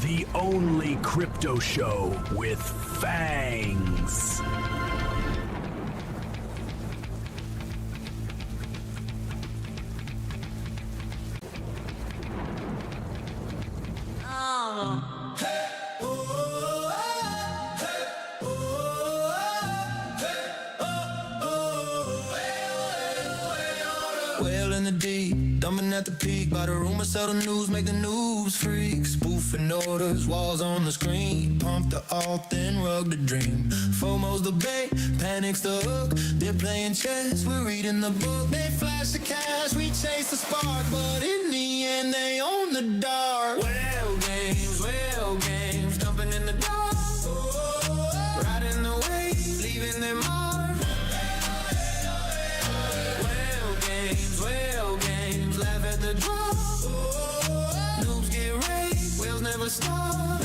The only crypto show with fangs. Whale in the deep, dumping at the peak. By the rumor, sell the news, make the news freak. Spoofing orders, walls on the screen. Pump the alt, then rug the dream. FOMO's the bait, panic's the hook. They're playing chess, we're reading the book. They flash the cash, we chase the spark. But in the end, they own the dark. Whale games, dumping in the dark. Riding the wave, leaving them mark. Whale games, laugh at the drop. Noobs get raped, whales never stop.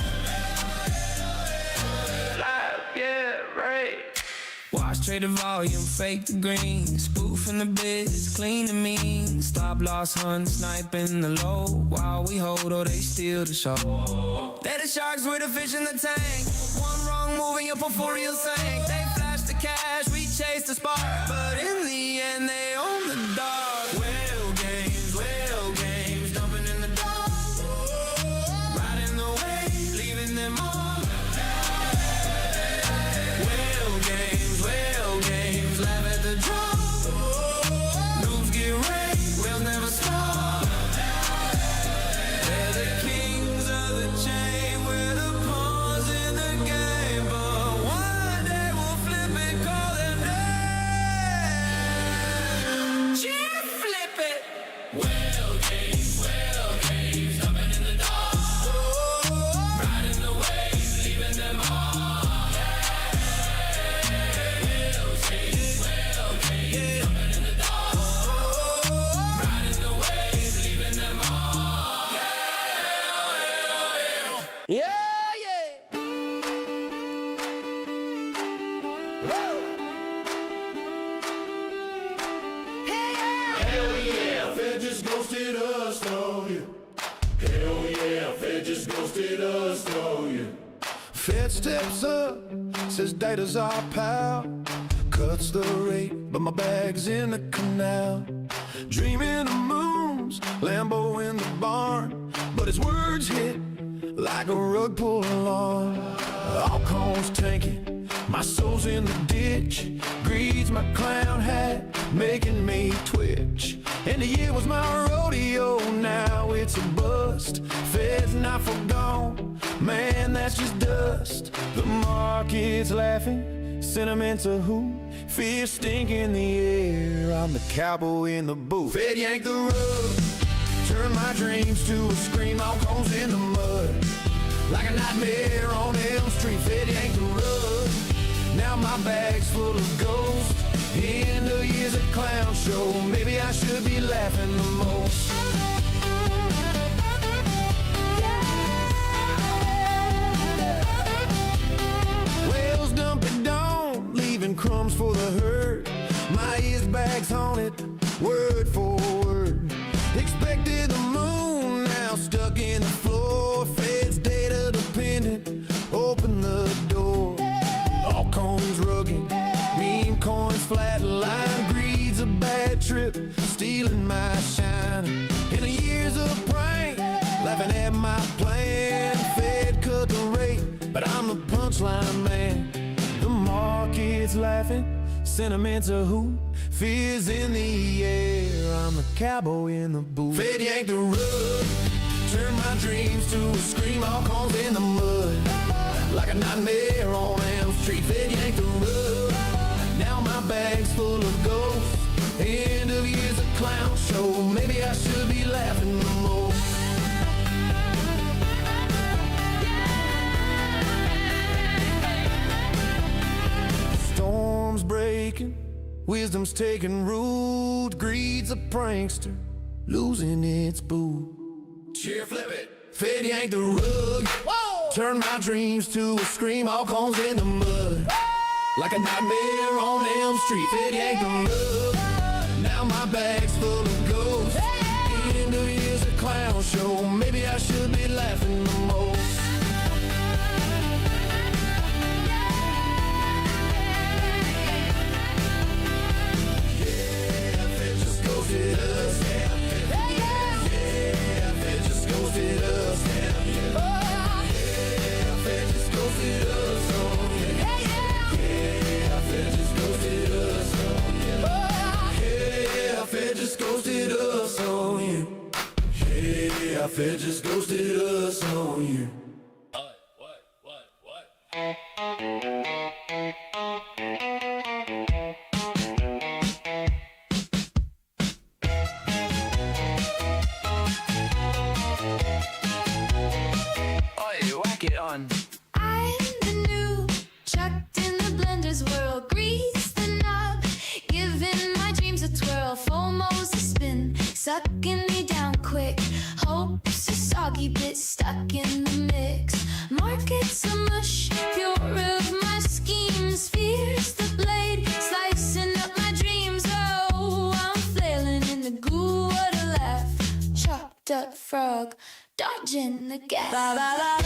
Live, yeah, right. Watch trade the volume, fake the green. Spoofing the biz, clean the mean. Stop loss hunt, sniping the low. While we hold or they steal the show. They're the sharks with the fish in the tank. One wrong move and your portfolio sank. They flash the cash, we chase the spark. But in the end they own the dark. Whale games, dumping in the dark. Riding the wave, leaving them on. Whale games, laugh at the drop. Noobs get raped, whales never stop. They're the kings of the chain, we're the pawns in the game. But one day we'll flip it, call them names. Yeah, flip it. Whale games, dumping in the dark. Riding the waves, leaving them on. Whale games, dumping in the dark. Riding the waves, leaving them on. Yeah. Hell yeah, Fed just ghosted us, oh yeah. Hell yeah, Fed just ghosted us, oh yeah. Fed steps up, says data's our pal. Cuts the rate, but my bag's in the canal. Dreaming of moons, Lambo in the barn. But his words hit like a rug pull alarm. All cones tanking, my soul's in the ditch. Greed's my clown hat, making me twitch. And the year was my rodeo, now it's a bust. Fed's not forgone, man, that's just dust. The market's laughing, sentiments a hoot. Fear stink in the air, I'm the cowboy in the booth. Fed yanked the rug, turned my dreams to a scream. All cones in the mud, like a nightmare on Elm Street. Fed yanked the rug, now my bag's full of ghosts. End of year's a clown show, maybe I should be laughing the most. Whales dump it down, leaving crumbs for the herd. My ears bags haunted, word for word. Expected the moon, now stuck in the floor. Fed's data dependent, open the door. All cones rugged, meme coins flatline. Greed's a bad trip, stealing my shine. In a year's a prank, laughing at my plan. Fed cut the rate, but I'm the punchline man. The market's laughing, sentiments a hoot. Fear's in the air, I'm the cowboy in the booth. Fed yanked the rug, turned my dreams to a scream. All cones in the mud, like a nightmare on Elm Street. Fed yanked the rug, now my bag's full of ghosts. End of year's a clown show, maybe I should be laughing the most. Storms breaking, wisdom's taking root. Greed's a prankster, losing its boot. Cheer, flip it. Fed yanked the rug, whoa! Turned my dreams to a scream. All cones in the mud, like a nightmare on Elm Street. Fed yanked the rug, now my bag's full of ghosts. End of year's a clown show, maybe I should be laughing the most. yeah, Fed just ghosted us on you. Whack it on. I'm the new, chucked in the blender's world. Grease the knob, giving my dreams a twirl. FOMO's a spin, sucking me down quick. Hope's a soggy bit stuck in the mix. Market's a mush, pure of my schemes. Fears the blade, slicing up my dreams. Oh, I'm flailing in the goo, what a laugh. Chopped up frog, dodging the gas. La, la, la, la.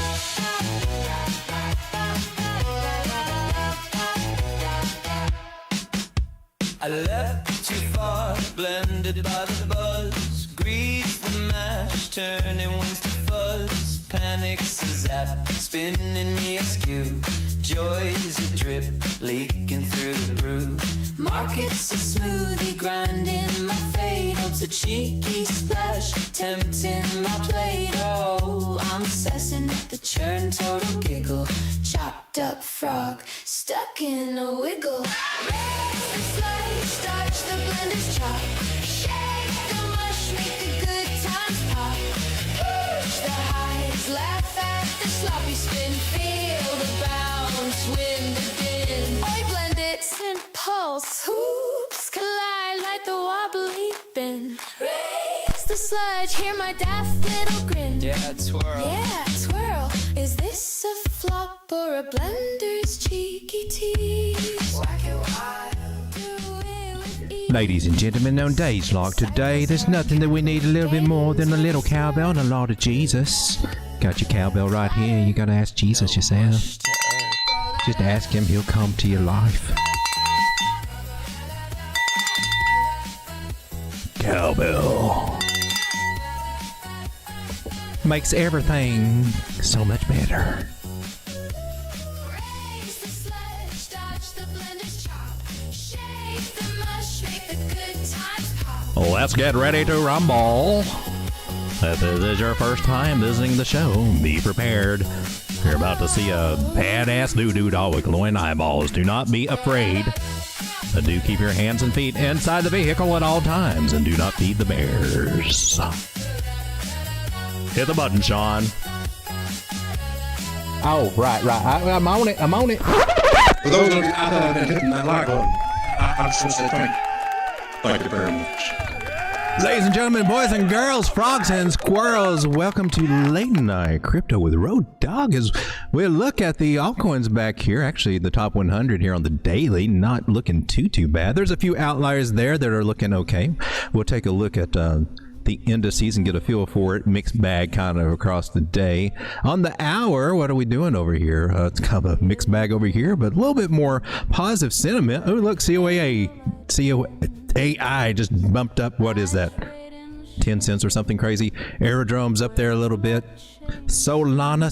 I left too far, blended by the buzz. Grease the mash, turning wings to fuzz. Panic's a zap, spinning me askew. Joy's a drip, leaking through the brew. Market's a smoothie, grinding my fate. Hopes a cheeky splash, tempting my plate. Oh, I'm assessing at the churn, total giggle. Chopped up frog, stuck in a wiggle. Raise the slice, dodge the blender's chop. Shake the mush, make the good times pop. Push the highs, laugh at the sloppy spin. Feel the bounce, win the din. Oi, blend it, and pulse. Hoops collide like the wobbly bin. Raise the sludge, hear my daft little grin. Yeah, twirl. Yeah, twirl. Is this a flop or a blender's cheeky tease? Whack it wild, do it with ease. Ladies and gentlemen, on days like today, there's nothing that we need a little bit more than a little cowbell and a lot of Jesus. Got your cowbell right here. You gotta ask Jesus yourself. Just ask him, he'll come to your life. Cowbell makes everything so much better. Raise the sledge, dodge the blender's chop. Shake the mush, make the good times pop. Let's get ready to rumble. If this is your first time visiting the show, be prepared. You're about to see a badass doo-doo doll with glowing eyeballs. Do not be afraid. But do keep your hands and feet inside the vehicle at all times, and do not feed the bears. Hit the button, Sean. Oh, right. I'm on it. For those of you out there that have been hitting that like button, I just want to say thank you very much. Ladies and gentlemen, boys and girls, frogs and squirrels, welcome to Late Night Crypto with Road Dawg. As we look at the altcoins back here, actually the top 100 here on the daily, not looking too bad. There's a few outliers there that are looking okay. We'll take a look at the indices and get a feel for it. Mixed bag kind of across the day. On the hour, what are we doing over here? It's kind of a mixed bag over here, but a little bit more positive sentiment. Oh, look, COAI just bumped up. What is that? 10 cents or something crazy. Aerodrome's up there a little bit. Solana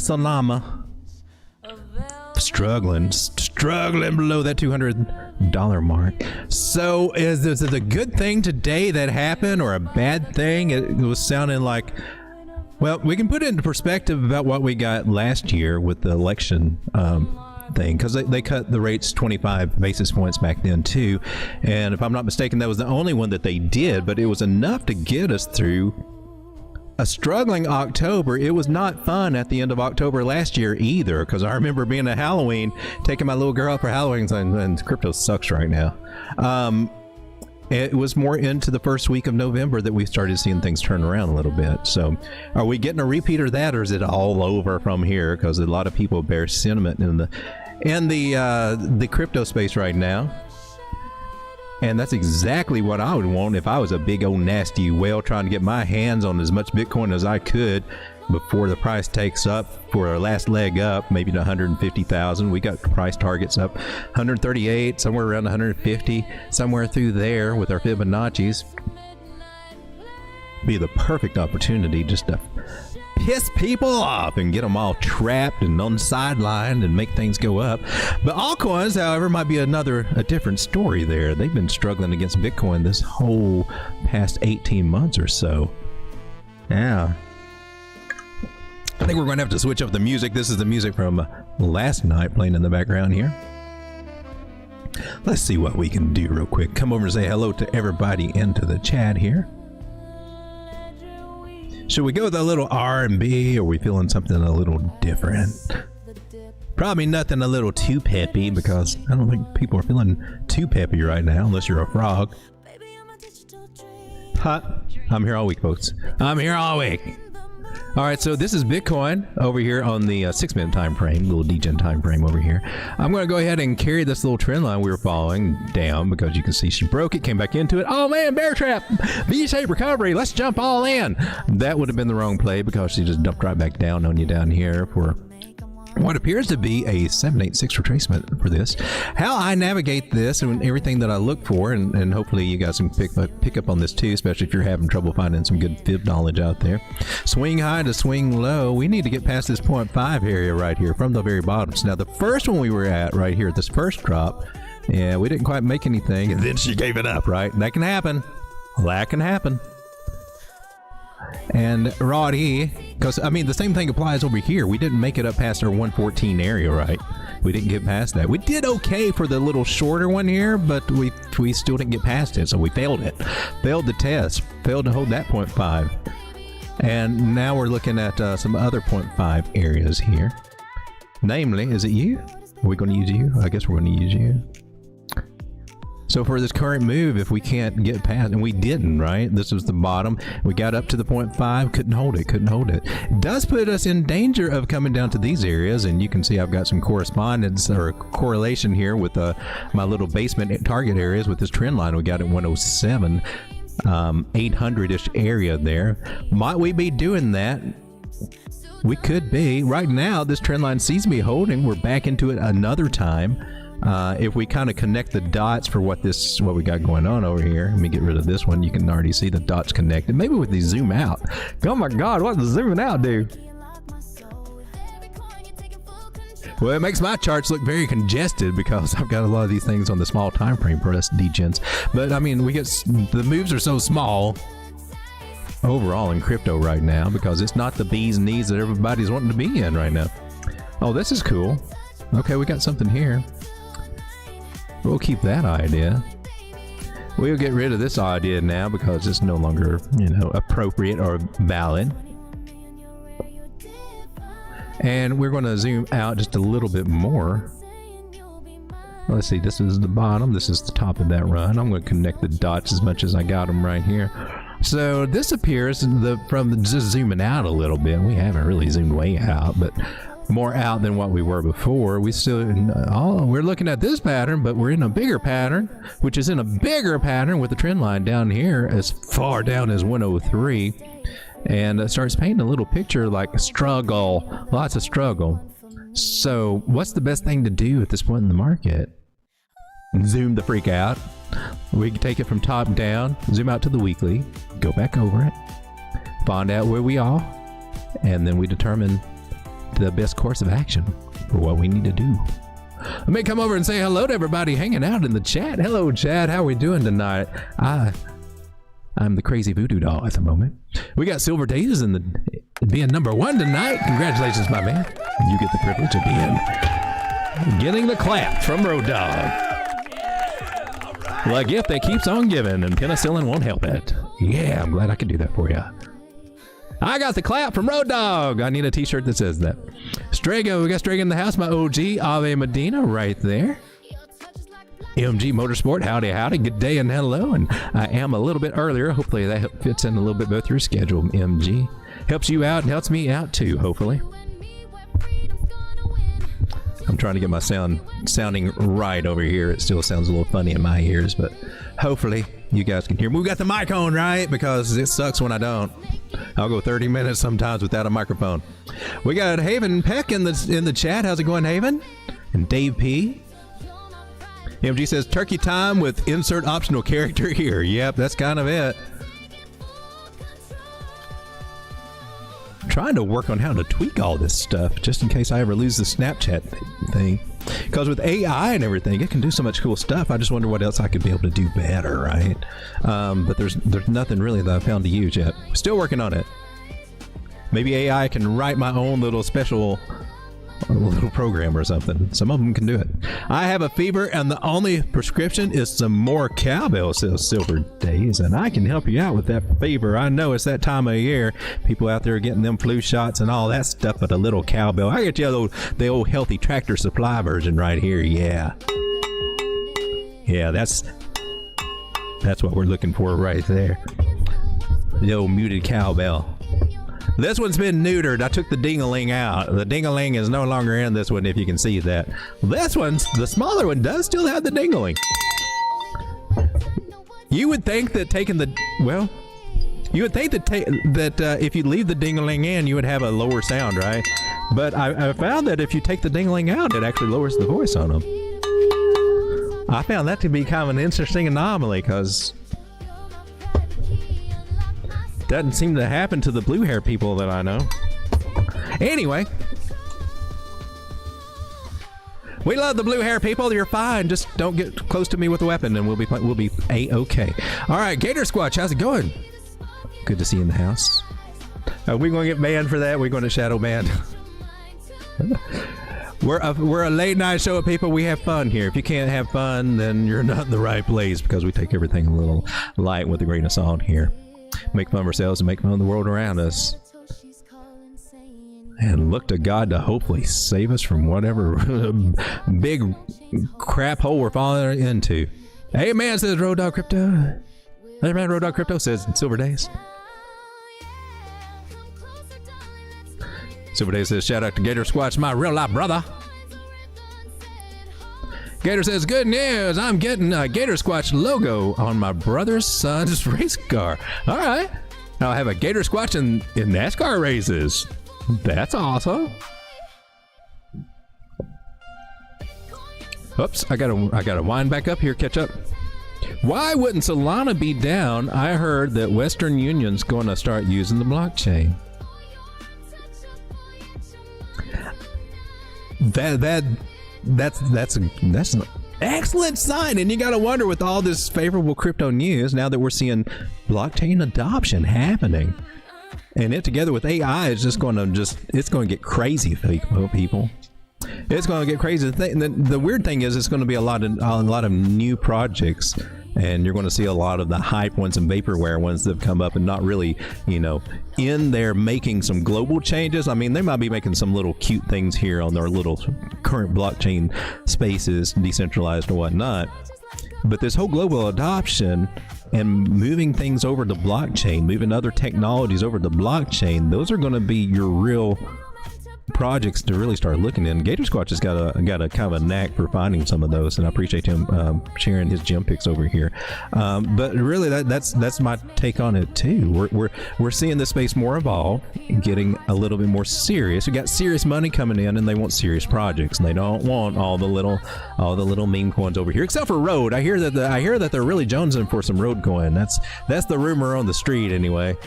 struggling below that $200 mark. So is it a good thing today that happened or a bad thing? It was sounding like, well, we can put it into perspective about what we got last year with the election thing, because they cut the rates 25 basis points back then too, and if I'm not mistaken, that was the only one that they did, but it was enough to get us through a struggling October. It was not fun at the end of October last year either, because I remember being at Halloween, taking my little girl for Halloween, and crypto sucks right now. It was more into the first week of November that we started seeing things turn around a little bit. So are we getting a repeat of that, or is it all over from here? Because a lot of people bear sentiment in the crypto space right now. And that's exactly what I would want if I was a big old nasty whale trying to get my hands on as much Bitcoin as I could before the price takes up for our last leg up, maybe to 150,000. We got price targets up 138, somewhere around 150, somewhere through there with our Fibonacci's. Be the perfect opportunity just to piss people off and get them all trapped and on the sideline and make things go up. But altcoins, however, might be a different story there. They've been struggling against Bitcoin this whole past 18 months or so. Yeah. I think we're going to have to switch up the music. This is the music from last night playing in the background here. Let's see what we can do real quick. Come over and say hello to everybody into the chat here. Should we go with a little R&B, or are we feeling something a little different? Probably nothing a little too peppy, because I don't think people are feeling too peppy right now, unless you're a frog. I'm here all week, folks. I'm here all week. All right, so this is Bitcoin over here on the 6-minute time frame, little degen time frame over here. I'm going to go ahead and carry this little trend line we were following down, because you can see she broke it, came back into it. Oh man, bear trap, V-shaped recovery. Let's jump all in. That would have been the wrong play, because she just dumped right back down on you down here for what appears to be a 786 retracement for this. How I navigate this and everything that I look for, and hopefully you guys can pick up on this too, especially if you're having trouble finding some good fib knowledge out there. Swing high to swing low. We need to get past this 0.5 area right here from the very bottoms. Now the first one we were at right here, this first drop, yeah, we didn't quite make anything, and then she gave it up, right? And that can happen. That can happen. And Roddy, because I mean the same thing applies over here. We didn't make it up past our 114 area, right? We didn't get past that. We did okay for the little shorter one here, but we still didn't get past it, so we failed it. Failed the test. Failed to hold that 0.5. And now we're looking at some other 0.5 areas here. Namely, is it you? Are we going to use you? I guess we're going to use you. So for this current move, if we can't get past, and we didn't, right? This was the bottom. We got up to the 0.5, couldn't hold it. It does put us in danger of coming down to these areas, and you can see I've got some correspondence or correlation here with my little basement target areas with this trend line we got at 107, 800-ish area there. Might we be doing that? We could be. Right now, this trend line sees me holding. We're back into it another time. If we kind of connect the dots for what we got going on over here, let me get rid of this one. You can already see the dots connected. Maybe with the zoom out. Oh my God, what does zooming out do? Well, it makes my charts look very congested because I've got a lot of these things on the small time frame for us degens. But I mean, the moves are so small overall in crypto right now because it's not the bee's knees that everybody's wanting to be in right now. Oh, this is cool. Okay, we got something here. We'll keep that idea. We'll get rid of this idea now because it's no longer, appropriate or valid. And we're going to zoom out just a little bit more. Let's see, this is the bottom. This is the top of that run. I'm going to connect the dots as much as I got them right here. So this appears from just zooming out a little bit. We haven't really zoomed way out, but more out than what we were before. We're looking at this pattern, but we're in a bigger pattern, which is in a bigger pattern with the trend line down here as far down as 103, and it starts painting a little picture like a struggle, lots of struggle. So what's the best thing to do at this point in the market? Zoom the freak out. We can take it from top down, zoom out to the weekly, go back over it, find out where we are, and then we determine the best course of action for what we need to do. Let me come over and say hello to everybody hanging out in the chat. Hello, chat. How are we doing tonight? I'm the crazy voodoo doll at the moment. We got Silver Days being number 1 tonight. Congratulations, my man. You get the privilege of getting the clap from Road Dawg. The gift that keeps on giving, and penicillin won't help it. Yeah, I'm glad I could do that for you. I got the clap from Road Dawg. I need a t-shirt that says that. Strago, we got Strago in the house. My OG, Ave Medina, right there. MG Motorsport, howdy. Good day and hello. And I am a little bit earlier. Hopefully that fits in a little bit with your schedule, MG. Helps you out and helps me out too, hopefully. I'm trying to get my sounding right over here. It still sounds a little funny in my ears, but hopefully you guys can hear me. We got the mic on, right? Because it sucks when I don't. I'll go 30 minutes sometimes without a microphone. We got Haven Peck in the chat. How's it going, Haven? And Dave P. MG says, turkey time with insert optional character here. Yep, that's kind of it. Trying to work on how to tweak all this stuff just in case I ever lose the Snapchat thing. Because with AI and everything, it can do so much cool stuff. I just wonder what else I could be able to do better, right? But there's nothing really that I found to use yet. Still working on it. Maybe AI can write my own little special little program or something. Some of them can do it. I have a fever, and the only prescription is some more cowbell, says Silver Days, and I can help you out with that fever. I know it's that time of year. People out there getting them flu shots and all that stuff, but a little cowbell. I get you the old healthy Tractor Supply version right here. Yeah, that's what we're looking for right there. The old muted cowbell. This one's been neutered. I took the ding-a-ling out. The ding-a-ling is no longer in this one, if you can see that. This one's, the smaller one does still have the ding-a-ling. You would think that taking the, well, you would think that if you leave the ding-a-ling in, you would have a lower sound, right? But I found that if you take the ding-a-ling out, it actually lowers the voice on them. I found that to be kind of an interesting anomaly, because doesn't seem to happen to the blue hair people that I know. Anyway, we love the blue hair people. You're fine. Just don't get close to me with a weapon, and we'll be a-okay. All right, Gator Squatch, how's it going? Good to see you in the house. Are we going to get banned for that? We're going to shadow ban. We're a late night show of people. We have fun here. If you can't have fun, then you're not in the right place, because we take everything a little light with a grain of salt here. Make fun of ourselves and make fun of the world around us, and look to God to hopefully save us from whatever big crap hole we're falling into. Hey man, says Road Dawg Crypto. Hey man, Road Dawg Crypto says Silver Days. Silver Days says shout out to Gator Squatch, my real life brother. Gator says, good news, I'm getting a Gator Squatch logo on my brother's son's race car. All right. I'll have a Gator Squatch in NASCAR races. That's awesome. Oops, I gotta wind back up here, catch up. Why wouldn't Solana be down? I heard that Western Union's gonna start using the blockchain. That's an excellent sign, and you got to wonder, with all this favorable crypto news, now that we're seeing blockchain adoption happening, and it together with AI is just going to get crazy, people. It's going to get crazy. The weird thing is, it's going to be a lot of new projects, and you're going to see a lot of the hype ones and vaporware ones that have come up and not really, in there making some global changes. I mean, they might be making some little cute things here on their little current blockchain spaces, decentralized or whatnot. But this whole global adoption and moving things over to blockchain, moving other technologies over to blockchain, those are going to be your real projects to really start looking in. Gator Squatch has got a kind of a knack for finding some of those, and I appreciate him sharing his gem picks over here. But really, that's my take on it too. We're seeing this space more evolve, getting a little bit more serious. We got serious money coming in, and they want serious projects, and they don't want all the little meme coins over here, except for Road. I hear that they're really jonesing for some Road coin. That's the rumor on the street anyway.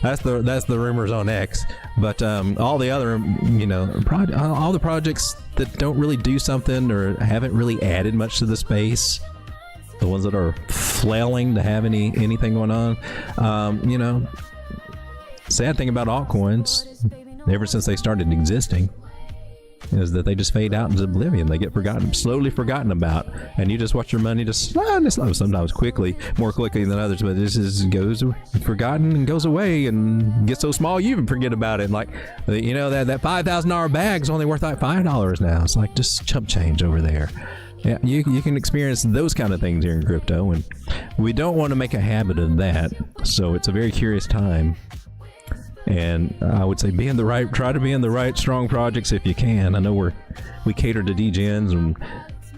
That's the rumors on X, but all the other, all the projects that don't really do something or haven't really added much to the space, the ones that are flailing to have anything going on, sad thing about altcoins, ever since they started existing, is that they just fade out into oblivion. They get slowly forgotten about, and you just watch your money just sometimes more quickly than others, but this goes forgotten and goes away and gets so small you even forget about it. Like, that $5,000 bag's only worth like $5 now. It's like just chump change over there. Yeah, you can experience those kind of things here in crypto, and we don't want to make a habit of that. So it's a very curious time. And I would say try to be in the right strong projects if you can. I know we cater to Degens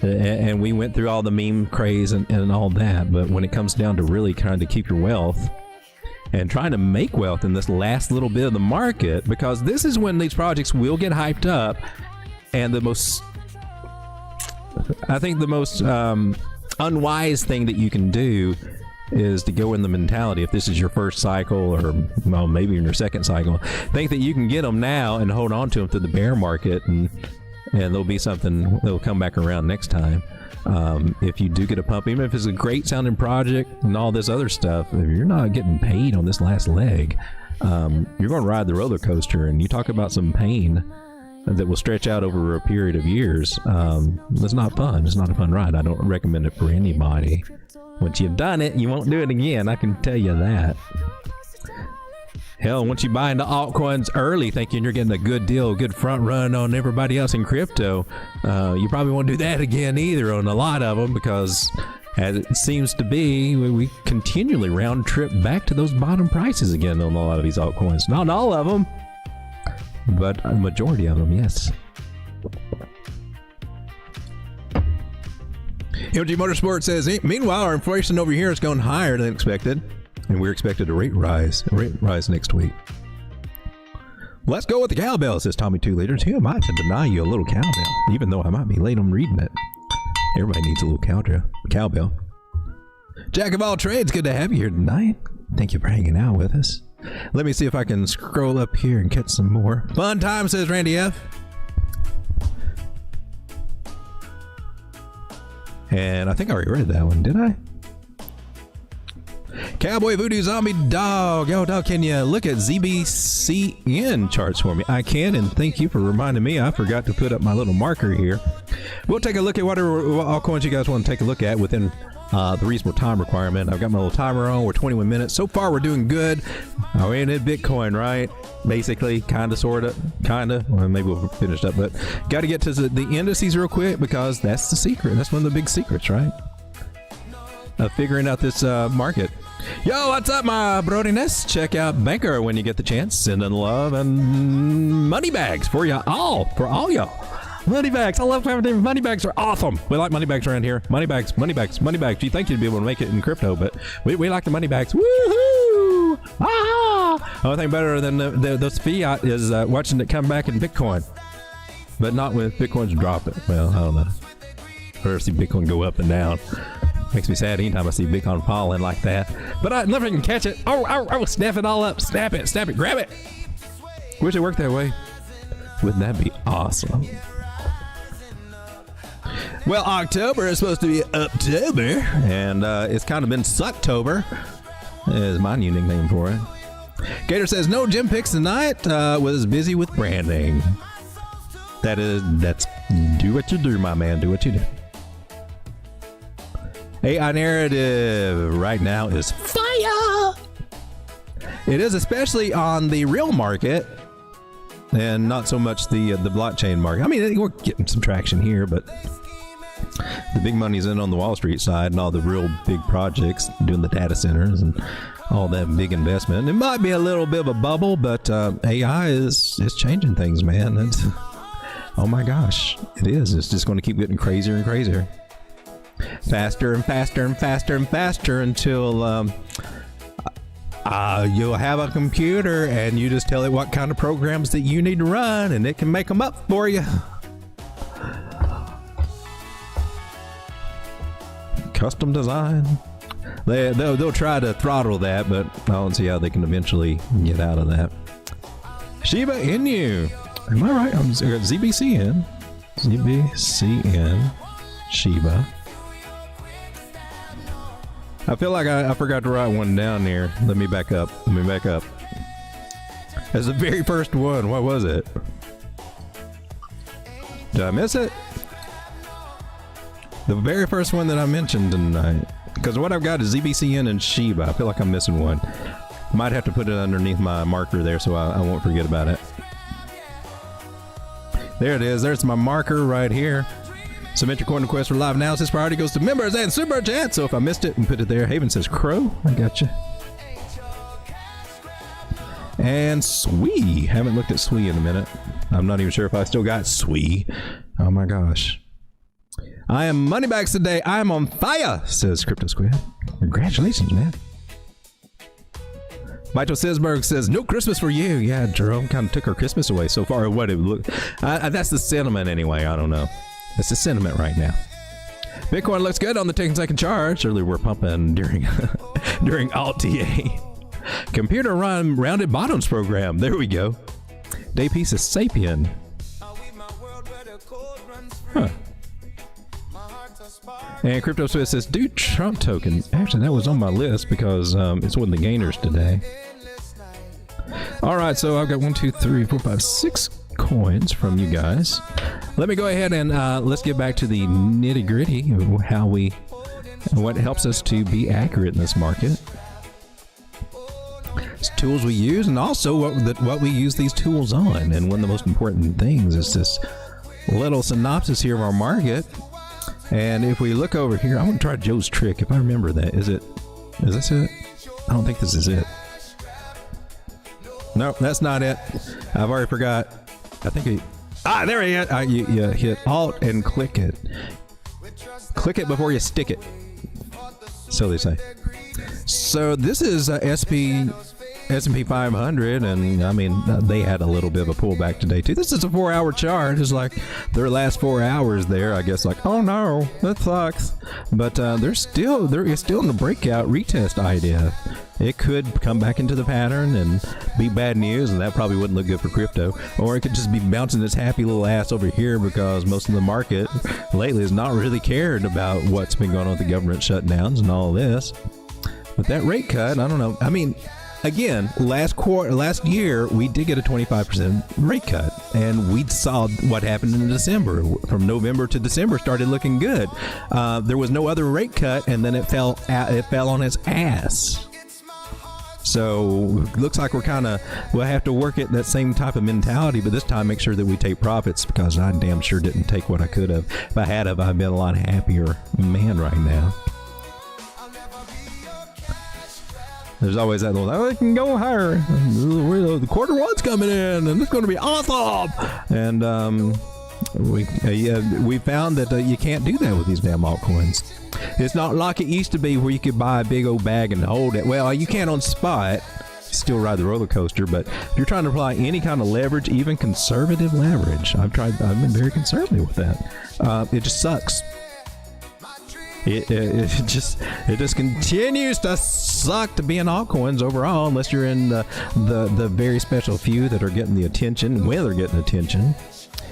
and we went through all the meme craze and all that, but when it comes down to really trying to keep your wealth and trying to make wealth in this last little bit of the market, because this is when these projects will get hyped up, and the most unwise thing that you can do is to go in the mentality, if this is your first cycle or maybe in your second cycle, think that you can get them now and hold on to them through the bear market and there'll be something that'll come back around next time. If you do get a pump, even if it's a great sounding project and all this other stuff, if you're not getting paid on this last leg, you're going to ride the roller coaster, and you talk about some pain that will stretch out over a period of years. It's not fun. It's not a fun ride. I don't recommend it for anybody. Once you've done it, you won't do it again. I can tell you that. Hell, once you buy into altcoins early thinking you're getting a good deal, a good front run on everybody else in crypto, you probably won't do that again either on a lot of them, because as it seems to be, we continually round trip back to those bottom prices again on a lot of these altcoins. Not all of them, but a majority of them, yes. MG Motorsport says, meanwhile, our inflation over here has gone higher than expected, and we're expected a rate rise next week. Let's go with the cowbell, says Tommy 2 Liters. Who am I to deny you a little cowbell, even though I might be late on reading it? Everybody needs a little cowbell. Jack of all trades, good to have you here tonight. Thank you for hanging out with us. Let me see if I can scroll up here and catch some more. Fun time, says Randy F. And I think I already read that one, did I? Cowboy Voodoo Zombie Dog. Yo, dog, can you look at ZBCN charts for me? I can, and thank you for reminding me. I forgot to put up my little marker here. We'll take a look at whatever altcoins you guys want to take a look at within the reasonable time requirement. I've got my little timer on. We're 21 minutes. So far, we're doing good. We're in Bitcoin, right? Basically, kind of, sort of, kind of. Well, maybe we'll finish up, but got to get to the indices real quick, because that's the secret. That's one of the big secrets, right? Of figuring out this market. Yo, what's up, my brodiness? Check out Banker when you get the chance. Sending love and money bags for you all, for all y'all. Money bags. I love having money bags. Are awesome. We like money bags around here. Money bags, money bags, money bags. You think you'd be able to make it in crypto, but we like the money bags. Woohoo! Ah! Only thing better than those fiat is watching it come back in Bitcoin, but not with Bitcoin's dropping. Well, I don't know. Or see Bitcoin go up and down. Makes me sad anytime I see Bitcoin falling like that. But I never can catch it. Oh, snap it all up. Snap it, grab it. Wish it worked that way. Wouldn't that be awesome? Well, October is supposed to be Uptober, and it's kind of been Sucktober, is my new nickname for it. Gator says, no gym picks tonight, was busy with branding. That's do what you do, my man, do what you do. AI narrative right now is fire. It is, especially on the real market and not so much the blockchain market. I mean, we're getting some traction here, but the big money's in on the Wall Street side and all the real big projects doing the data centers and all that big investment. It might be a little bit of a bubble, but AI is changing things, man. It's, oh my gosh, it is. It's just going to keep getting crazier and crazier. Faster and faster and faster and faster until you'll have a computer and you just tell it what kind of programs that you need to run and it can make them up for you. Custom design. They'll try to throttle that, but I don't see how they can eventually get out of that. Shiba Inu. Am I right? I got ZBCN. ZBCN. Shiba. I feel like I forgot to write one down here. Let me back up. As the very first one, what was it? Did I miss it? The very first one that I mentioned tonight. Because what I've got is ZBCN and Shiba. I feel like I'm missing one. Might have to put it underneath my marker there so I won't forget about it. There it is. There's my marker right here. Symmetric Coin Request for live analysis. Priority goes to members and super chat. So if I missed it and put it there, Haven says Crow. I got you. And Swee. Haven't looked at Swee in a minute. I'm not even sure if I still got Swee. Oh my gosh. I am Moneybags today. I am on fire, says Crypto Squid. Congratulations, man. Michael Sisberg says, no Christmas for you. Yeah, Jerome kind of took our Christmas away so far. What it look? That's the sentiment anyway. I don't know. That's the sentiment right now. Bitcoin looks good on the 10-second charge. Earlier we're pumping during Alt TA. Computer run rounded bottoms program. There we go. Day piece is Sapien. And Crypto Swiss says, do Trump token. Actually, that was on my list because it's one of the gainers today. All right, so I've got 1, 2, 3, 4, 5, 6 coins from you guys. Let me go ahead and let's get back to the nitty gritty of what helps us to be accurate in this market. It's tools we use, and also what we use these tools on. And one of the most important things is this little synopsis here of our market. And if we look over here, I'm going to try Joe's trick, if I remember that. Is this it? I don't think this is it. No, that's not it. I've already forgot. I think there he is. You hit Alt and click it. Click it before you stick it. So they say. So this is S&P 500, and I mean, they had a little bit of a pullback today too. This is a 4-hour chart. It's like their last 4 hours there, I guess, like, oh no, that sucks. But there is still in the breakout retest idea. It could come back into the pattern and be bad news, and that probably wouldn't look good for crypto. Or it could just be bouncing its happy little ass over here because most of the market lately has not really cared about what's been going on with the government shutdowns and all this. But that rate cut, I don't know. I mean, again, last year we did get a 25% rate cut, and we saw what happened in December. From November to December, started looking good. There was no other rate cut, and then it fell on its ass. So looks like we'll have to work at that same type of mentality, but this time make sure that we take profits, because I damn sure didn't take what I could have. If I had have, I'd been a lot happier man right now. There's always that little, it can go higher. The quarter one's coming in, and it's going to be awesome. And we found that you can't do that with these damn altcoins. It's not like it used to be where you could buy a big old bag and hold it. Well, you can on spot, still ride the roller coaster, but if you're trying to apply any kind of leverage, even conservative leverage, I've been very conservative with that. It just sucks. It just continues to suck to be in altcoins overall, unless you're in the very special few that are getting the attention, when they're getting attention.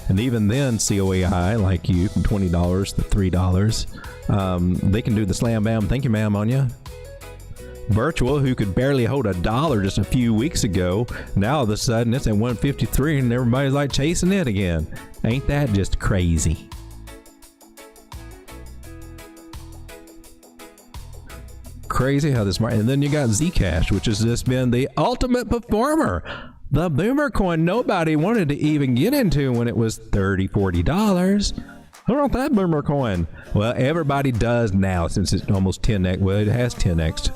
And even then, COAI, like you, from $20 to $3, they can do the slam bam, thank you ma'am on you. Virtual, who could barely hold $1 just a few weeks ago, now all of a sudden it's at 153 and everybody's like chasing it again. Ain't that just crazy? Crazy how this market. And then you got Zcash, which has just been the ultimate performer. The boomer coin nobody wanted to even get into when it was $30, $40. Who want that boomer coin? Well, everybody does now, since it's almost 10x. Well, it has 10x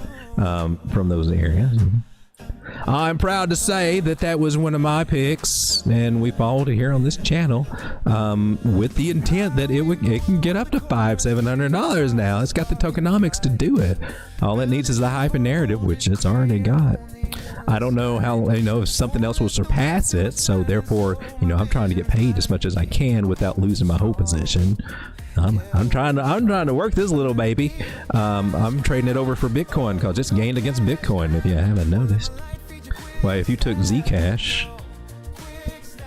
from those areas. I'm proud to say that was one of my picks, and we followed it here on this channel with the intent that it can get up to $500-$700 now. It's got the tokenomics to do it. All it needs is the hype and narrative, which it's already got. I don't know how, if something else will surpass it, so therefore, I'm trying to get paid as much as I can without losing my whole position. I'm trying to work this little baby. I'm trading it over for Bitcoin because it's gained against Bitcoin, if you haven't noticed. Well, if you took Zcash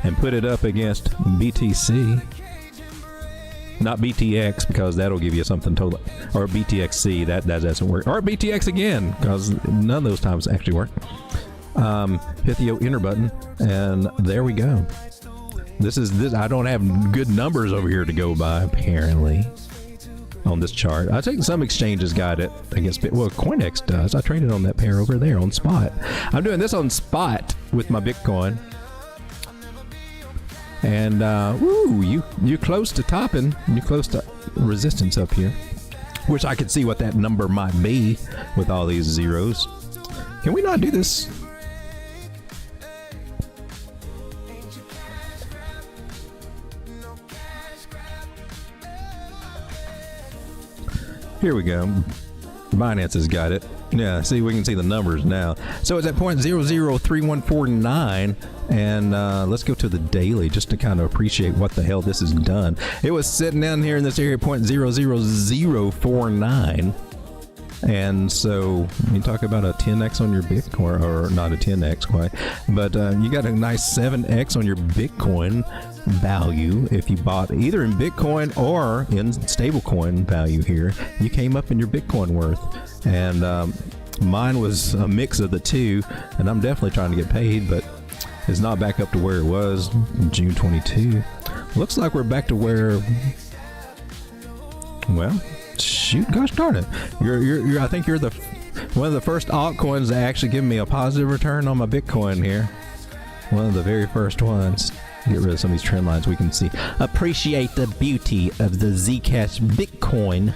and put it up against BTC, not BTX, because that'll give you something total, or BTXC, that doesn't work, or BTX again, because none of those times actually work. Hit the enter button, and there we go. This. I don't have good numbers over here to go by, apparently, on this chart. I think some exchanges got it against CoinEx does. I traded on that pair over there on spot. I'm doing this on spot with my Bitcoin. And you're close to topping. You're close to resistance up here. Wish I could see what that number might be with all these zeros. Can we not do this? Here we go. Binance has got it. Yeah, see, we can see the numbers now. So it's at 0.003149, and let's go to the daily just to kind of appreciate what the hell this has done. It was sitting down here in this area, 0.00049. And so you talk about a 10x on your Bitcoin, or not a 10x quite, but you got a nice 7x on your Bitcoin value if you bought either in Bitcoin or in stablecoin value here. You came up in your Bitcoin worth, and mine was a mix of the two, and I'm definitely trying to get paid, but it's not back up to where it was in June 22. Looks like we're back to where, well, shoot, gosh darn it. You're I think you're the one of the first altcoins that actually give me a positive return on my Bitcoin here. One of the very first ones. Get rid of some of these trend lines we can see. Appreciate the beauty of the Zcash Bitcoin.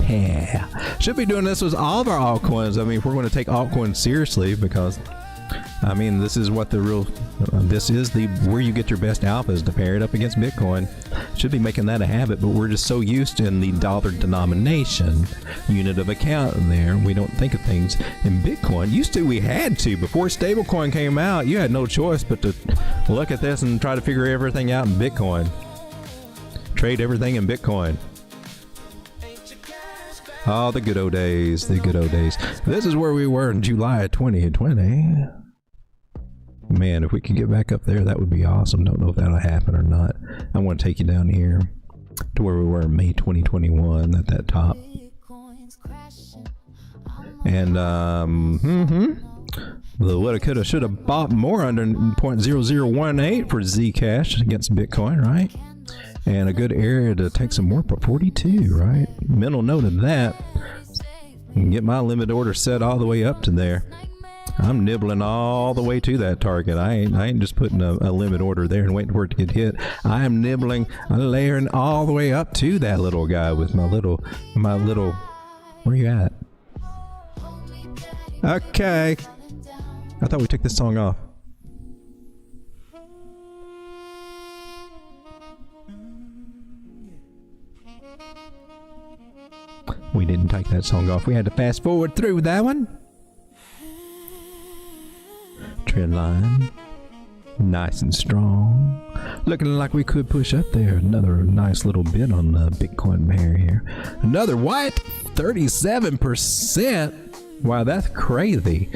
Yeah. Should be doing this with all of our altcoins. I mean, if we're going to take altcoins seriously, because I mean, this is what the real, this is the where you get your best alphas to pair it up against Bitcoin. Should be making that a habit, but we're just so used in the dollar denomination unit of account there, we don't think of things in Bitcoin. Used to, we had to. Before stablecoin came out, you had no choice but to look at this and try to figure everything out in Bitcoin. Trade everything in Bitcoin. Oh, the good old days, the good old days. This is where we were in July 2020. Man, if we could get back up there, that would be awesome. Don't know if that'll happen or not. I want to take you down here to where we were in May 2021 at that top. And, the woulda, coulda, shoulda bought more under 0.0018 for Zcash against Bitcoin, right? And a good area to take some more, but 42, right? Mental note of that. And get my limit order set all the way up to there. I'm nibbling all the way to that target. I ain't just putting a limit order there and waiting for it to get hit. I am nibbling, layering all the way up to that little guy with my little, where you at? Okay. I thought we took this song off. We didn't take that song off. We had to fast forward through that one. Trend line. Nice and strong. Looking like we could push up there. Another nice little bit on the Bitcoin pair here. Another what? 37%. Wow, that's crazy.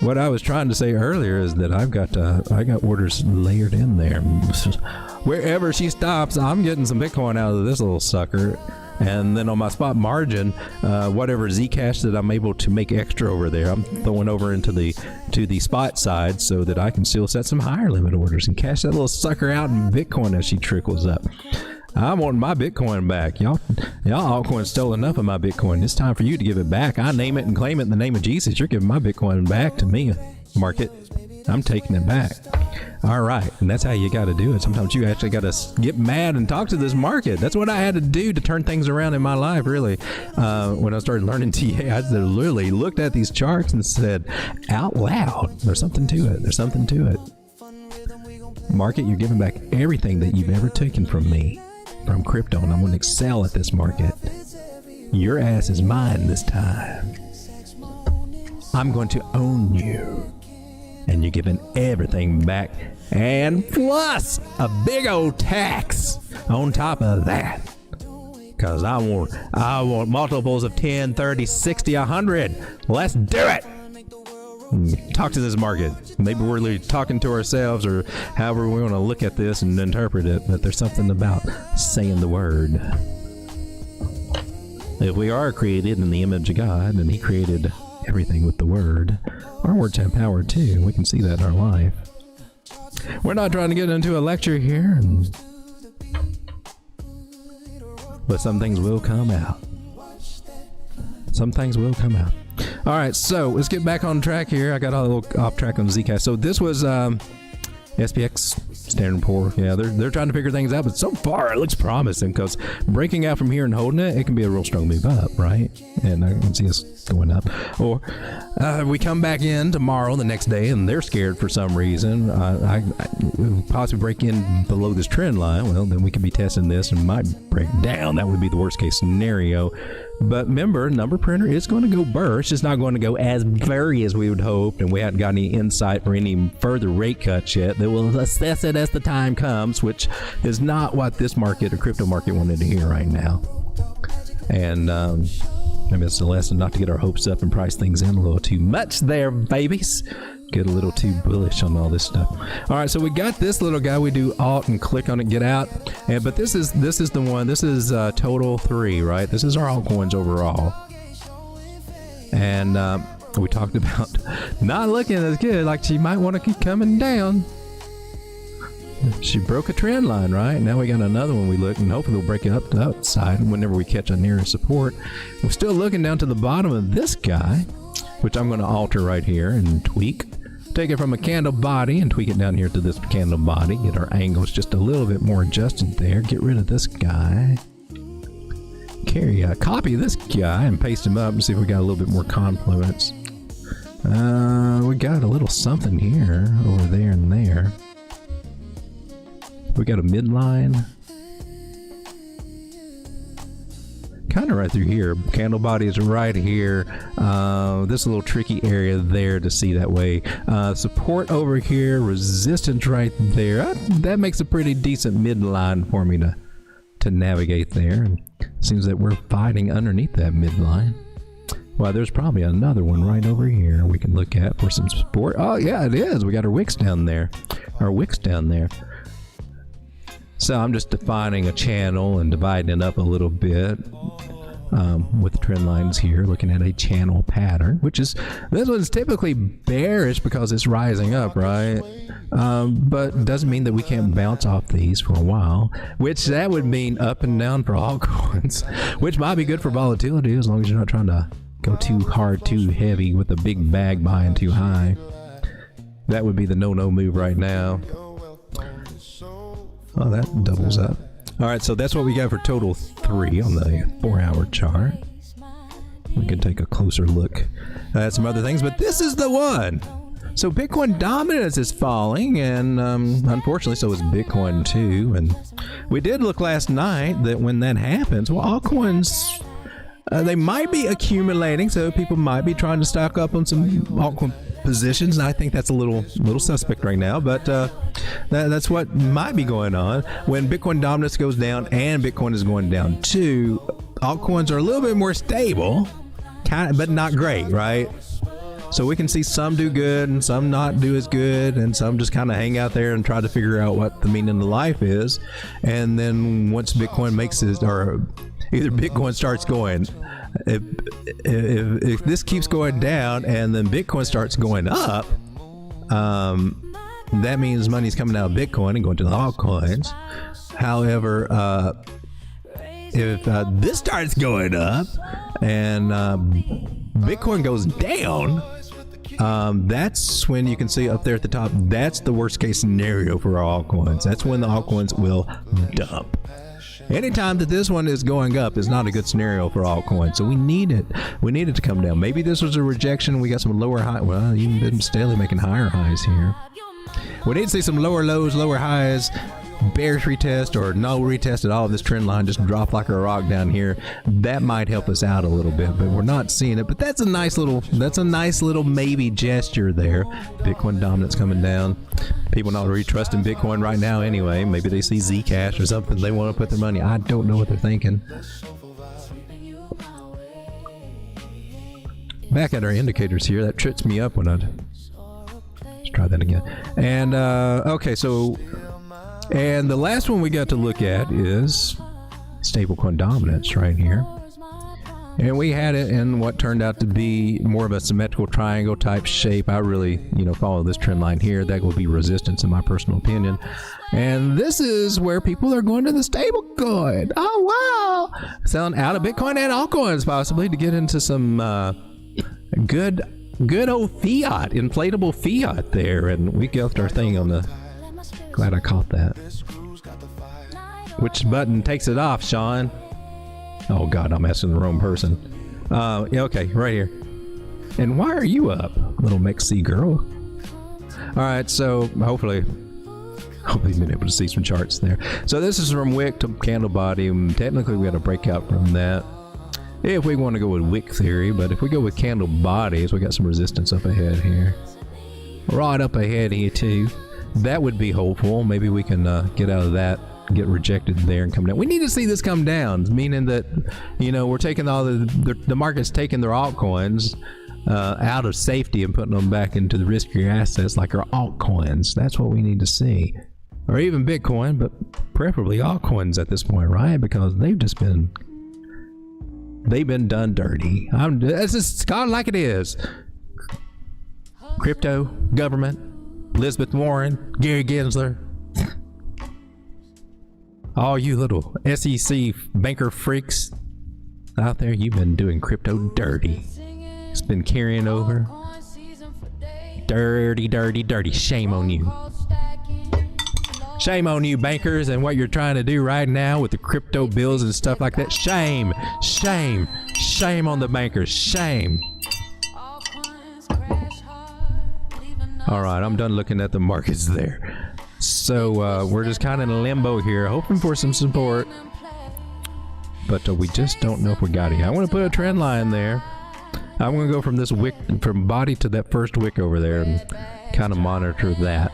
What I was trying to say earlier is that I got orders layered in there. Wherever she stops, I'm getting some Bitcoin out of this little sucker. And then on my spot margin, whatever Zcash that I'm able to make extra over there, I'm throwing over into the spot side so that I can still set some higher limit orders and cash that little sucker out in Bitcoin as she trickles up. I want my Bitcoin back. Y'all altcoins stole enough of my Bitcoin. It's time for you to give it back. I name it and claim it in the name of Jesus. You're giving my Bitcoin back to me, market. I'm taking it back. All right, and that's how you got to do it. Sometimes you actually got to get mad and talk to this market. That's what I had to do to turn things around in my life, really. When I started learning TA, I literally looked at these charts and said out loud, there's something to it. There's something to it. Market, you're giving back everything that you've ever taken from me, from crypto, and I'm going to excel at this market. Your ass is mine this time. I'm going to own you. And you're giving everything back, and plus a big old tax on top of that. Because I want multiples of 10, 30, 60, 100. Let's do it. Talk to this market. Maybe we're really talking to ourselves, or however we want to look at this and interpret it, but there's something about saying the word. If we are created in the image of God, and He created everything with the word, our words have power too. We can see that in our life. We're not trying to get into a lecture here, but some things will come out. Some things will come out. All right, so let's get back on track here. I got a little off track on Zcash. So this was SPX, Standard & Poor's. Yeah, they're trying to figure things out, but so far it looks promising, because breaking out from here and holding it, it can be a real strong move up, right? And I can see us going up. Or we come back in tomorrow, the next day, and they're scared for some reason. I possibly break in below this trend line. Well, then we could be testing this and might break down. That would be the worst case scenario. But remember, number printer is going to go burr. It's just not going to go as very as we would hope, and we haven't got any insight for any further rate cuts yet. They will assess it as the time comes, which is not what this market or crypto market wanted to hear right now. And Maybe that's the lesson, not to get our hopes up and price things in a little too much there, babies. Get a little too bullish on all this stuff. All right, so we got this little guy. We do Alt and click on it, get out. But this is the one. This is total 3, right? This is our altcoins overall. And we talked about not looking as good. Like she might want to keep coming down. She broke a trend line, right? Now we got another one we look, and hopefully we'll break it up to the outside whenever we catch a nearer support. We're still looking down to the bottom of this guy, which I'm going to alter right here and tweak. Take it from a candle body and tweak it down here to this candle body. Get our angles just a little bit more adjusted there. Get rid of this guy. Copy this guy and paste him up and see if we got a little bit more confluence. We got a little something here, over there and there. We got a midline. Kind of right through here. Candle body is right here. This little tricky area there to see that way. Support over here. Resistance right there. That makes a pretty decent midline for me to navigate there. And seems that we're fighting underneath that midline. Well, there's probably another one right over here we can look at for some support. Oh, yeah, it is. We got our wicks down there. Our wicks down there. So I'm just defining a channel and dividing it up a little bit with the trend lines here, looking at a channel pattern, which is, this one's typically bearish because it's rising up, right? But doesn't mean that we can't bounce off these for a while, which that would mean up and down for altcoins, which might be good for volatility as long as you're not trying to go too hard, too heavy with a big bag buying too high. That would be the no-no move right now. Oh, that doubles up. All right, so that's what we got for total 3 on the 4-hour chart. We can take a closer look at some other things, but this is the one. So Bitcoin dominance is falling, and unfortunately, so is Bitcoin too. And we did look last night that when that happens, well, altcoins, they might be accumulating, so people might be trying to stock up on some altcoin positions, and I think that's a little suspect right now, but that's what might be going on. When Bitcoin dominance goes down and Bitcoin is going down too, altcoins are a little bit more stable, kind of, but not great, right? So we can see some do good and some not do as good, and some just kind of hang out there and try to figure out what the meaning of life is. And then once Bitcoin makes it, or either Bitcoin starts going, if this keeps going down and then Bitcoin starts going up, that means money's coming out of Bitcoin and going to the altcoins. However, if this starts going up and Bitcoin goes down, that's when you can see up there at the top, that's the worst case scenario for our altcoins. That's when the altcoins will dump. Anytime that this one is going up is not a good scenario for altcoins. So we need it. We need it to come down. Maybe this was a rejection. We got some lower high. Well, you've been steadily making higher highs here. We need to see some lower lows, lower highs, bearish retest or no retest at all of this trend line, just drop like a rock down here. That might help us out a little bit, but we're not seeing it. But that's a nice little maybe gesture there. Bitcoin dominance coming down. People not really trusting Bitcoin right now anyway. Maybe they see Zcash or something they want to put their money. I don't know what they're thinking. Back at our indicators here, that trips me up when let's try that again. And okay, so and the last one we got to look at is stablecoin dominance right here. And we had it in what turned out to be more of a symmetrical triangle type shape. I really, follow this trend line here. That will be resistance in my personal opinion. And this is where people are going to the stablecoin. Oh, wow. Selling out of Bitcoin and altcoins possibly to get into some good old fiat, inflatable fiat there. And we got our thing on the... Glad I caught that. Which button takes it off, Sean? Oh God, I'm asking the wrong person. Yeah, okay, right here. And why are you up, little Mexi girl? All right, so hopefully you've been able to see some charts there. So this is from wick to candle body. Technically, we got to break out from that if we want to go with wick theory. But if we go with candle bodies, we got some resistance up ahead here. Right up ahead here too. That would be hopeful. Maybe we can get out of that get rejected there and come down. We need to see this come down, meaning that, you know, we're taking all the market's taking their altcoins out of safety and putting them back into the riskier assets like our altcoins. That's what we need to see. Or even Bitcoin, but preferably altcoins at this point, right? Because they've been done dirty. It's just called like it is. Crypto, government, Elizabeth Warren, Gary Gensler. All you little SEC banker freaks out there, you've been doing crypto dirty. It's been carrying over. Dirty, dirty, dirty. Shame on you. Shame on you, bankers, and what you're trying to do right now with the crypto bills and stuff like that. Shame, shame, shame on the bankers. Shame. All right, I'm done looking at the markets there. So we're just kind of in limbo here, hoping for some support. But we just don't know if we got it. I want to put a trend line there. I'm going to go from this wick, from body to that first wick over there, and kind of monitor that.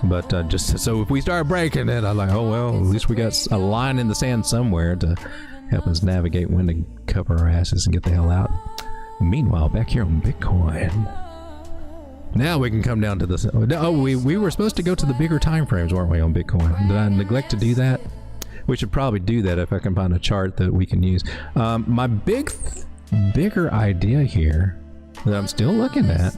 But just so if we start breaking it, I'm like, oh well, at least we got a line in the sand somewhere to help us navigate when to cover our asses and get the hell out. Meanwhile, back here on Bitcoin, now we can come down to this. Oh, we were supposed to go to the bigger time frames, weren't we, on Bitcoin? Did I neglect to do that? We should probably do that if I can find a chart that we can use. My bigger idea here that I'm still looking at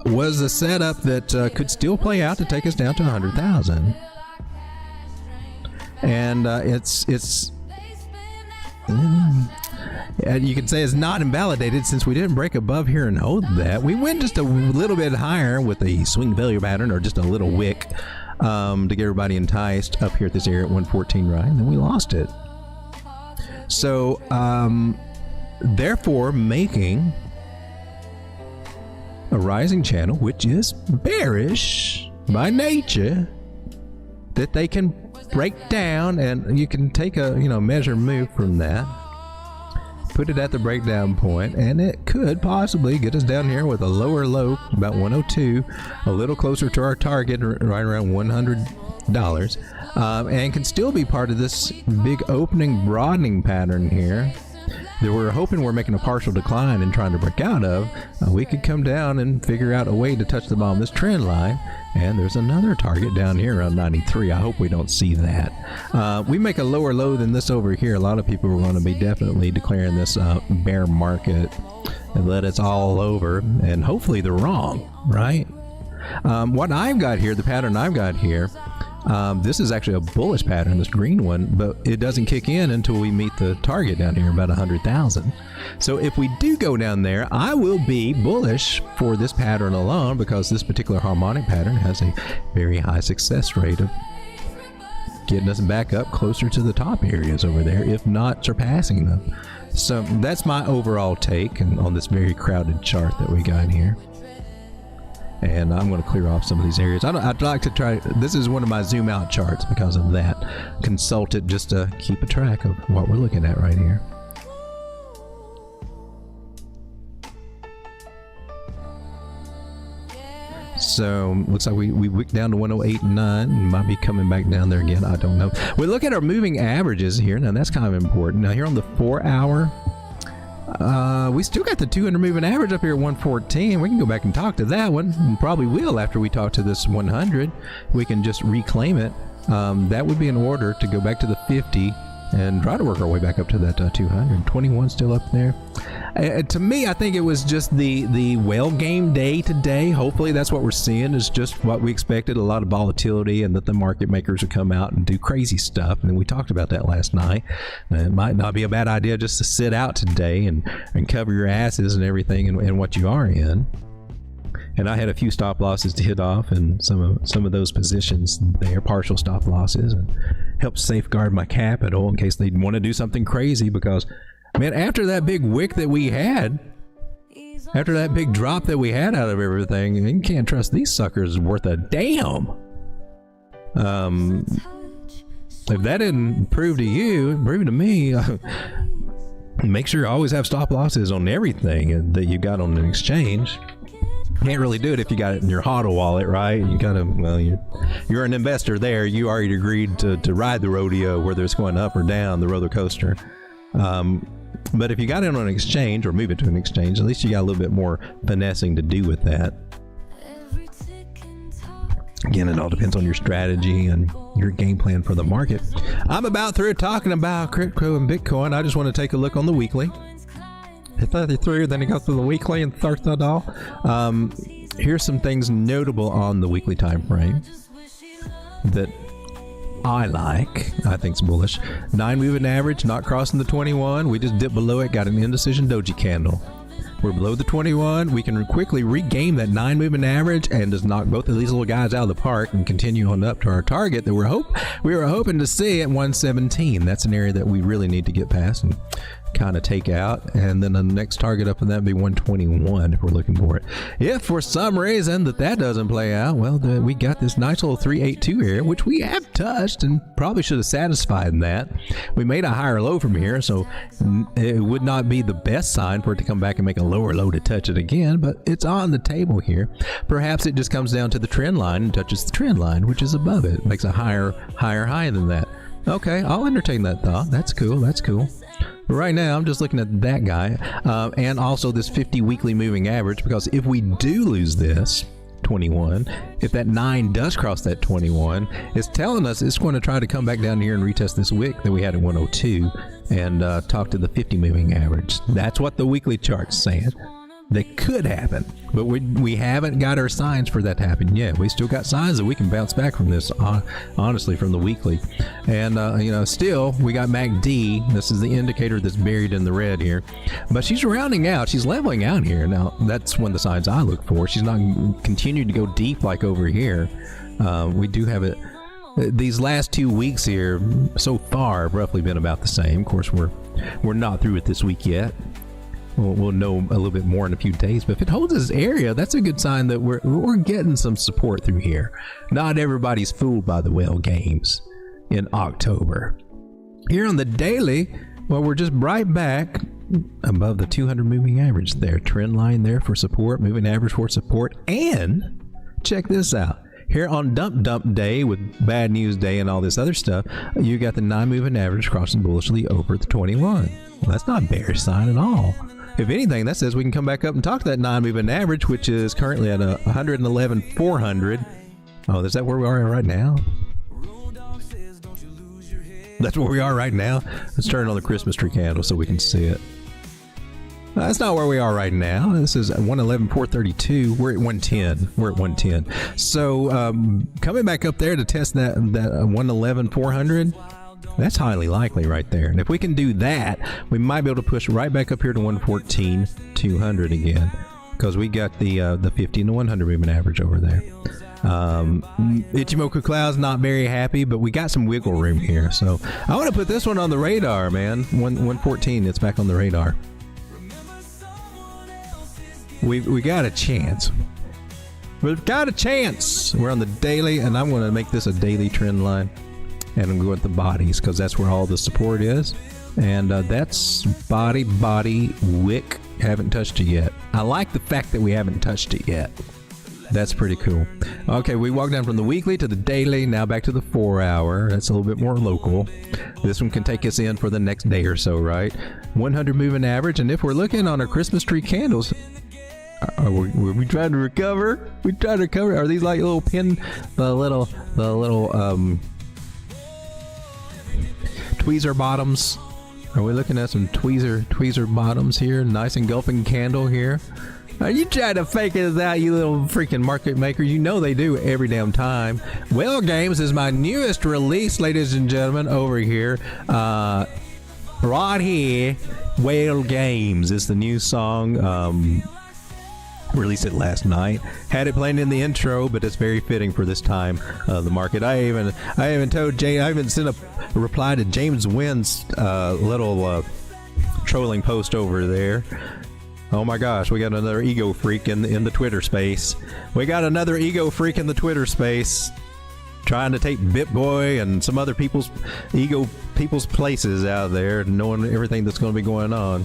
was a setup that could still play out to take us down to 100,000. And you can say it's not invalidated since we didn't break above here and hold that. We went just a little bit higher with a swing failure pattern, or just a little wick, to get everybody enticed up here at this area at 114, right? And then we lost it. So, therefore, making a rising channel, which is bearish by nature, that they can break down, and you can take a measure move from that, put it at the breakdown point, and it could possibly get us down here with a lower low, about 102, a little closer to our target, right around $100, and can still be part of this big opening broadening pattern here that we're hoping we're making a partial decline and trying to break out of. We could come down and figure out a way to touch the bottom of this trend line, and there's another target down here around 93. I hope we don't see that. We make a lower low than this over here, a lot of people are going to be definitely declaring this bear market and that it's all over, and hopefully they're wrong, right? What I've got here, the pattern I've got here, this is actually a bullish pattern, this green one, but it doesn't kick in until we meet the target down here, about 100,000. So if we do go down there, I will be bullish for this pattern alone, because this particular harmonic pattern has a very high success rate of getting us back up closer to the top areas over there, if not surpassing them. So that's my overall take on this very crowded chart that we got here. And I'm going to clear off some of these areas. I'd like to try, this is one of my zoom out charts because of that. Consult it just to keep a track of what we're looking at right here. So looks like we wicked down to 108.9. Might be coming back down there again. I don't know. We look at our moving averages here. Now that's kind of important. Now here on the 4 hour, we still got the 200 moving average up here at 114. We can go back and talk to that one, and probably will after we talk to this 100. We can just reclaim it. That would be in order to go back to the 50 and try to work our way back up to that 200. 21 still up there. To me, I think it was just the whale game day today. Hopefully that's what we're seeing, is just what we expected, a lot of volatility, and that the market makers would come out and do crazy stuff. And we talked about that last night. It might not be a bad idea just to sit out today and cover your asses and everything and what you are in. And I had a few stop losses to hit off, and some of those positions there, partial stop losses, and help safeguard my capital in case they want to do something crazy. Because, man, after that big wick that we had, after that big drop that we had out of everything, you can't trust these suckers worth a damn. If that didn't prove to you, prove to me, make sure you always have stop losses on everything that you got on an exchange. Can't really do it if you got it in your HODL wallet, right? You kind of, well, you're an investor there. You already agreed to ride the rodeo, whether it's going up or down the roller coaster. But if you got it on an exchange or move it to an exchange, at least you got a little bit more finessing to do with that. Again, it all depends on your strategy and your game plan for the market. I'm about through talking about crypto and Bitcoin. I just want to take a look on the weekly. 33, then it goes to the weekly and $30. Here's some things notable on the weekly time frame that I like. I think it's bullish. 9 moving average, not crossing the 21. We just dipped below it, got an indecision doji candle. We're below the 21. We can quickly regain that 9 moving average and just knock both of these little guys out of the park and continue on up to our target that we were hoping to see at 117. That's an area that we really need to get past and kind of take out, and then the next target up in that would be 121 if we're looking for it. If for some reason that doesn't play out, well, we got this nice little 382 area, which we have touched and probably should have satisfied that. We made a higher low from here, so it would not be the best sign for it to come back and make a lower low to touch it again, but it's on the table here. Perhaps it just comes down to the trend line and touches the trend line, which is above it. Makes a higher high than that. Okay, I'll entertain that thought. That's cool. But right now, I'm just looking at that guy and also this 50 weekly moving average, because if we do lose this 21, if that 9 does cross that 21, it's telling us it's going to try to come back down here and retest this wick that we had at 102 and talk to the 50 moving average. That's what the weekly chart's saying. That could happen, but we haven't got our signs for that to happen yet. We still got signs that we can bounce back from this, honestly, from the weekly. And, still, we got MACD. This is the indicator that's buried in the red here. But she's rounding out. She's leveling out here. Now, that's one of the signs I look for. She's not continuing to go deep like over here. We do have it. These last 2 weeks here, so far, have roughly been about the same. Of course, we're not through it this week yet. We'll know a little bit more in a few days, but if it holds this area, that's a good sign that we're getting some support through here. Not everybody's fooled by the whale games in October. Here on the daily, well, we're just right back above the 200 moving average there. Trend line there for support, moving average for support, and check this out. Here on dump day with bad news day and all this other stuff, you got the 9 moving average crossing bullishly over the 21. Well, that's not a bearish sign at all. If anything, that says we can come back up and talk to that 9 moving average, which is currently at 111,400. Oh, is that where we are right now? That's where we are right now. Let's turn on the Christmas tree candle so we can see it. That's not where we are right now. This is 111,432. We're at 110. So coming back up there to test that 111,400. That's highly likely right there. And if we can do that, we might be able to push right back up here to 114,200 again, because we got the 50 and the 100 moving average over there. Ichimoku Cloud's not very happy, but we got some wiggle room here. So I want to put this one on the radar, man. 114, it's back on the radar. We got a chance. We've got a chance. We're on the daily, and I'm going to make this a daily trend line. And I'm going with the bodies, because that's where all the support is. And that's body, wick. Haven't touched it yet. I like the fact that we haven't touched it yet. That's pretty cool. Okay, we walked down from the weekly to the daily, now back to the 4 hour. That's a little bit more local. This one can take us in for the next day or so, right? 100 moving average. And if we're looking on our Christmas tree candles, are we trying to recover? We trying to recover? Are these like little the little tweezer bottoms? Are we looking at some tweezer bottoms here? Nice engulfing candle here. Are you trying to fake it out, you little freaking market makers? You know they do every damn time. Whale Games is my newest release, ladies and gentlemen, over here. Right here, Whale Games is the new song. Released it last night. Had it playing in the intro, but it's very fitting for this time of the market. I even told Jay. I even sent a reply to James Wynn's little trolling post over there. Oh my gosh, we got another ego freak in the Twitter space. We got another ego freak in the Twitter space, trying to take BitBoy and some other people's places out there, knowing everything that's going to be going on.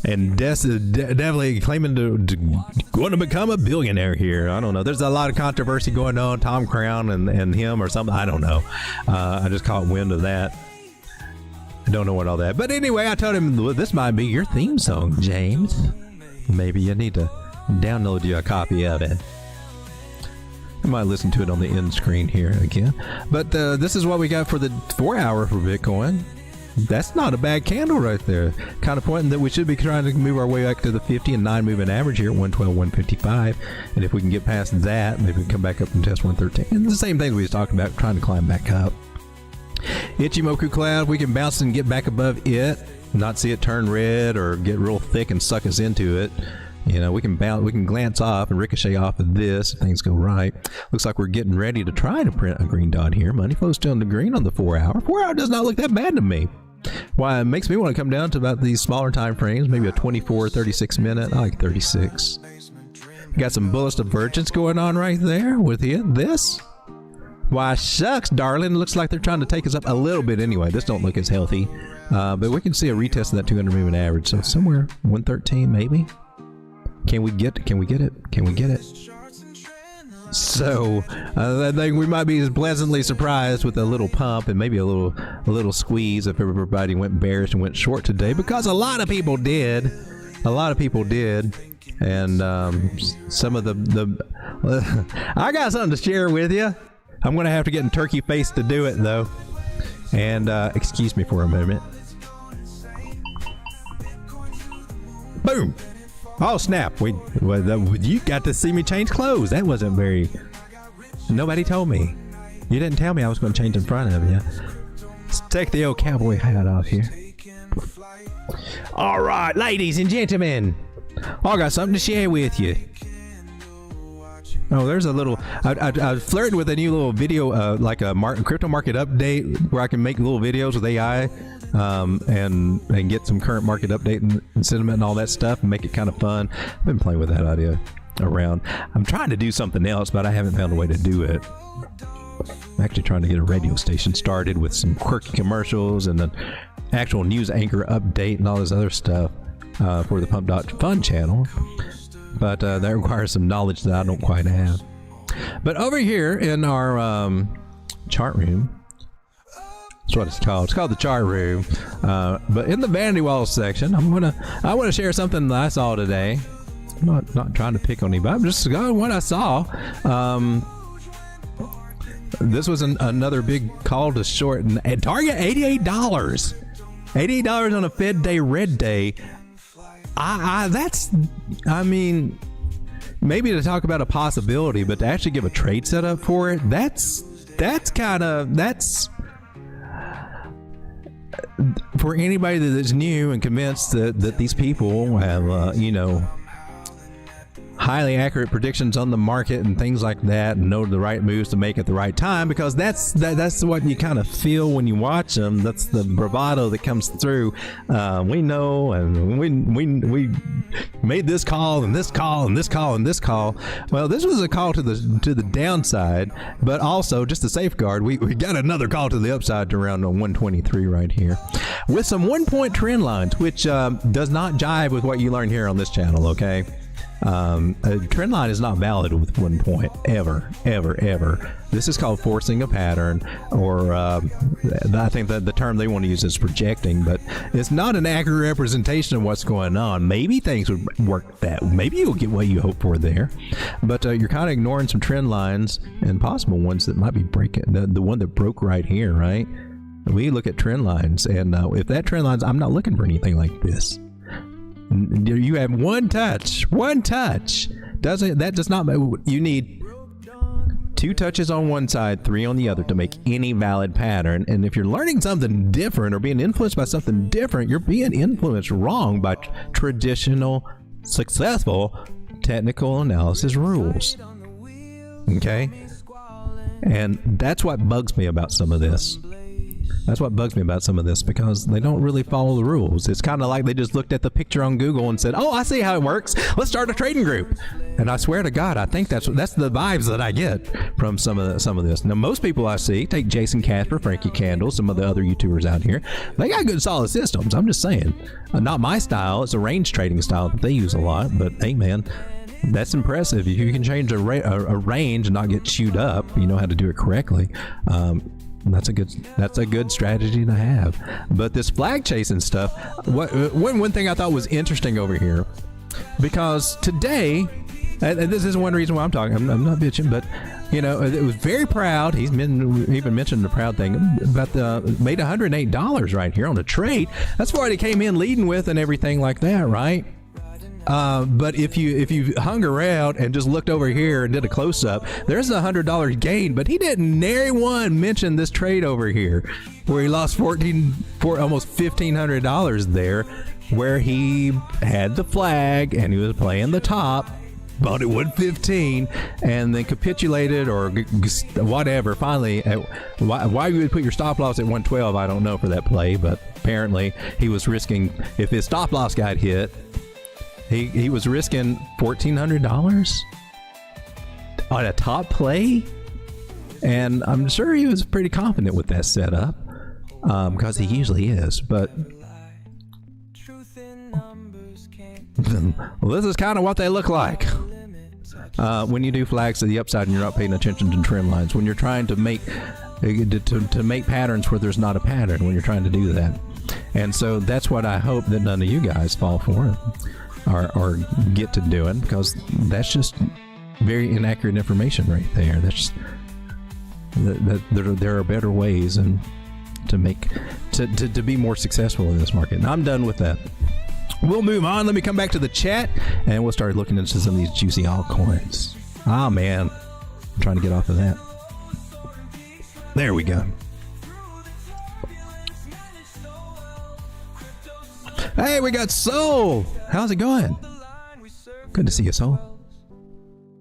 And Des is definitely claiming to going to become a billionaire here. I don't know. There's a lot of controversy going on. Tom Crown and him or something. I don't know. I just caught wind of that. I don't know what all that. But anyway, I told him, well, this might be your theme song, James. Maybe you need to download you a copy of it. I might listen to it on the end screen here again. But this is what we got for the 4 hour for Bitcoin. That's not a bad candle right there. Kind of pointing that we should be trying to move our way back to the 50 and 9 moving average here at 112, 155. And if we can get past that, maybe we can come back up and test 113. And the same thing we was talking about, trying to climb back up. Ichimoku Cloud, we can bounce and get back above it, not see it turn red or get real thick and suck us into it. You know, we can bounce, we can glance off and ricochet off of this if things go right. Looks like we're getting ready to try to print a green dot here. Money flow's still in the green on the 4 hour. 4 hour does not look that bad to me. Why, it makes me want to come down to about these smaller time frames, maybe a 24, 36 minute. I like 36. Got some bullish divergence going on right there with this. Why, shucks, darling. Looks like they're trying to take us up a little bit anyway. This don't look as healthy. But we can see a retest of that 200 moving average. So somewhere 113 maybe. Can we get it? Can we get it? So I think we might be pleasantly surprised with a little pump and maybe a little squeeze if everybody went bearish and went short today, because a lot of people did. And some of the I got something to share with you. I'm gonna have to get in turkey face to do it though. And excuse me for a moment. Boom. Oh snap! You got to see me change clothes. That wasn't very. Nobody told me. You didn't tell me I was going to change in front of you. Let's take the old cowboy hat off here. All right, ladies and gentlemen, I got something to share with you. Oh, there's a little. I flirted with a new little video, like a crypto market update, where I can make little videos with AI. And get some current market update and sentiment and all that stuff and make it kind of fun. I've been playing with that idea around. I'm trying to do something else, but I haven't found a way to do it. I'm actually trying to get a radio station started with some quirky commercials and an actual news anchor update and all this other stuff for the pump.fun channel. But that requires some knowledge that I don't quite have. But over here in our chart room, that's what it's called. It's called the chart room. But in the vanity walls section, I want to share something that I saw today. I'm not trying to pick on anybody. I'm just going what I saw. This was another big call to short and target $88. $88 on a Fed day red day. I mean, maybe to talk about a possibility, but to actually give a trade setup for it, that's for anybody that is new and convinced that these people have, highly accurate predictions on the market and things like that, and know the right moves to make at the right time, because that's what you kind of feel when you watch them. That's the bravado that comes through. We know, and we made this call and this call and this call and this call. Well, this was a call to the downside, but also just a safeguard. We got another call to the upside to around 123 right here, with some 1 point trend lines, which does not jive with what you learn here on this channel. Okay. A trend line is not valid with 1 point ever. This is called forcing a pattern, or I think that the term they want to use is projecting, but it's not an accurate representation of what's going on. Maybe things would work maybe you'll get what you hope for there, but you're kind of ignoring some trend lines and possible ones that might be breaking. The one that broke right here, right? We look at trend lines, and if that trend lines, I'm not looking for anything like this. You have one touch. That does not. You need 2 touches on one side, 3 on the other to make any valid pattern. And if you're learning something different or being influenced by something different, you're being influenced wrong by traditional, successful technical analysis rules. Okay? And that's what bugs me about some of this. Because they don't really follow the rules. It's kind of like they just looked at the picture on Google and said, oh, I see how it works. Let's start a trading group. And I swear to God, I think that's the vibes that I get from some of this. Now, most people I see, take Jason Casper, Frankie Candle, some of the other YouTubers out here, they got good solid systems. I'm just saying, not my style. It's a range trading style that they use a lot. But hey, man, that's impressive. If you can change a range and not get chewed up, you know how to do it correctly. That's a good strategy to have. But this flag chasing stuff, one thing I thought was interesting over here, because today, and this is one reason why I'm talking. I'm not bitching, but you know, it was very proud. He's even mentioned the proud thing about made $108 right here on a trade. That's what he came in leading with and everything like that, right? But if you hung around and just looked over here and did a close up, there's $100 gain. But he didn't nary one mention this trade over here, where he lost almost $1,500 there, where he had the flag and he was playing the top. Bought it 115 and then capitulated or whatever. Finally, why you would put your stop loss at 112, I don't know for that play, but apparently he was risking, if his stop loss got hit, he was risking $1,400 on a top play, and I'm sure he was pretty confident with that setup, because he usually is. But well, this is kind of what they look like when you do flags to the upside and you're not paying attention to trend lines, when you're trying to make patterns where there's not a pattern, when you're trying to do that. And so that's what I hope that none of you guys fall for or get to doing, because that's just very inaccurate information right there. That's just, there are better ways and to be more successful in this market. And I'm done with that. We'll move on. Let me come back to the chat and we'll start looking into some of these juicy altcoins. Oh man, I'm trying to get off of that. There we go. Hey, we got Soul. How's it going? Good to see you, Soul.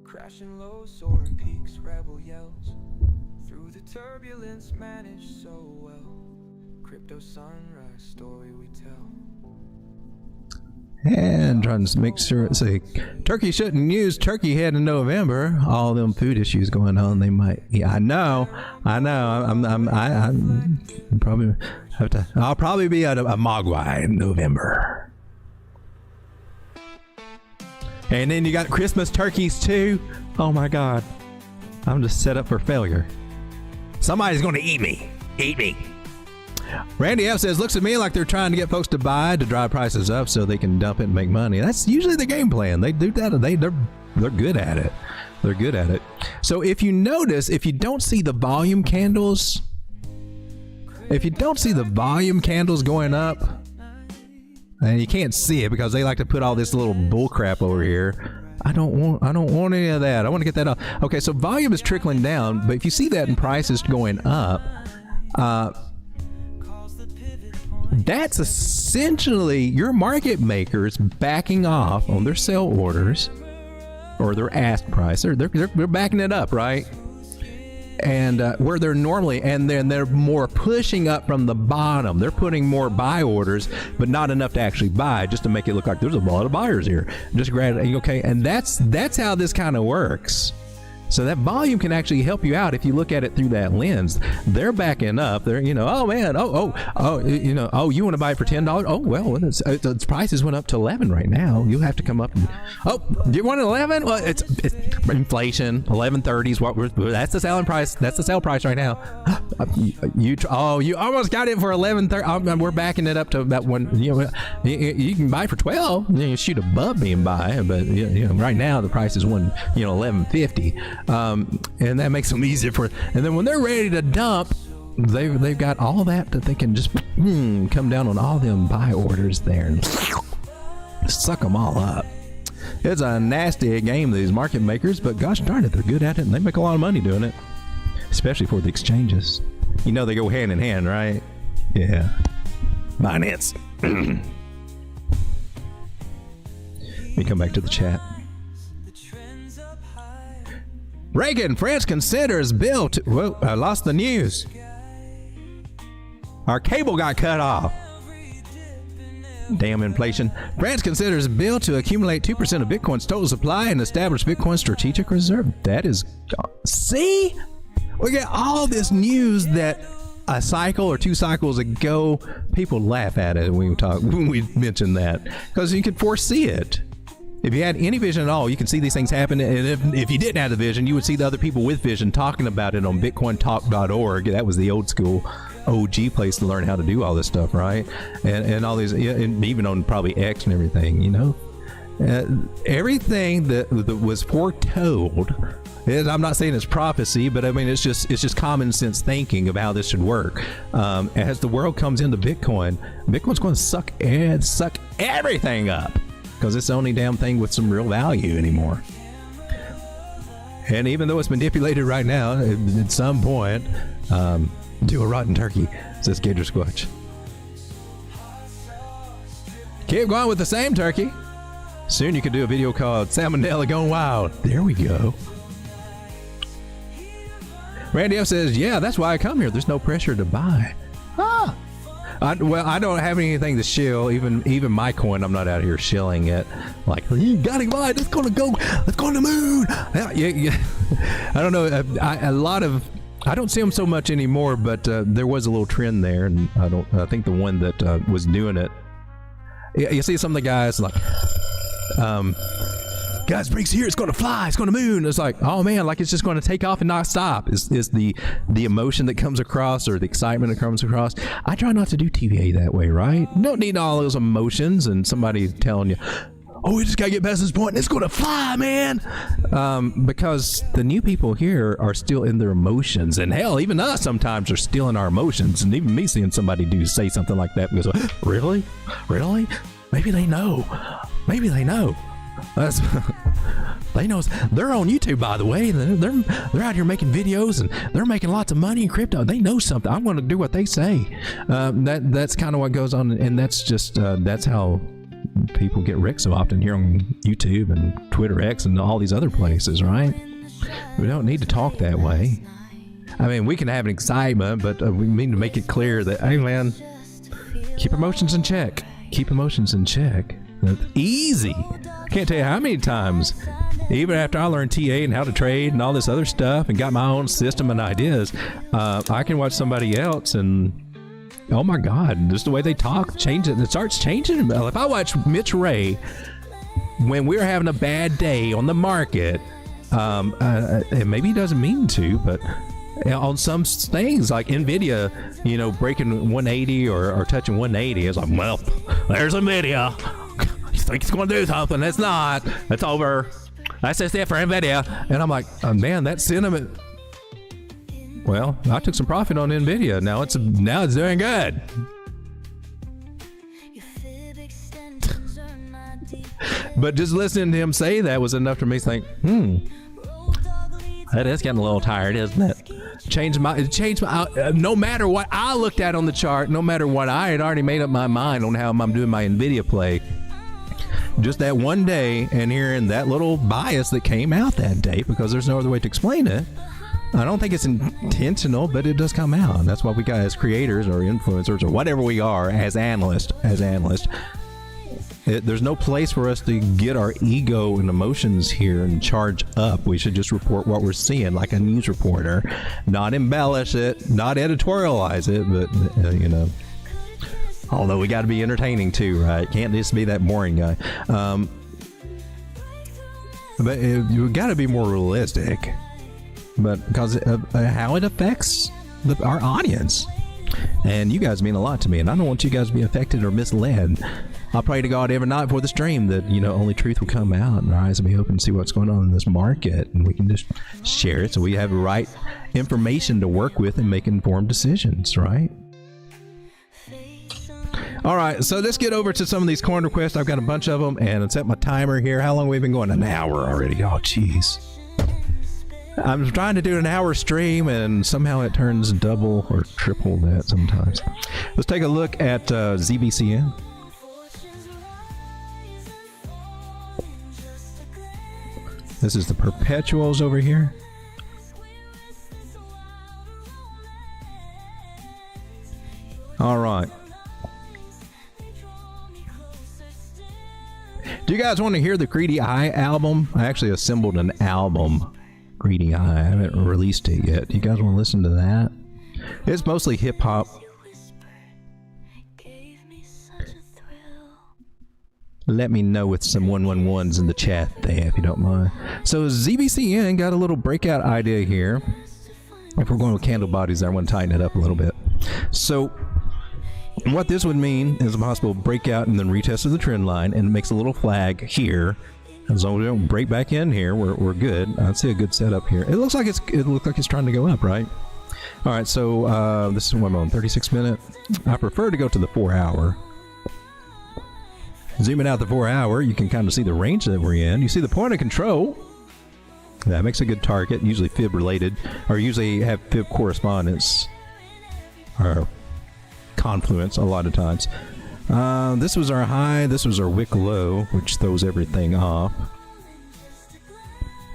Crashing low, soaring peaks, rebel yells. Through the turbulence, managed so well. Crypto sunrise, story we tell. And trying to make sure it's a turkey shouldn't use turkey head in November. All them food issues going on, they might. Yeah, I know. I'm probably have to. I'll probably be at a Mogwai in November. And then you got Christmas turkeys too. Oh my God, I'm just set up for failure. Somebody's going to eat me. Eat me. Randy F says, looks at me like they're trying to get folks to buy to drive prices up so they can dump it and make money. That's usually the game plan. They do that. They're good at it. They're good at it. So if you notice, if you don't see the volume candles, going up, and you can't see it because they like to put all this little bull crap over here. I don't want any of that. I want to get that up. Okay, so volume is trickling down, but if you see that in prices going up, that's essentially your market makers backing off on their sell orders or their ask price. They're backing it up, right? And where they're normally, and then they're more pushing up from the bottom. They're putting more buy orders, but not enough to actually buy, just to make it look like there's a lot of buyers here. Just grab it, okay? And that's how this kind of works. So that volume can actually help you out if you look at it through that lens. They're backing up. They're, oh man, you want to buy it for $10? Oh well, its prices went up to 11 right now. You'll have to come up and, do you want 11? Well, it's inflation. 11.30 is that's the selling price. That's the sale price right now. You almost got it for 11.30. We're backing it up to about one. You can buy for 12. You shoot above me and buy, but right now the price is 11.50. And that makes them easier for, and then when they're ready to dump, they've got all that they can just come down on all them buy orders there and suck them all up. It's a nasty game, these market makers, but gosh darn it, they're good at it and they make a lot of money doing it, especially for the exchanges. They go hand in hand, right? Yeah. Finance. Let me come back to the chat. Reagan, France considers bill to... Whoa, I lost the news. Our cable got cut off. Damn inflation. France considers a bill to accumulate 2% of Bitcoin's total supply and establish Bitcoin's strategic reserve. That is... See? We get all this news that a cycle or 2 cycles ago, people laugh at it when we mention that. Because you could foresee it. If you had any vision at all, you can see these things happen. And if you didn't have the vision, you would see the other people with vision talking about it on bitcointalk.org. That was the old school OG place to learn how to do all this stuff, right? And all these, and even on probably X and everything, you know? Everything that was foretold, I'm not saying it's prophecy, but I mean, it's just common sense thinking of how this should work. As the world comes into Bitcoin's going to suck everything up. Because it's the only damn thing with some real value anymore. And even though it's manipulated right now, at some point, do a rotten turkey, says Gator Squatch. Keep going with the same turkey. Soon you could do a video called Salmonella Gone Wild. There we go. Randy F says, yeah, that's why I come here. There's no pressure to buy. Ah. I don't have anything to shill. Even my coin, I'm not out here shilling it. Like, you gotta buy it. Let's go to the moon. Yeah. I don't know. I don't see them so much anymore, but there was a little trend there, and I think the one that was doing it. You see some of the guys like, guys, breaks here. It's going to fly. It's going to moon. It's like, oh man, like it's just going to take off and not stop. Is the emotion that comes across or the excitement that comes across? I try not to do TVA that way, right? You don't need all those emotions and somebody telling you, oh, we just got to get past this point and it's going to fly, man. Because the new people here are still in their emotions, and hell, even us sometimes are still in our emotions. And even me seeing somebody say something like that goes, really? Maybe they know. They know they're on YouTube, by the way. They're out here making videos and they're making lots of money in crypto. They know something. I'm going to do what they say. That's kind of what goes on, and that's just that's how people get wrecked so often here on YouTube and Twitter X and all these other places, right? We don't need to talk that way. I mean, we can have an excitement, but we need to make it clear that, hey, man, keep emotions in check. That's easy. Can't tell you how many times, even after I learned TA and how to trade and all this other stuff and got my own system and ideas, I can watch somebody else and, oh my God, just the way they talk, change it. It starts changing. If I watch Mitch Ray when we're having a bad day on the market, and maybe he doesn't mean to, but on some things like Nvidia, breaking 180 or touching 180, it's like, well, there's Nvidia. You think it's going to do something? It's not. It's over. That's just it for Nvidia. And I'm like, oh, man, that sentiment. Well, I took some profit on Nvidia. Now it's doing good. But just listening to him say that was enough for me to think, that is getting a little tired, isn't it? Changed my no matter what I looked at on the chart, no matter what I had already made up my mind on how I'm doing my Nvidia play. Just that one day and hearing that little bias that came out that day, because there's no other way to explain it. I don't think it's intentional, but it does come out. And that's why we got, as creators or influencers or whatever we are, as analysts, there's no place for us to get our ego and emotions here and charge up. We should just report what we're seeing like a news reporter, not embellish it, not editorialize it, but although we got to be entertaining too, right? Can't just be that boring guy. But you got to be more realistic, but because of how it affects our audience. And you guys mean a lot to me, and I don't want you guys to be affected or misled. I pray to God every night before the stream that, only truth will come out and our eyes will be open to see what's going on in this market, and we can just share it so we have the right information to work with and make informed decisions, right? All right, so let's get over to some of these coin requests. I've got a bunch of them, and set my timer here. How long have we been going? An hour already. Oh, jeez. I'm trying to do an hour stream, and somehow it turns double or triple that sometimes. Let's take a look at ZBCN. This is the perpetuals over here. All right. you guys want to hear the Greedy Eye album? I actually assembled an album, Greedy Eye. I haven't released it yet. You guys want to listen to that? It's mostly hip hop. Let me know with some 111s in the chat there if you don't mind. So ZBCN got a little breakout idea here. If we're going with candle bodies, I want to tighten it up a little bit. So what this would mean is a possible breakout and then retest of the trend line, and it makes a little flag here. As long as we don't break back in here, we're good. I see a good setup here. It looks like it's trying to go up, right? All right, so this is what I'm on, 36 minute. I prefer to go to the 4 hour. Zooming out the 4 hour, you can kind of see the range that we're in. You see the point of control. That makes a good target, usually fib related, or usually have fib correspondence or confluence a lot of times. This was our high, this was our wick low, which throws everything off.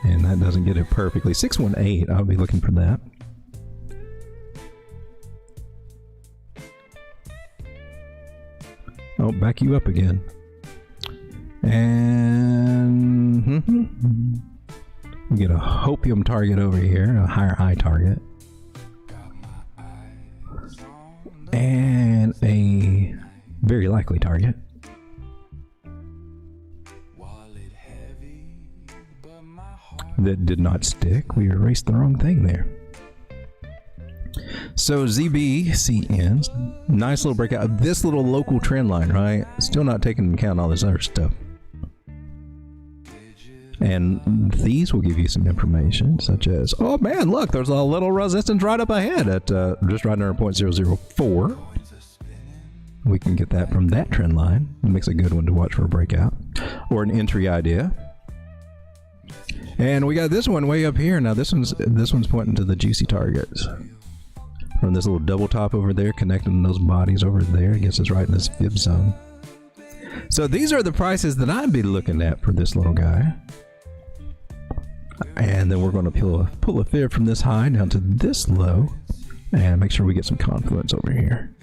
And that doesn't get it perfectly. 618, I'll be looking for that. Oh, back you up again. And we get a hopium target over here, a higher high target. And a very likely target. That did not stick. We erased the wrong thing there. So ZBCN, nice little breakout. This little local trend line, right? Still not taking into account all this other stuff. And these will give you some information, such as, oh man, look, there's a little resistance right up ahead at just right under 0.004. We can get that from that trend line. It makes a good one to watch for a breakout or an entry idea. And we got this one way up here. Now this one's pointing to the juicy targets. From this little double top over there, connecting those bodies over there, it gets us right in this fib zone. So these are the prices that I'd be looking at for this little guy. And then we're going to pull a fib from this high down to this low and make sure we get some confluence over here.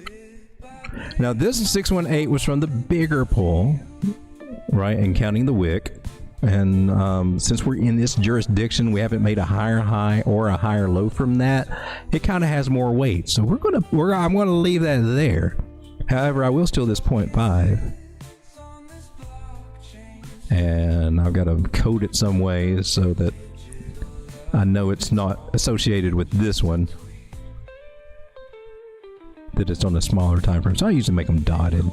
Now this 618 was from the bigger pull, right, and counting the wick. And since we're in this jurisdiction, we haven't made a higher high or a higher low from that. It kind of has more weight, so I'm gonna leave that there. However, I will steal this 0.5, and I've got to code it some way so that I know it's not associated with this one, that it's on a smaller time frame. So I usually make them dotted.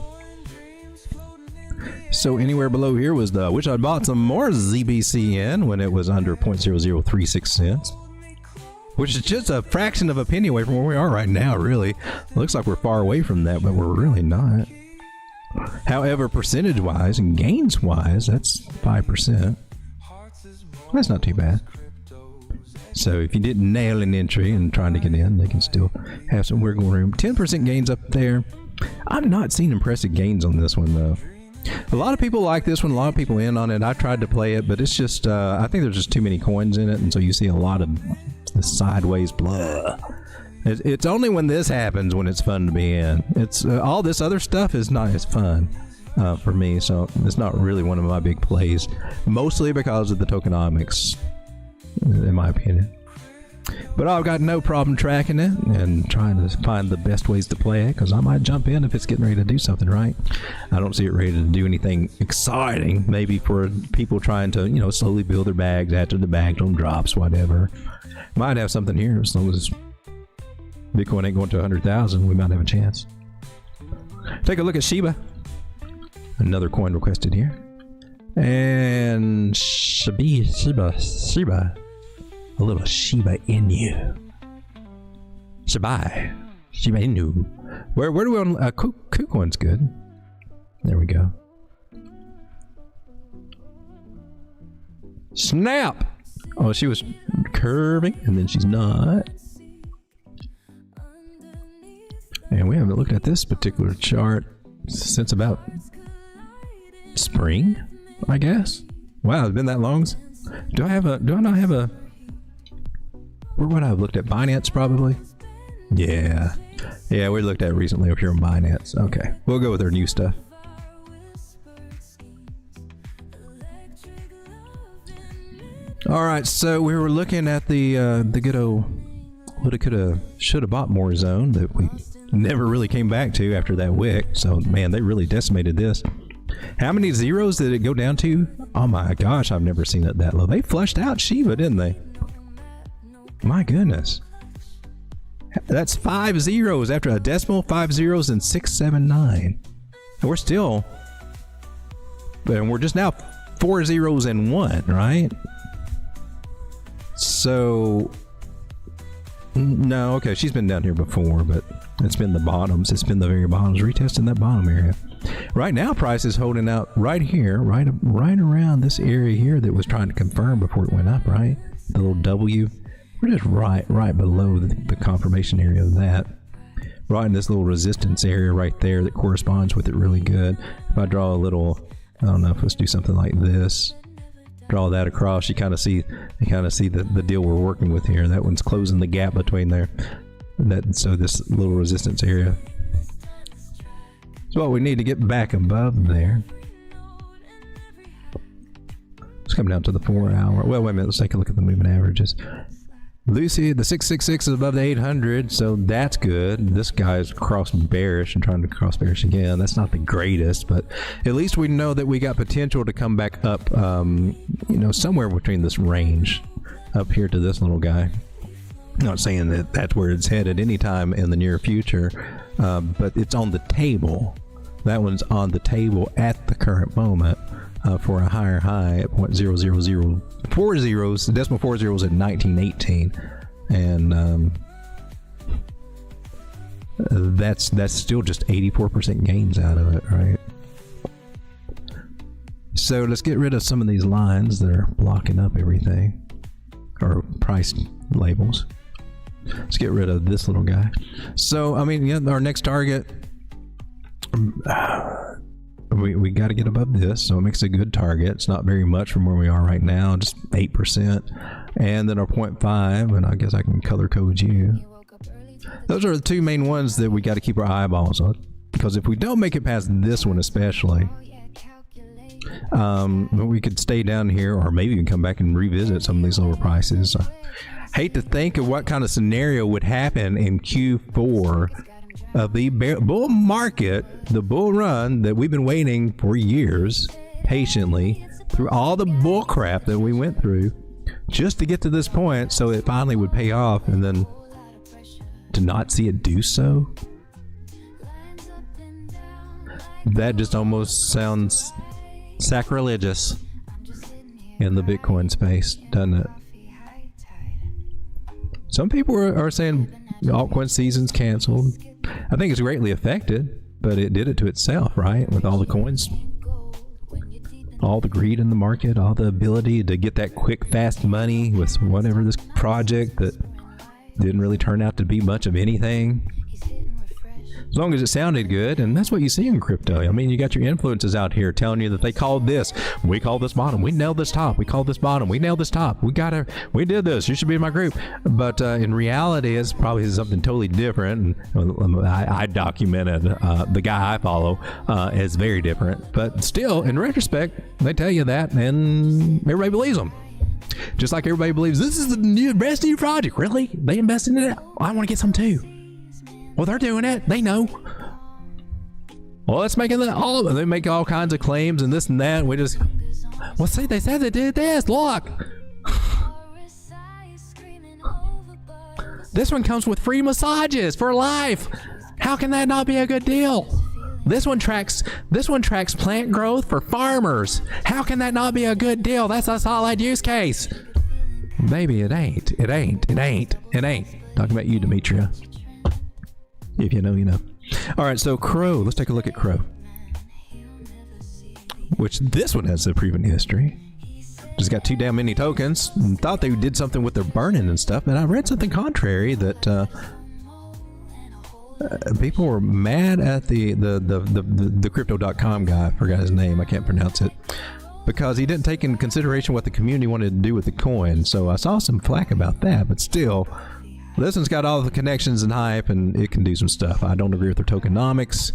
So anywhere below here was the, which I bought some more ZBCN when it was under 0.0036 cents, which is just a fraction of a penny away from where we are right now, really. Looks like we're far away from that, but we're really not. However, percentage-wise and gains-wise, that's 5%. That's not too bad. So if you didn't nail an entry and trying to get in, they can still have some wiggle room. 10% gains up there. I've not seen impressive gains on this one, though. A lot of people like this one, a lot of people in on it. I tried to play it, but it's just, I think there's just too many coins in it, and so you see a lot of the sideways blah. It's only when this happens when it's fun to be in. It's all this other stuff is not as fun for me, so it's not really one of my big plays, mostly because of the tokenomics, in my opinion. But I've got no problem tracking it and trying to find the best ways to play it, because I might jump in if it's getting ready to do something right. I don't see it ready to do anything exciting. Maybe for people trying to, you know, slowly build their bags after the bag on drops, whatever. Might have something here as long as Bitcoin ain't going to 100,000. We might have a chance. Take a look at Shiba. Another coin requested here. And Shiba. A little Shiba Inu. Shiba Inu. Where do we want? KuCoin's good. There we go. Snap! Oh, she was curving, and then she's not. And we haven't looked at this particular chart since about spring, I guess. Wow, it's been that long. Do I not have a? Where would I have looked at? Binance, probably? Yeah. Yeah, we looked at it recently up here on Binance. Okay. We'll go with our new stuff. All right, so we were looking at the good old woulda, coulda, shoulda bought more zone that we never really came back to after that wick. So man, they really decimated this. How many zeros did it go down to? Oh my gosh, I've never seen it that low. They flushed out Shiba, didn't they? My goodness. That's 5 zeros after a decimal, 5 zeros and 679. And we're still, and we're just now 4 zeros and 1, right? So, no, okay, she's been down here before, but it's been the bottoms. It's been the very bottoms, retesting that bottom area. Right now, price is holding out right here, right around this area here that was trying to confirm before it went up, right? The little W. We're just right below the confirmation area of that. Right in this little resistance area right there that corresponds with it really good. If I draw a little, I don't know, if let's do something like this. Draw that across, you kind of see the deal we're working with here. That one's closing the gap between there. So this little resistance area. So what we need to get back above there. Let's come down to the 4 hour. Well, wait a minute, let's take a look at the moving averages. Lucy, the 666 is above the 800, so that's good. This guy's cross bearish and trying to cross bearish again. That's not the greatest, but at least we know that we got potential to come back up, you know, somewhere between this range up here to this little guy. Not saying that that's where it's headed anytime in the near future, but it's on the table. That one's on the table at the current moment. For a higher high at 0.0004 zeros, the decimal 4 zeros at 1918, and that's still just 84% gains out of it, right? So let's get rid of some of these lines that are blocking up everything, or price labels. Let's get rid of this little guy. So I mean, yeah, our next target. We got to get above this, so it makes a good target. It's not very much from where we are right now, just 8%. And then our 0.5, and I guess I can color code you. Those are the two main ones that we got to keep our eyeballs on, because if we don't make it past this one especially, we could stay down here, or maybe we can come back and revisit some of these lower prices. I hate to think of what kind of scenario would happen in Q4 of the bull market, the bull run that we've been waiting for years patiently through all the bull crap that we went through just to get to this point, so it finally would pay off, and then to not see it do so, that just almost sounds sacrilegious in the Bitcoin space, doesn't it? Some people are saying altcoin season's canceled. I think it's greatly affected, but it did it to itself, right? With all the coins, all the greed in the market, all the ability to get that quick, fast money with whatever this project that didn't really turn out to be much of anything. As long as it sounded good, and that's what you see in crypto. I mean, you got your influencers out here telling you that they called this, we called this bottom, we nailed this top, we called this bottom, we nailed this top, we did this, you should be in my group. But in reality, it's probably something totally different. And I documented the guy I follow is very different, but still, in retrospect, they tell you that, and everybody believes them. Just like everybody believes this is the best new project. Really? They invested in it? I want to get some too. Well, they're doing it. They know. Well, it's making all of them. They make all kinds of claims and this and that. And we just, well, see, they said they did this. Look. This one comes with free massages for life. How can that not be a good deal? This one tracks plant growth for farmers. How can that not be a good deal? That's a solid use case. Maybe it ain't. It ain't. Talking about you, Demetria. If you know, you know. All right, so Crow. Let's take a look at Crow. Which this one has a proven history. Just got too damn many tokens. And thought they did something with their burning and stuff, but I read something contrary that people were mad at the Crypto.com guy. I forgot his name. I can't pronounce it. Because he didn't take into consideration what the community wanted to do with the coin. So I saw some flack about that, but still, this one's got all the connections and hype, and it can do some stuff. I don't agree with their tokenomics.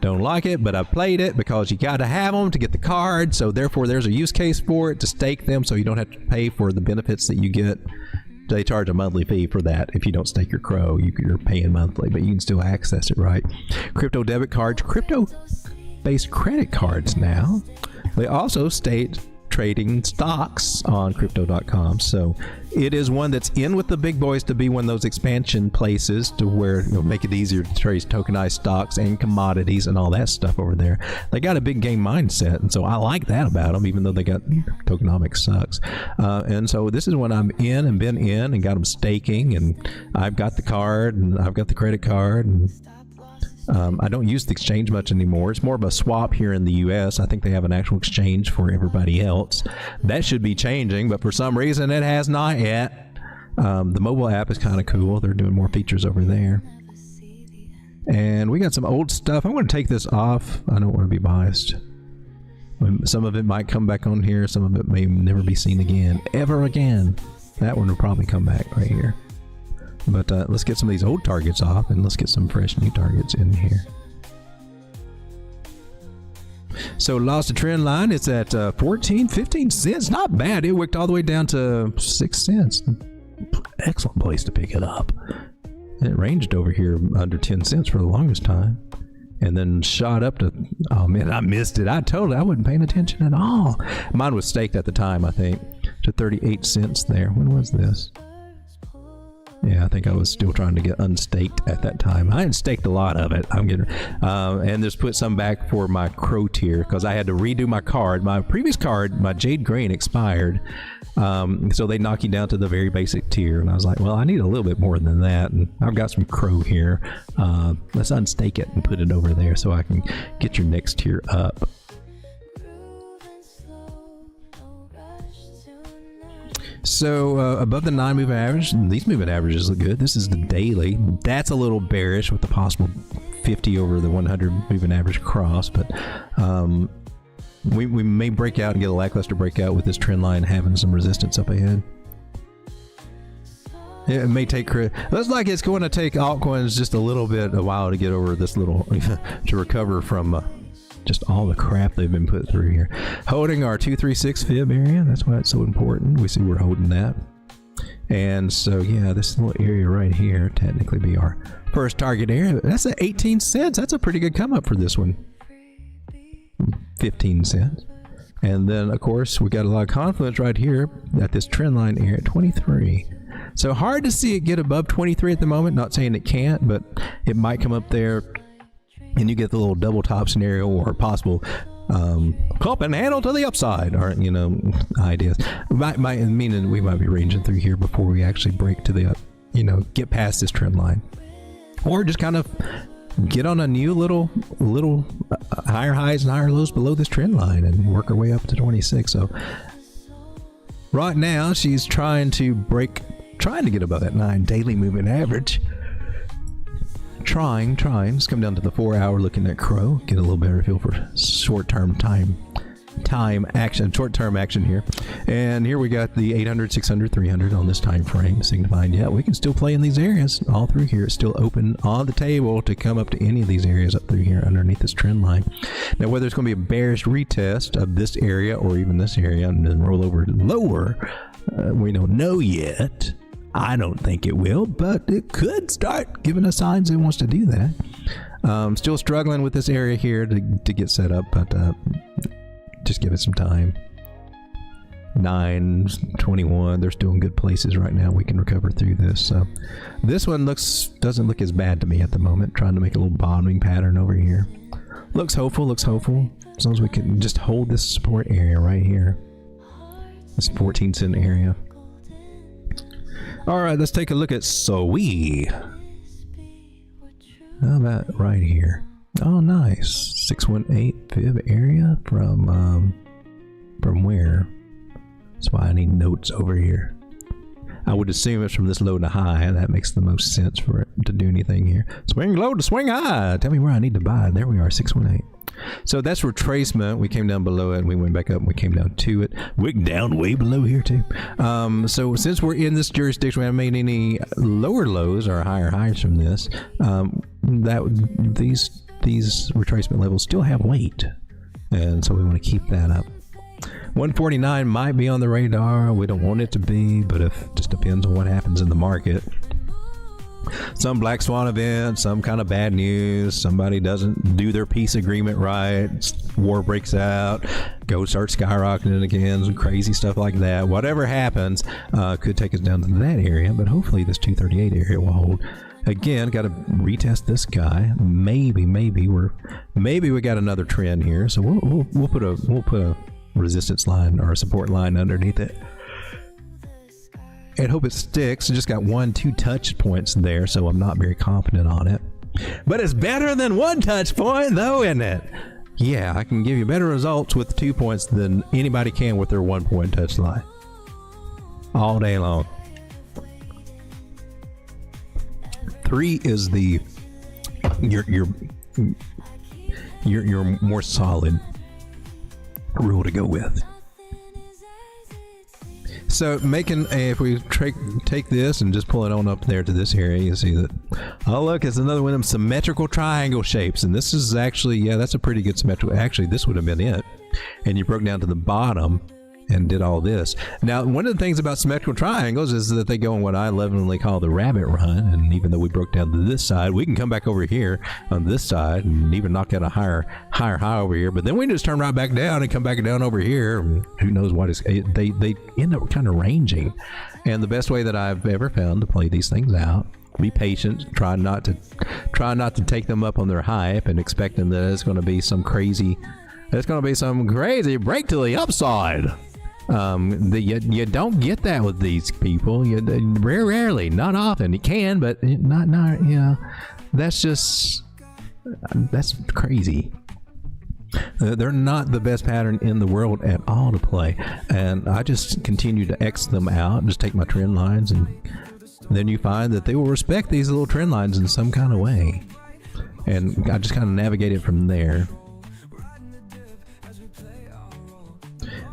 Don't like it, but I played it because you got to have them to get the card. So therefore, there's a use case for it to stake them, so you don't have to pay for the benefits that you get. They charge a monthly fee for that. If you don't stake your Crow, you're paying monthly, but you can still access it, right? Crypto debit cards, crypto-based credit cards now. They also state trading stocks on crypto.com. So it is one that's in with the big boys to be one of those expansion places to where make it easier to trade tokenized stocks and commodities and all that stuff over there. They got a big game mindset, and so I like that about them, even though they got tokenomics sucks. And so this is when I'm in and been in and got them staking, and I've got the card and I've got the credit card, and I don't use the exchange much anymore. It's more of a swap here in the US. I think they have an actual exchange for everybody else. That should be changing, but for some reason it has not yet. The mobile app is kind of cool. They're doing more features over there. And we got some old stuff. I'm going to take this off. I don't want to be biased. Some of it might come back on here. Some of it may never be seen again. Ever again. That one will probably come back right here. But let's get some of these old targets off, and let's get some fresh new targets in here. So lost a trend line. It's at 15 cents. Not bad. It wicked all the way down to 6 cents. Excellent place to pick it up. And it ranged over here under 10 cents for the longest time. And then shot up to, oh man, I missed it. I wasn't paying attention at all. Mine was staked at the time, I think, to 38 cents there. When was this? Yeah, I think I was still trying to get unstaked at that time. I had staked a lot of it. I'm getting, and just put some back for my Crow tier because I had to redo my card. My previous card, my Jade Green, expired, so they knock you down to the very basic tier. And I was like, well, I need a little bit more than that. And I've got some Crow here. Let's unstake it and put it over there so I can get your next tier up. So above the 9 moving average, these moving averages look good. This is the daily. That's a little bearish with the possible 50 over the 100 moving average cross, but we may break out and get a lackluster breakout with this trend line having some resistance up ahead. It may take, looks like it's going to take altcoins just a while to get over this little, to recover from just all the crap they've been put through here. Holding our 236 fib area, that's why it's so important. We see we're holding that. And so yeah, this little area right here technically be our first target area. That's at 18 cents. That's a pretty good come up for this one. 15 cents. And then of course we got a lot of confluence right here at this trend line area at 23. So hard to see it get above 23 at the moment. Not saying it can't, but it might come up there and you get the little double top scenario or possible cup and handle to the upside, or ideas. Meaning we might be ranging through here before we actually break to the get past this trend line, or just kind of get on a new little higher highs and higher lows below this trend line and work our way up to 26. So right now she's trying to get above that 9 daily moving average. Trying. Let's come down to the 4 hour looking at Crow, get a little better feel for short-term short-term action here. And here we got the 800, 600, 300 on this time frame, signifying, yeah, we can still play in these areas all through here. It's still open on the table to come up to any of these areas up through here underneath this trend line. Now, whether it's going to be a bearish retest of this area or even this area and then roll over lower, we don't know yet. I don't think it will, but it could start giving us signs it wants to do that. Still struggling with this area here to get set up, but just give it some time. 921, they're still in good places right now. We can recover through this. So this one doesn't look as bad to me at the moment. Trying to make a little bottoming pattern over here. Looks hopeful. As long as we can just hold this support area right here. This 14 cent area. All right, let's take a look at SOE. How about right here? Oh, nice. 618 fib area from where? That's why I need notes over here. I would assume it's from this low to high. That makes the most sense for it to do anything here. Swing low to swing high. Tell me where I need to buy. There we are, 618. So that's retracement. We came down below it and we went back up and we came down to it. We're down way below here too. So since we're in this jurisdiction, we haven't made any lower lows or higher highs from this. these retracement levels still have weight, and so we want to keep that up. 149 might be on the radar. We don't want it to be, but it just depends on what happens in the market. Some black swan event, some kind of bad news, somebody doesn't do their peace agreement right, war breaks out, gold starts skyrocketing again, some crazy stuff like that. Whatever happens could take us down to that area, but hopefully this 238 area will hold. Again, got to retest this guy. Maybe we got another trend here, so we'll put a resistance line or a support line underneath it and hope it sticks. I just got 1-2 touch points there, so I'm not very confident on it. But it's better than 1 touch point, though, isn't it? Yeah, I can give you better results with 2 points than anybody can with their 1 point touch line. All day long. 3 is the your more solid rule to go with. So if we take this and just pull it on up there to this area, you see that, oh look, it's another one of them symmetrical triangle shapes, and this is actually, yeah, that's a pretty good symmetrical. Actually, this would have been it, and you broke down to the bottom and did all this. Now, one of the things about symmetrical triangles is that they go in what I lovingly call the rabbit run, and even though we broke down to this side, we can come back over here on this side and even knock out a higher high over here, but then we just turn right back down and come back down over here, and who knows what is, they end up kind of ranging. And the best way that I've ever found to play these things out, be patient, try not to take them up on their hype and expecting that it's going to be some crazy break to the upside. You don't get that with these people. Rarely, not often. You can, but not. You know, that's crazy. They're not the best pattern in the world at all to play, and I just continue to X them out and just take my trend lines, and then you find that they will respect these little trend lines in some kind of way, and I just kind of navigate it from there.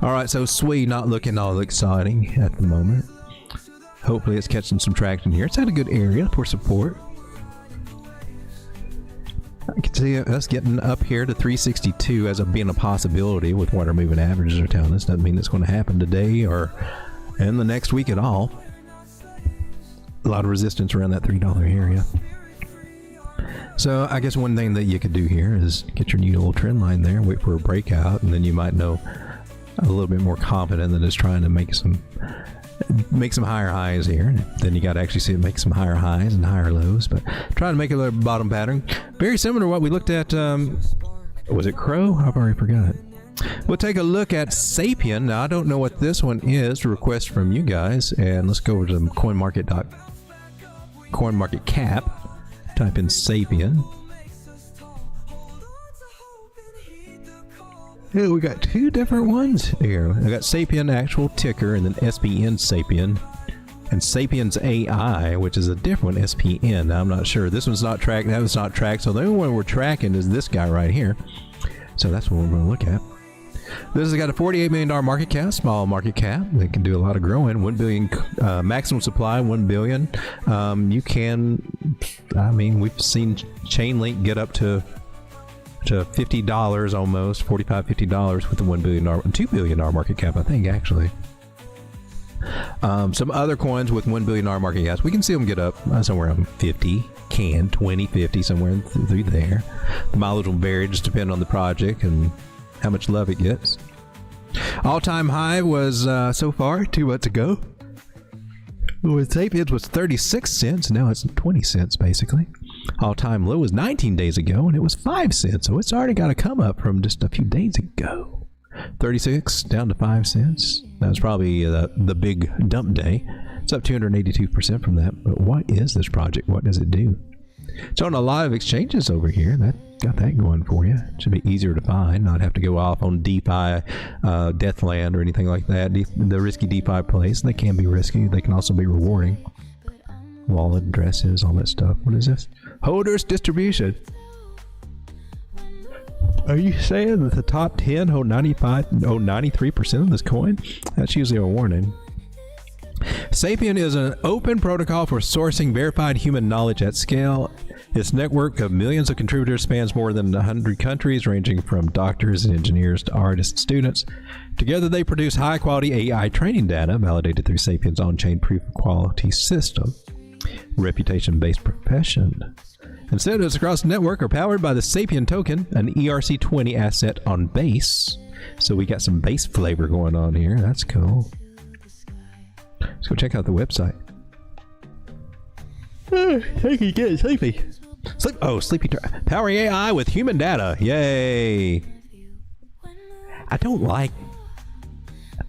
All right, so SWE not looking all exciting at the moment. Hopefully it's catching some traction here. It's at a good area for support. I can see us getting up here to 362 as being a possibility with what our moving averages are telling us. Doesn't mean it's going to happen today or in the next week at all. A lot of resistance around that $3 area. So I guess one thing that you could do here is get your new little trend line there, wait for a breakout, and then you might know a little bit more confident that it's trying to make some higher highs here. Then you got to actually see it make some higher highs and higher lows, but trying to make a bottom pattern very similar to what we looked at. Was it Crow? I've already forgot it. We'll take a look at Sapien. Now I don't know what this one is. Request from you guys, and let's go over to CoinMarketCap. Type in Sapien. Hey, we got two different ones here. I got Sapien actual ticker, and then SPN Sapien, and Sapiens AI, which is a different SPN. Now, I'm not sure. This one's not tracked. That one's not tracked. So the only one we're tracking is this guy right here. So that's what we're going to look at. This has got a $48 million market cap, small market cap. They can do a lot of growing. 1 billion maximum supply, 1 billion. You can, I mean, we've seen Chainlink get up to $50 almost, $45-50 with the $2 billion market cap, I think, actually. Some other coins with $1 billion market caps, we can see them get up somewhere around 50, 20, 50, somewhere through there. The mileage will vary, just depending on the project and how much love it gets. All-time high was so far 2 months ago. With Sapiens was 36 cents, now it's 20 cents basically. All-time low was 19 days ago, and it was 5 cents, so it's already got a come up from just a few days ago. 36 down to 5 cents. That's probably the big dump day. It's up 282% from that. But what is this project? What does it do? It's on a lot of exchanges over here. That got that going for you. It should be easier to find, not have to go off on DeFi, Deathland, or anything like that. The risky DeFi plays, they can be risky. They can also be rewarding. Wallet addresses, all that stuff. What is this? Holders distribution. Are you saying that the top 10 hold 93% of this coin? That's usually a warning. Sapien is an open protocol for sourcing verified human knowledge at scale. Its network of millions of contributors spans more than 100 countries, ranging from doctors and engineers to artists and students. Together, they produce high-quality AI training data validated through Sapien's on-chain proof-of-quality system. Reputation-based profession. Incentives across the network are powered by the Sapien token, an ERC20 asset on Base. So we got some Base flavor going on here. That's cool. Let's go check out the website. Sleepy, get sleepy. Sleepy. Powering AI with human data. Yay. I don't like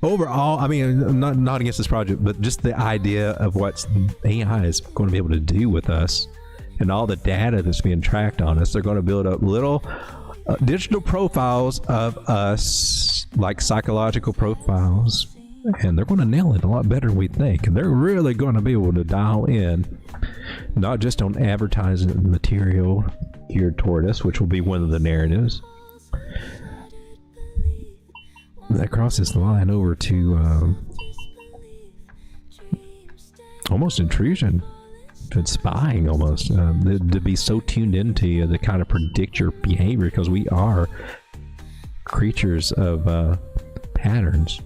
overall, I mean, I'm not against this project, but just the idea of what AI is going to be able to do with us and all the data that's being tracked on us. They're going to build up little digital profiles of us, like psychological profiles, and they're going to nail it a lot better than we think. And they're really going to be able to dial in, not just on advertising material geared toward us, which will be one of the narratives. That crosses the line over to almost intrusion, to spying almost, to be so tuned into you to kind of predict your behavior, because we are creatures of patterns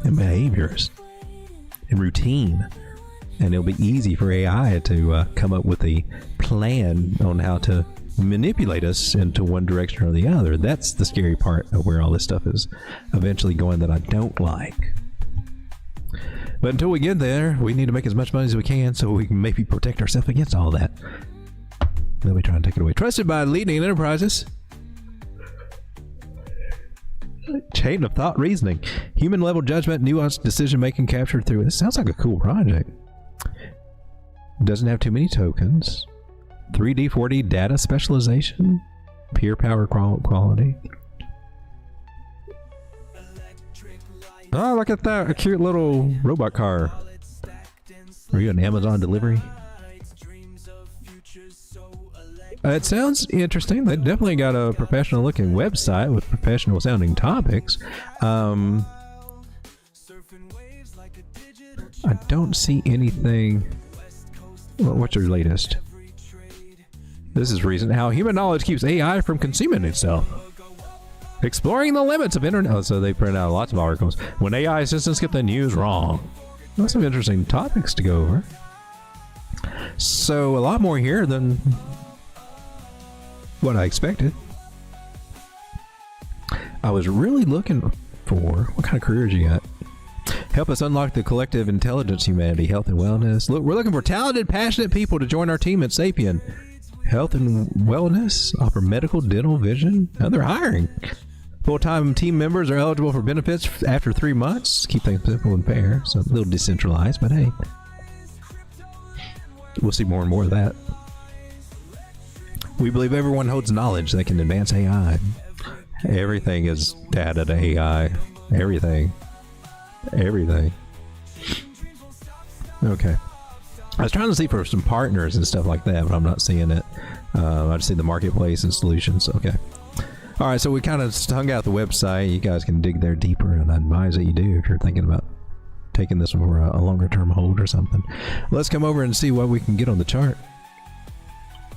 and behaviors and routine, and it'll be easy for AI to come up with a plan on how to manipulate us into one direction or the other. That's the scary part of where all this stuff is eventually going, that I don't like. But until we get there, we need to make as much money as we can so we can maybe protect ourselves against all that. Let me try and take it away. Trusted by leading enterprises. Chain of thought reasoning. Human level judgment, nuanced decision making captured through it. This sounds like a cool project. Doesn't have too many tokens. 3D, 4D data specialization. Peer power quality. Oh, look at that. A cute little robot car. Are you an Amazon delivery? It sounds interesting. They definitely got a professional looking website with professional sounding topics. I don't see anything. What's your latest? This is recent. How human knowledge keeps AI from consuming itself. Exploring the limits of internet. Oh, so they print out lots of articles. When AI assistants get the news wrong. That's some interesting topics to go over. So a lot more here than what I expected. I was really looking for, what kind of careers you got? Help us unlock the collective intelligence, humanity, health and wellness. Look, we're looking for talented, passionate people to join our team at Sapien. Health and wellness, offer medical, dental, vision. Now they're hiring. Full-time team members are eligible for benefits after 3 months. Keep things simple and fair. So a little decentralized, but hey, we'll see more and more of that. We believe everyone holds knowledge that can advance AI. Everything is data to AI. Everything. Everything. Okay. I was trying to see for some partners and stuff like that, but I'm not seeing it. I just see the marketplace and solutions. Okay. All right, so we kind of hung out the website. You guys can dig there deeper, and I advise that you do if you're thinking about taking this for a longer term hold or something. Let's come over and see what we can get on the chart.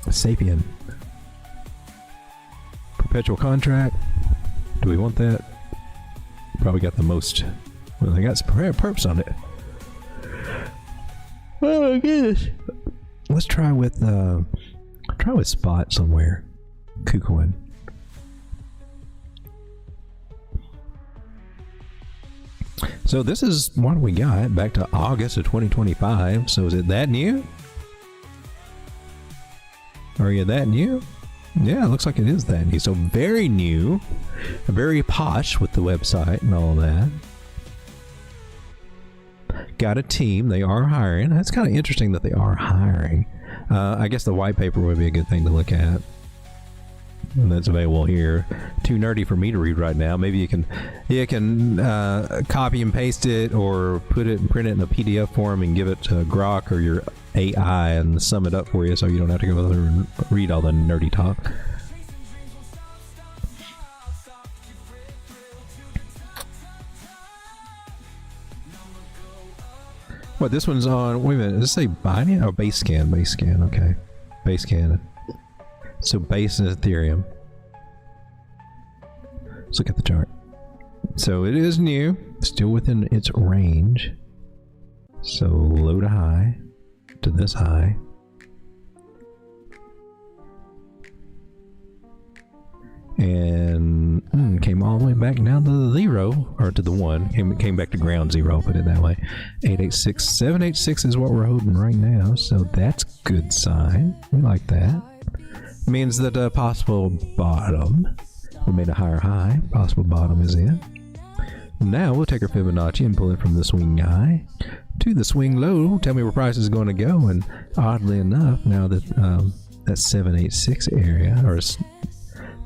Sapien. Perpetual contract. Do we want that? Probably got the most. Well, they got some perps on it. Oh my goodness. Let's try with spot somewhere. KuCoin. So this is what we got back to August of 2025. So is it that new? Are you that new? Yeah, it looks like it is that new. So very new, very posh with the website and all that. Got a team. They are hiring. That's kind of interesting that they are hiring. I guess the white paper would be a good thing to look at. And that's available here. Too nerdy for me to read right now. Maybe you can copy and paste it, or print it in a PDF form and give it to Grok or your AI and sum it up for you, so you don't have to go through and read all the nerdy talk. What, this one's on, wait a minute, does this say Binance? Oh, Basescan, okay. Basescan. So base is Ethereum. Let's look at the chart. So it is new, still within its range. So low to high to this high. And came all the way back down to the 0, or to the 1. Came back to ground zero, put it that way. 886, 786 is what we're holding right now, so that's good sign. We like that. Means that a possible bottom. We made a higher high. Possible bottom is in. Now we'll take our Fibonacci and pull it from the swing high to the swing low. Tell me where price is going to go. And oddly enough, now that that 786 area, or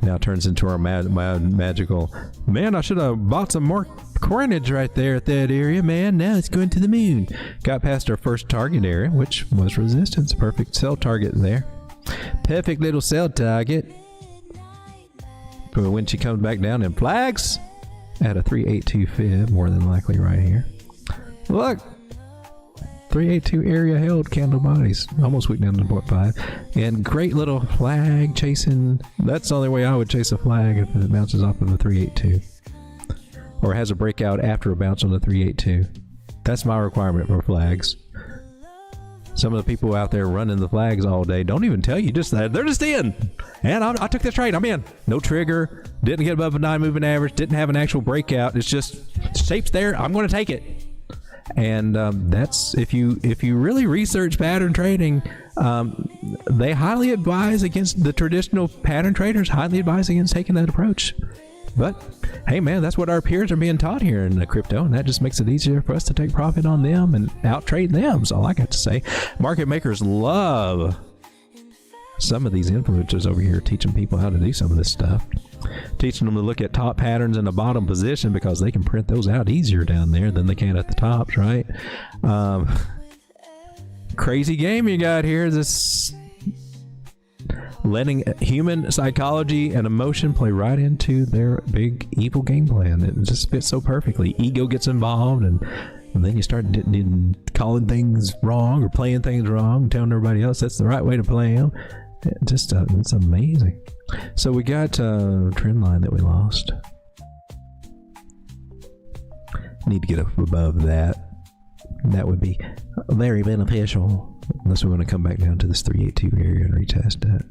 now turns into our magical, man, I should have bought some more coinage right there at that area, man. Now it's going to the moon. Got past our first target area, which was resistance. Perfect sell target there. Perfect little sell target. But when she comes back down and flags at a 382 fib, more than likely right here. Look, 382 area held, candle bodies, almost weak down to 0.5, and great little flag chasing. That's the only way I would chase a flag, if it bounces off of a 382, or has a breakout after a bounce on the 382. That's my requirement for flags. Some of the people out there running the flags all day don't even tell you, just that they're just in. And I took this trade, I'm in. No trigger, didn't get above a 9 moving average, didn't have an actual breakout. It's just shape's there, I'm going to take it. And that's, if you really research pattern trading, they highly advise against, the traditional pattern traders highly advise against taking that approach. But hey man, that's what our peers are being taught here in the crypto, and that just makes it easier for us to take profit on them and out trade them. That's all I got to say. Market makers love some of these influencers over here teaching people how to do some of this stuff, teaching them to look at top patterns in the bottom position, because they can print those out easier down there than they can at the tops, right? Crazy game you got here. This letting human psychology and emotion play right into their big evil game plan. It just fits so perfectly. Ego gets involved, and then you start calling things wrong or playing things wrong and telling everybody else that's the right way to play them. Just it's amazing. So we got a trend line that we lost. Need to get up above that. That would be very beneficial, unless we want to come back down to this 382 area and retest that.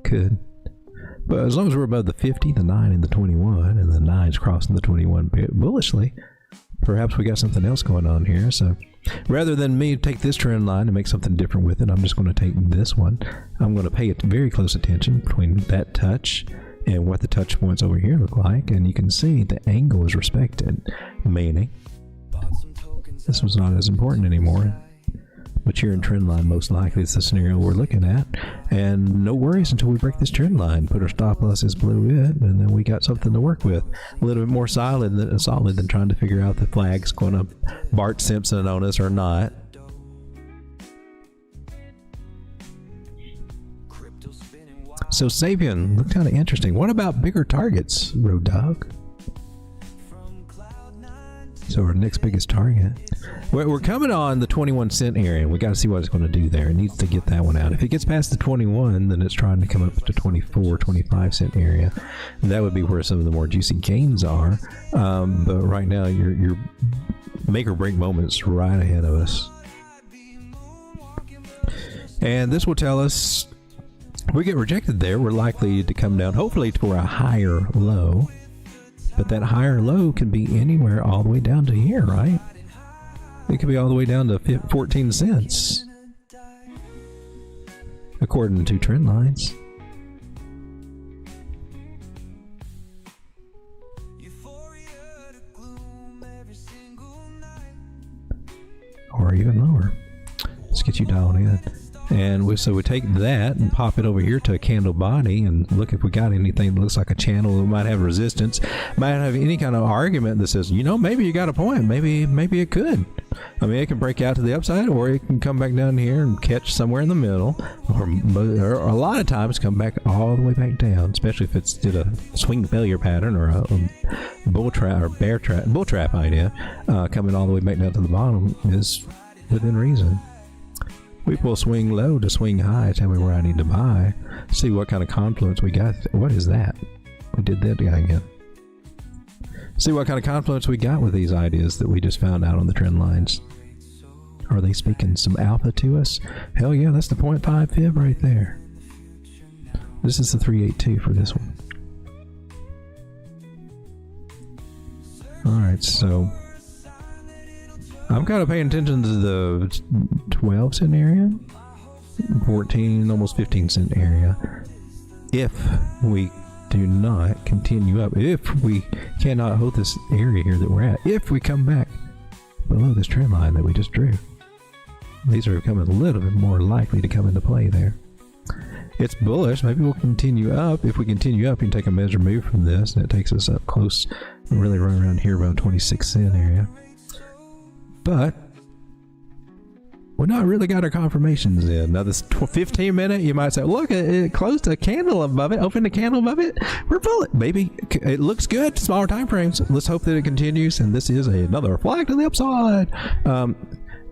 Could. But as long as we're above the 50, the 9, and the 21, and the 9's crossing the 21 bullishly, perhaps we got something else going on here. So rather than me take this trend line and make something different with it, I'm just going to take this one. I'm going to pay it very close attention between that touch and what the touch points over here look like. And you can see the angle is respected, meaning this was not as important anymore. But here in trend line, most likely it's the scenario we're looking at, and no worries until we break this trend line. Put our stop losses below it, and then we got something to work with. A little bit more solid than trying to figure out the flag's going to Bart Simpson on us or not. So Sapien looked kind of interesting. What about bigger targets, Road Dawg? So our next biggest target. We're coming on the 21 cent area. We got to see what it's going to do there. It needs to get that one out. If it gets past the 21, then it's trying to come up to 24, 25 cent area. And that would be where some of the more juicy gains are. But right now, your make or break moment's right ahead of us. And this will tell us if we get rejected there, we're likely to come down, hopefully, for a higher low. But that higher low can be anywhere all the way down to here, right? It could be all the way down to 14 cents, according to trend lines. Or even lower. Let's get you dialed in. And so we take that and pop it over here to a candle body and look if we got anything that looks like a channel that might have resistance, might have any kind of argument that says, you know, maybe you got a point. Maybe it could. I mean, it can break out to the upside, or it can come back down here and catch somewhere in the middle, or a lot of times come back all the way back down, especially if it's did a swing failure pattern or a bull trap or bull trap idea. Coming all the way back down to the bottom is within reason. We will swing low to swing high. Tell me where I need to buy. See what kind of confluence we got. What is that? We did that guy again. See what kind of confluence we got with these ideas that we just found out on the trend lines. Are they speaking some alpha to us? Hell yeah, that's the 0.5 fib right there. This is the 382 for this one. Alright, so I'm kind of paying attention to the 12 cent area, 14, almost 15 cent area. If we do not continue up, if we cannot hold this area here that we're at, if we come back below this trend line that we just drew, these are becoming a little bit more likely to come into play there. It's bullish. Maybe we'll continue up. If we continue up, you can take a measure move from this, and it takes us up close, really run around here around 26 cent area. But we're not really got our confirmations in. Now this 15 minute, you might say, look, it closed a candle above it, opened a candle above it. We're bullish. Maybe it looks good, smaller time frames. Let's hope that it continues, and this is another flag to the upside.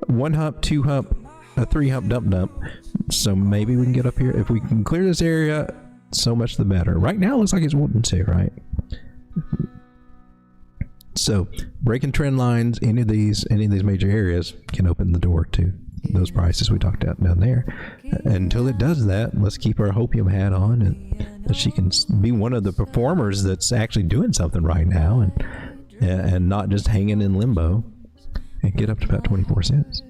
One hump, two hump, a three hump dump. So maybe we can get up here. If we can clear this area, so much the better. Right now it looks like it's wanting to, right? So breaking trend lines, any of these major areas can open the door to those prices we talked about down there. Until it does that, let's keep our hopium hat on, and that she can be one of the performers that's actually doing something right now, and not just hanging in limbo, and get up to about 24 cents.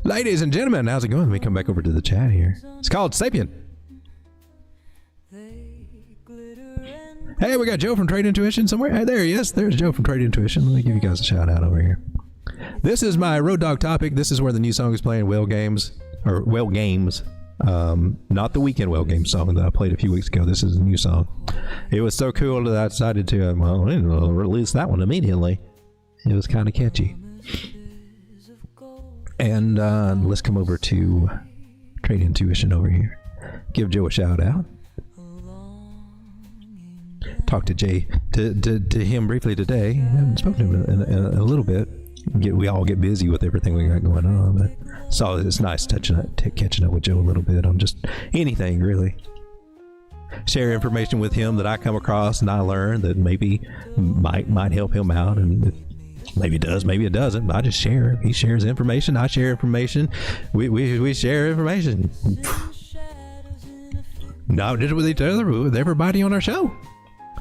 Ladies and gentlemen, how's it going? Let me come back over to the chat here. It's called Sapien. Hey, we got Joe from Trade Intuition somewhere. Hey, there he is. There's Joe from Trade Intuition. Let me give you guys a shout out over here. This is my Road Dawg topic. This is where the new song is playing, Whale Games. Not the Weekend Whale Games song that I played a few weeks ago. This is a new song. It was so cool that I decided to, release that one immediately. It was kind of catchy. And let's come over to Trade Intuition over here. Give Joe a shout out. Talked to Jay, to him briefly today. I haven't spoken to him in a little bit. We all get busy with everything we got going on, but so it's nice catching up with Joe a little bit on just anything really. Share information with him that I come across and I learn that maybe might help him out, and maybe it does, maybe it doesn't. But I just share. He shares information. I share information. We share information. Not just with each other, but with everybody on our show.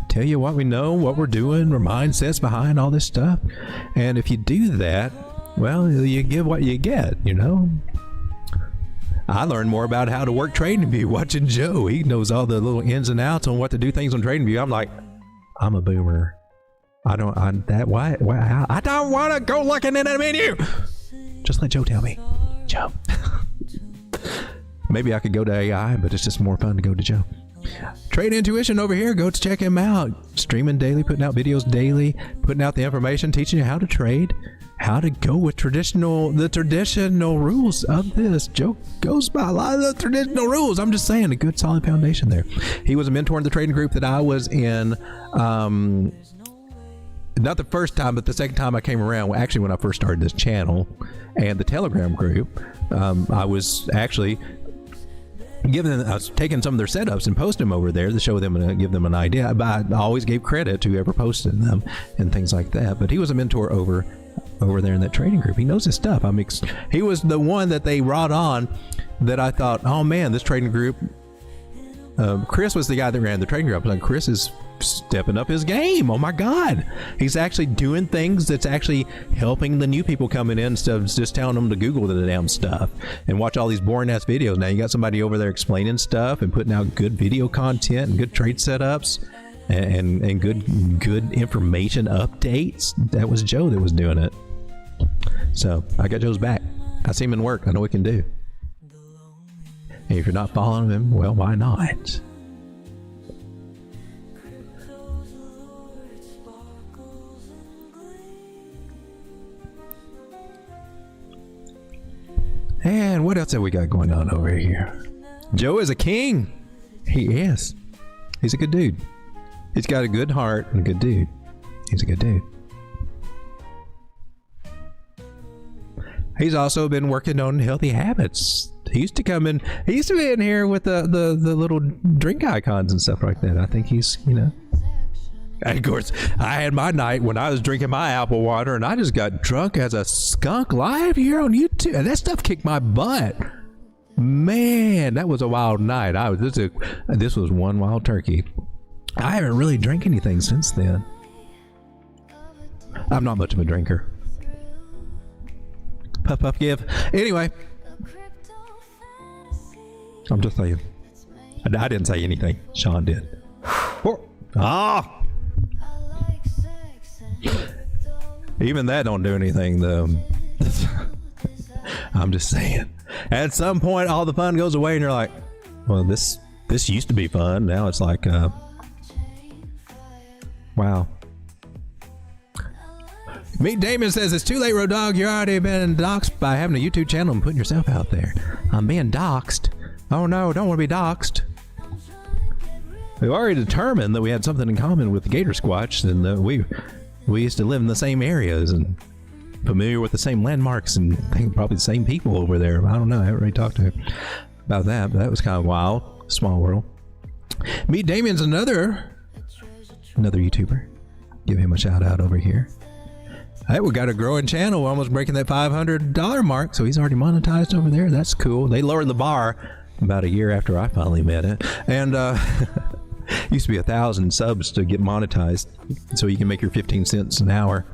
Tell you what we know, what we're doing, our mindsets behind all this stuff. And if you do that, well, you give what you get, you know. I learned more about how to work TradingView watching Joe. He knows all the little ins and outs on what to do things on TradingView. I'm like, I'm a boomer. I don't want to go looking in a menu. Just let Joe tell me. Joe. Maybe I could go to AI, but it's just more fun to go to Joe. Trade Intuition over here. Go to check him out. Streaming daily, putting out videos daily, putting out the information, teaching you how to trade, how to go with the traditional rules of this. Joe goes by a lot of the traditional rules. I'm just saying, a good solid foundation there. He was a mentor in the trading group that I was in. Not the first time, but the second time I came around, actually when I first started this channel, and the Telegram group, I was actually I was taking some of their setups and posting them over there to show them and give them an idea. But I always gave credit to whoever posted them and things like that. But he was a mentor over there in that trading group. He knows his stuff. He was the one that they brought on that I thought, oh man, this trading group. Chris was the guy that ran the trading group. I was like, Chris is stepping up his game. Oh my God. He's actually doing things that's actually helping the new people coming in instead of just telling them to Google the damn stuff and watch all these boring ass videos. Now you got somebody over there explaining stuff and putting out good video content and good trade setups and good information updates. That was Joe that was doing it. So I got Joe's back. I see him in work. I know what he can do. And if you're not following him, well, why not? And what else have we got going on over here? Joe is a king. He is. He's a good dude. He's got a good heart and a good dude. He's a good dude. He's also been working on healthy habits. He used to come in. He used to be in here with the little drink icons and stuff like that. I think he's, you know. And of course, I had my night when I was drinking my apple water, and I just got drunk as a skunk live here on YouTube. And that stuff kicked my butt. Man, that was a wild night. This was one wild turkey. I haven't really drank anything since then. I'm not much of a drinker. Puff, puff, give. Anyway, I'm just saying. I didn't say anything. Sean did. Ah! Even that don't do anything, though. I'm just saying. At some point, all the fun goes away, and you're like, well, this used to be fun. Now it's like, wow. Meet Damon says, it's too late, Road Dawg. You've already been doxxed by having a YouTube channel and putting yourself out there. I'm being doxxed. Oh no, don't want to be doxxed. We've already determined that we had something in common with the Gator Squatch, and that we used to live in the same areas and familiar with the same landmarks, and I think probably the same people over there. I don't know. I haven't really talked to him about that, but that was kind of wild. Small world. Meet Damien's another YouTuber. Give him a shout out over here. Hey, we got a growing channel. We're almost breaking that $500 mark, so he's already monetized over there. That's cool. They lowered the bar about a year after I finally met it, and used to be 1,000 subs to get monetized, so you can make your 15 cents an hour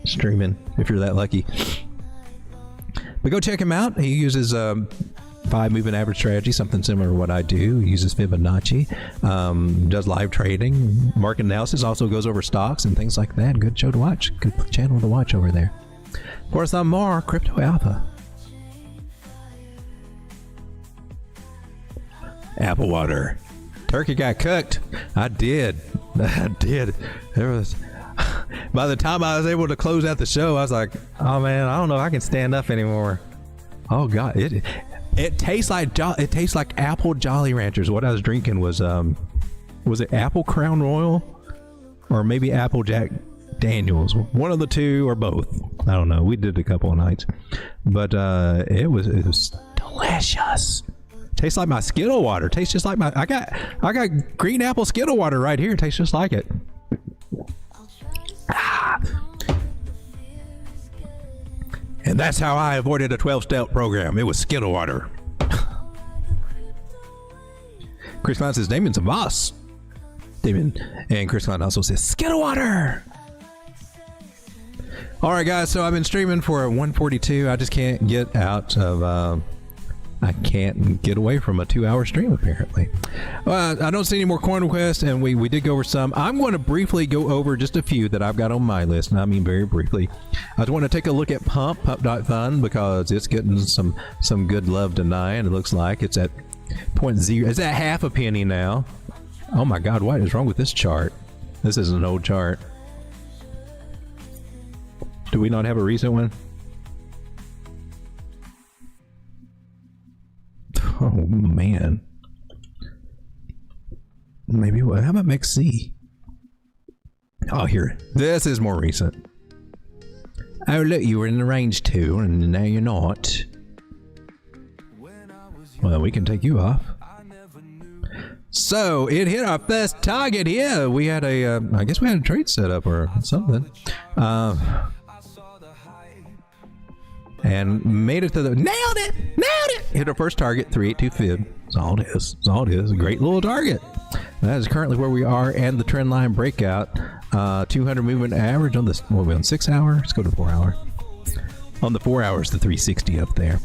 streaming if you're that lucky. But go check him out. He uses 5 moving average strategy, something similar to what I do. He uses Fibonacci, does live trading, market analysis, also goes over stocks and things like that. Good show to watch. Good channel to watch over there. For some more Crypto Alpha. Apple water. Turkey got cooked. I did. There was. By the time I was able to close out the show, I was like, "Oh man, I don't know if I can stand up anymore." Oh god, it tastes like apple Jolly Ranchers. What I was drinking was it Apple Crown Royal or maybe Apple Jack Daniels? One of the two or both. I don't know. We did a couple of nights, but it was delicious. Tastes like my Skittle water. Tastes just like my. I got green apple Skittle water right here. Tastes just like it. And that's how I avoided a 12-step program. It was Skittle water. Chris Klein says Damien's a boss. Damien and Chris Klein also says Skittle water. All right, guys. So I've been streaming for 142. I just can't get out of. I can't get away from a 2-hour stream, apparently. I don't see any more coin requests, and we did go over some. I'm going to briefly go over just a few that I've got on my list, and I mean very briefly. I just want to take a look at pump.fun, because it's getting some good love tonight. It looks like it's at 0.0. It's at half a penny now. Oh my God, what is wrong with this chart? This is an old chart. Do we not have a recent one? Oh man. Maybe what? How about MXC? Oh, here. This is more recent. Oh, look, you were in the range too, and now you're not. Well, we can take you off. So it hit our first target here. We had a, I guess we had a trade set up or something. And made it to the nailed it. Hit our first target, 382 fib. That's all it is. That's all it is. A great little target. That is currently where we are, and the trend line breakout. 200 movement average on this. What are we on? 6 hour? Let's go to 4 hour. On the 4 hours, the 360 up there.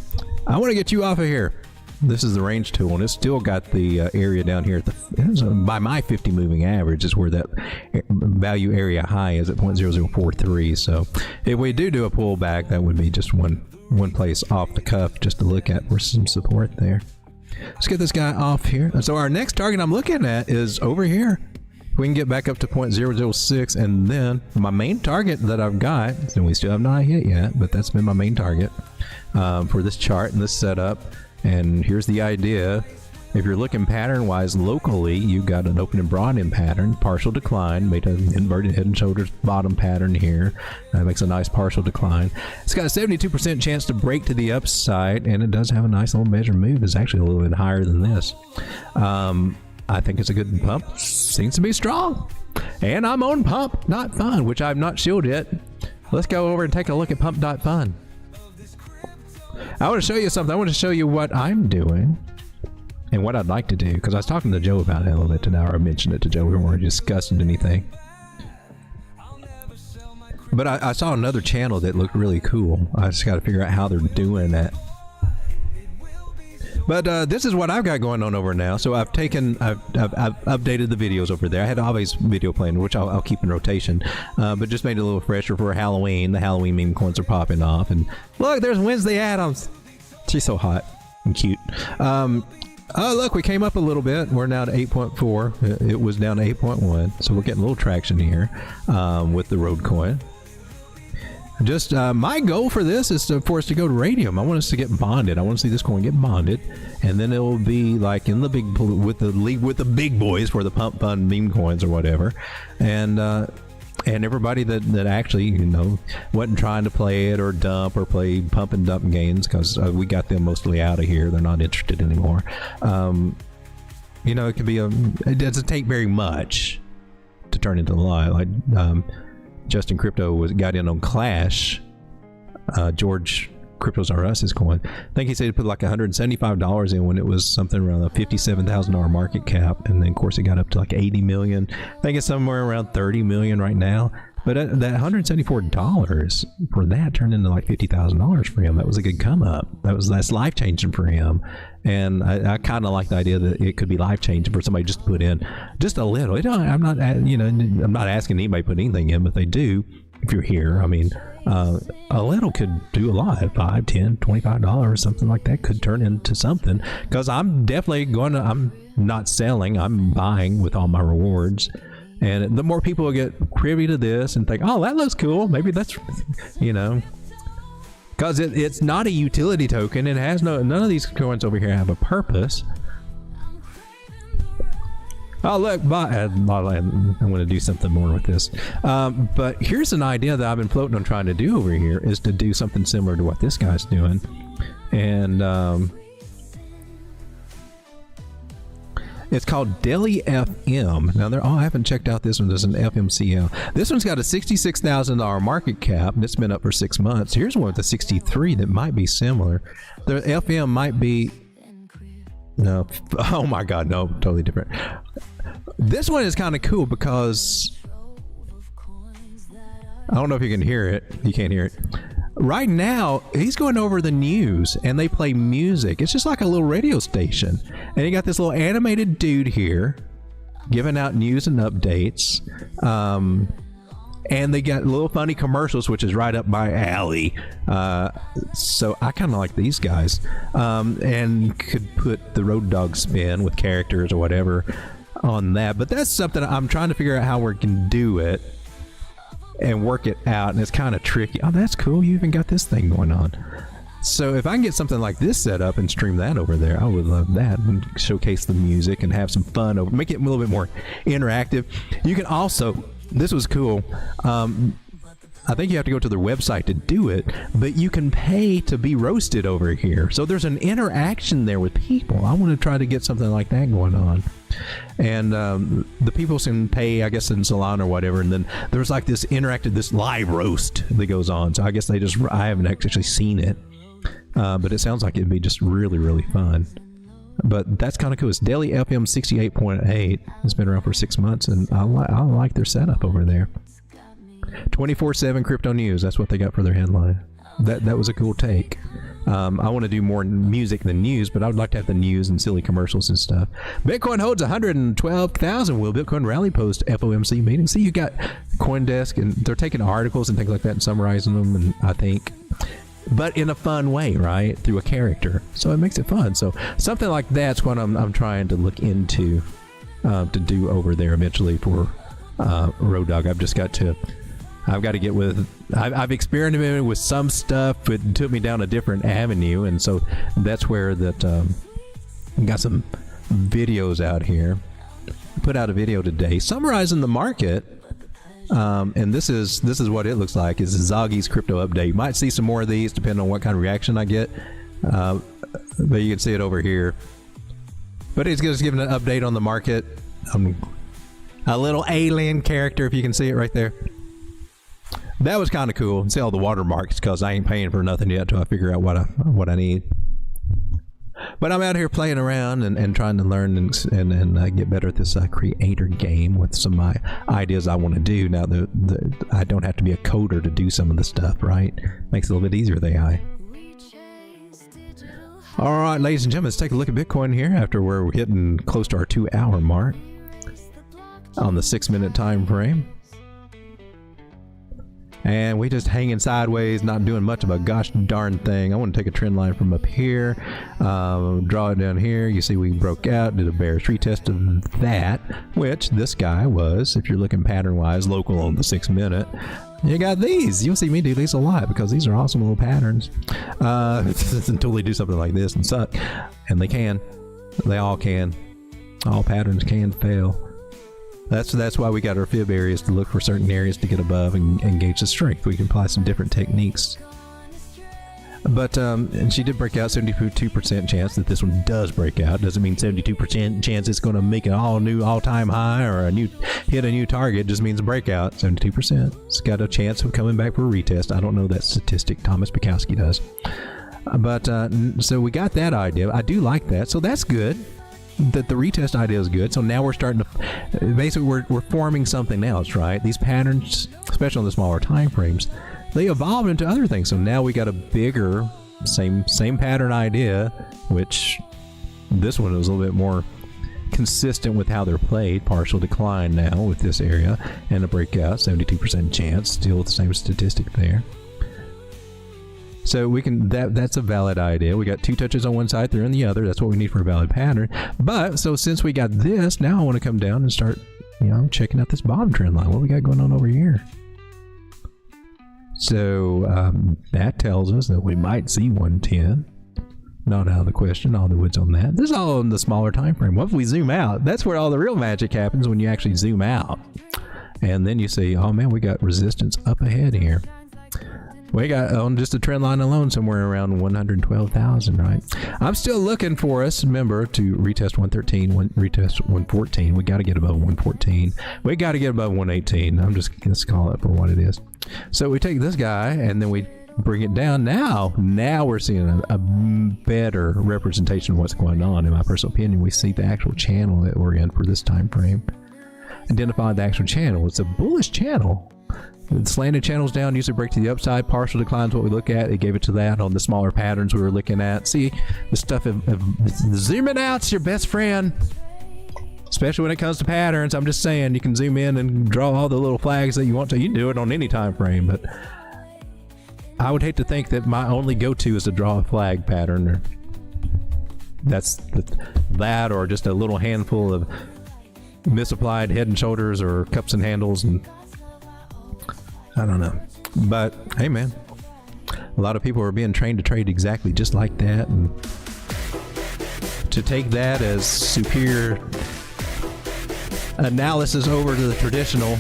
I want to get you off of here. This is the range tool, and it's still got the area down here at the by my 50 moving average is where that value area high is at 0.0043. So if we do a pullback, that would be just one place off the cuff just to look at for some support there. Let's get this guy off here. So our next target I'm looking at is over here. We can get back up to 0.006, and then my main target that I've got, and we still have not hit yet, but that's been my main target for this chart and this setup. And here's the idea. If you're looking pattern-wise locally, you've got an open and broadening pattern, partial decline, made an inverted head and shoulders bottom pattern here. That makes a nice partial decline. It's got a 72% chance to break to the upside, and it does have a nice little measure move. It's actually a little bit higher than this. I think it's a good pump. Seems to be strong. And I'm on pump.fun, which I've not showed yet. Let's go over and take a look at pump.fun. I want to show you something. I want to show you what I'm doing and what I'd like to do, because I was talking to Joe about it a little bit today, or I mentioned it to Joe. We weren't discussing anything. But I saw another channel that looked really cool. I just got to figure out how they're doing that. But this is what I've got going on over now. So I've updated the videos over there. I had always video playing, which I'll keep in rotation, but just made it a little fresher for Halloween. The Halloween meme coins are popping off, and look, there's Wednesday Addams. She's so hot and cute. Oh, look, we came up a little bit. We're now to 8.4. It was down to 8.1, so we're getting a little traction here with the Road coin. Just my goal for this is for us to go to Raydium. I want us to get bonded. I want to see this coin get bonded, and then it will be like in the big with the big boys for the pump fun meme coins or whatever, and everybody that actually wasn't trying to play it or dump or play pump and dump games, because we got them mostly out of here. They're not interested anymore. It could be it doesn't take very much to turn into a lie. Like Justin Crypto got in on Clash. George Cryptos R Us's coin. I think he said he put like $175 in when it was something around a $57,000 market cap, and then of course it got up to like 80 million. I think it's somewhere around 30 million right now. But that $174 for that turned into like $50,000 for him. That was a good come up. That's life changing for him. And I kind of like the idea that it could be life changing for somebody just to put in just a little. I'm not asking anybody to put anything in, but they do. If you're here, I mean, a little could do a lot. $5, $10, $25, something like that could turn into something. Because I'm definitely I'm not selling. I'm buying with all my rewards. And the more people get privy to this and think, oh, that looks cool, maybe that's, because it's not a utility token. It has none of these coins over here have a purpose. Oh, look, I'm going to do something more with this. But here's an idea that I've been floating on trying to do over here, is to do something similar to what this guy's doing. And it's called Delhi FM. Now, I haven't checked out this one. There's an FMCL. This one's got a $66,000 market cap, and it's been up for 6 months. Here's one with a 63 that might be similar. The FM might be... No. Oh, my God. No, totally different. This one is kind of cool because... I don't know if you can hear it. You can't hear it. Right now, he's going over the news, and they play music. It's just like a little radio station. And you got this little animated dude here giving out news and updates. And they got little funny commercials, which is right up my alley. So I kind of like these guys. And could put the Road Dawg spin with characters or whatever on that. But that's something I'm trying to figure out how we can do it and work it out, and it's kind of tricky. Oh, that's cool. You even got this thing going on. So if I can get something like this set up and stream that over there, I would love that, and showcase the music and have some fun over, make it a little bit more interactive. You can also, this was cool, I think you have to go to their website to do it, but you can pay to be roasted over here. So there's an interaction there with people. I want to try to get something like that going on. And the people can pay, I guess, in Solana or whatever, and then there's like this this live roast that goes on. So I guess I haven't actually seen it, but it sounds like it'd be just really, really fun. But that's kind of cool. It's Daily FM 68.8. It's been around for 6 months, and I like their setup over there. 24/7 crypto news. That's what they got for their headline. That was a cool take. I want to do more music than news, but I would like to have the news and silly commercials and stuff. Bitcoin holds 112,000. Will Bitcoin rally post FOMC meeting? See, you got CoinDesk, and they're taking articles and things like that and summarizing them, and I think, but in a fun way, right? Through a character. So it makes it fun. So something like that's what I'm trying to look into to do over there eventually for Road Dawg. I've got to get with. I've experimented with some stuff, but it took me down a different avenue, and so that's where got some videos out here. Put out a video today summarizing the market. And this is what it looks like. Is Zoggy's crypto update. You might see some more of these depending on what kind of reaction I get. But you can see it over here. But it's just giving an update on the market. A little alien character, if you can see it right there. That was kind of cool. See all the watermarks because I ain't paying for nothing yet till I figure out what I need. But I'm out here playing around and trying to learn and get better at this creator game with some of my ideas I want to do. Now, I don't have to be a coder to do some of the stuff, right? Makes it a little bit easier with AI. All right, ladies and gentlemen, let's take a look at Bitcoin here after we're hitting close to our 2-hour mark on the 6-minute time frame. And we just hanging sideways, not doing much of a gosh darn thing. I want to take a trend line from up here, draw it down here. You see we broke out, did a bearish retest of that, which this guy was, if you're looking pattern-wise, local on the 6-minute. You got these. You'll see me do these a lot because these are awesome little patterns. Until they do something like this and suck. And they can. They all can. All patterns can fail. That's why we got our fib areas to look for certain areas to get above and gauge the strength. We can apply some different techniques. But and she did break out, 72% chance that this one does break out. Doesn't mean 72% chance it's going to make an all-time high or hit a new target. Just means a breakout. 72%. It's got a chance of coming back for a retest. I don't know that statistic. Thomas Bukowski does. But so we got that idea. I do like that. So that's good. That the retest idea is good. So now we're starting to basically we're forming something else, right? These patterns, especially on the smaller time frames, they evolve into other things. So now we got a bigger same pattern idea, which this one is a little bit more consistent with how they're played. Partial decline now with this area and a breakout, 72% chance, still the same statistic there. So we can that's a valid idea. We got 2 touches on one side, 3 on the other. That's what we need for a valid pattern. But so since we got this, now I want to come down and start, checking out this bottom trend line. What we got going on over here? So that tells us that we might see 110. Not out of the question. All the woods on that. This is all in the smaller time frame. What if we zoom out? That's where all the real magic happens, when you actually zoom out. And then you see, oh man, we got resistance up ahead here. We got on just a trend line alone somewhere around 112,000, right? I'm still looking for us, remember, to retest 113, retest 114. We got to get above 114. We got to get above 118. I'm just going to call it for what it is. So we take this guy and then we bring it down. Now we're seeing a better representation of what's going on. In my personal opinion, we see the actual channel that we're in for this time frame. Identify the actual channel. It's a bullish channel. The slanted channels down usually break to the upside. Partial declines what we look at. It gave it to that on the smaller patterns we were looking at. See, the stuff zooming out's your best friend, especially when it comes to patterns. I'm just saying, you can zoom in and draw all the little flags that you want to. You can do it on any time frame, but I would hate to think that my only go-to is to draw a flag pattern, or that, or just a little handful of misapplied head and shoulders or cups and handles, and I don't know. But hey man, a lot of people are being trained to trade exactly just like that, and to take that as superior analysis over to the traditional,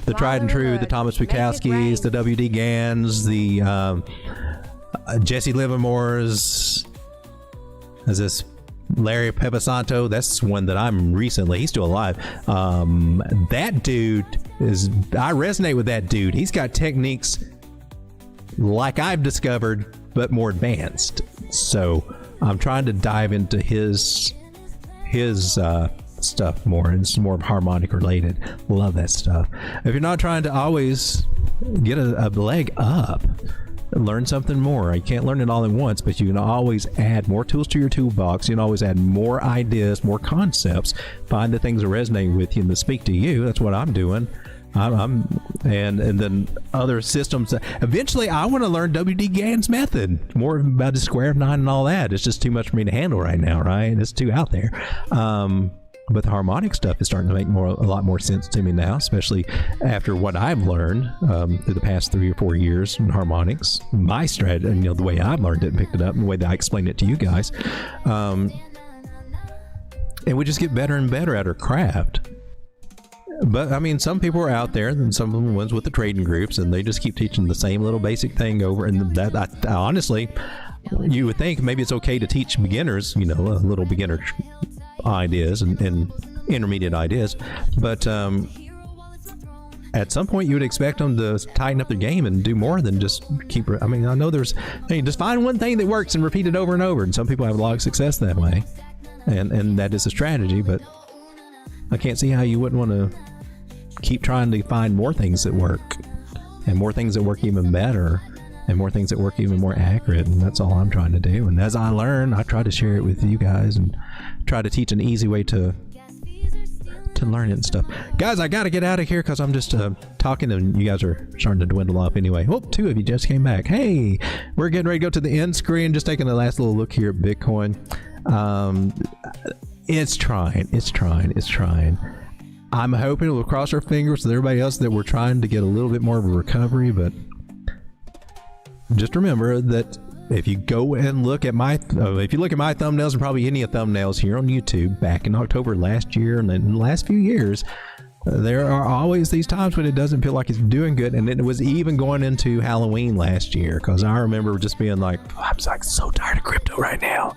the tried and true, the Thomas Bukowskis, the W.D. Gans, the Jesse Livermore's, is this Larry Pepasanto? That's one that I'm recently, he's still alive. That dude I resonate with that dude. He's got techniques like I've discovered, but more advanced. So I'm trying to dive into his stuff more, and it's more harmonic related. Love that stuff. If you're not trying to always get a leg up, learn something more. You can't learn it all at once, but you can always add more tools to your toolbox. You can always add more ideas, more concepts, find the things that resonate with you and that speak to you. That's what I'm doing. And then other systems. Eventually, I want to learn W.D. Gans' method, more about the square of 9 and all that. It's just too much for me to handle right now, right? It's too out there. But the harmonic stuff is starting to make a lot more sense to me now, especially after what I've learned through the past 3 or 4 years in harmonics. My strategy, and the way I've learned it and picked it up, and the way that I explained it to you guys. and we just get better and better at our craft. But I mean, some people are out there, and some of the ones with the trading groups, and they just keep teaching the same little basic thing over. And that honestly, you would think maybe it's okay to teach beginners, you know, a little beginner ideas and intermediate ideas, but at some point you would expect them to tighten up their game and do more than just keep. I mean, I know just find one thing that works and repeat it over and over, and some people have a lot of success that way, and that is a strategy. But I can't see how you wouldn't want to keep trying to find more things that work, and more things that work even better, and more things that work even more accurate. And that's all I'm trying to do. And as I learn, I try to share it with you guys and try to teach an easy way to learn it and stuff. Guys, I gotta get out of here because I'm just talking and you guys are starting to dwindle off anyway. Oh, 2 of you just came back. Hey, we're getting ready to go to the end screen. Just taking the last little look here at Bitcoin. It's trying. I'm hoping we'll cross our fingers with everybody else that we're trying to get a little bit more of a recovery, but just remember that if you go and look at my thumbnails and probably any of the thumbnails here on YouTube back in October last year and in the last few years, there are always these times when it doesn't feel like it's doing good. And it was even going into Halloween last year, because I remember just being like, I'm like so tired of crypto right now.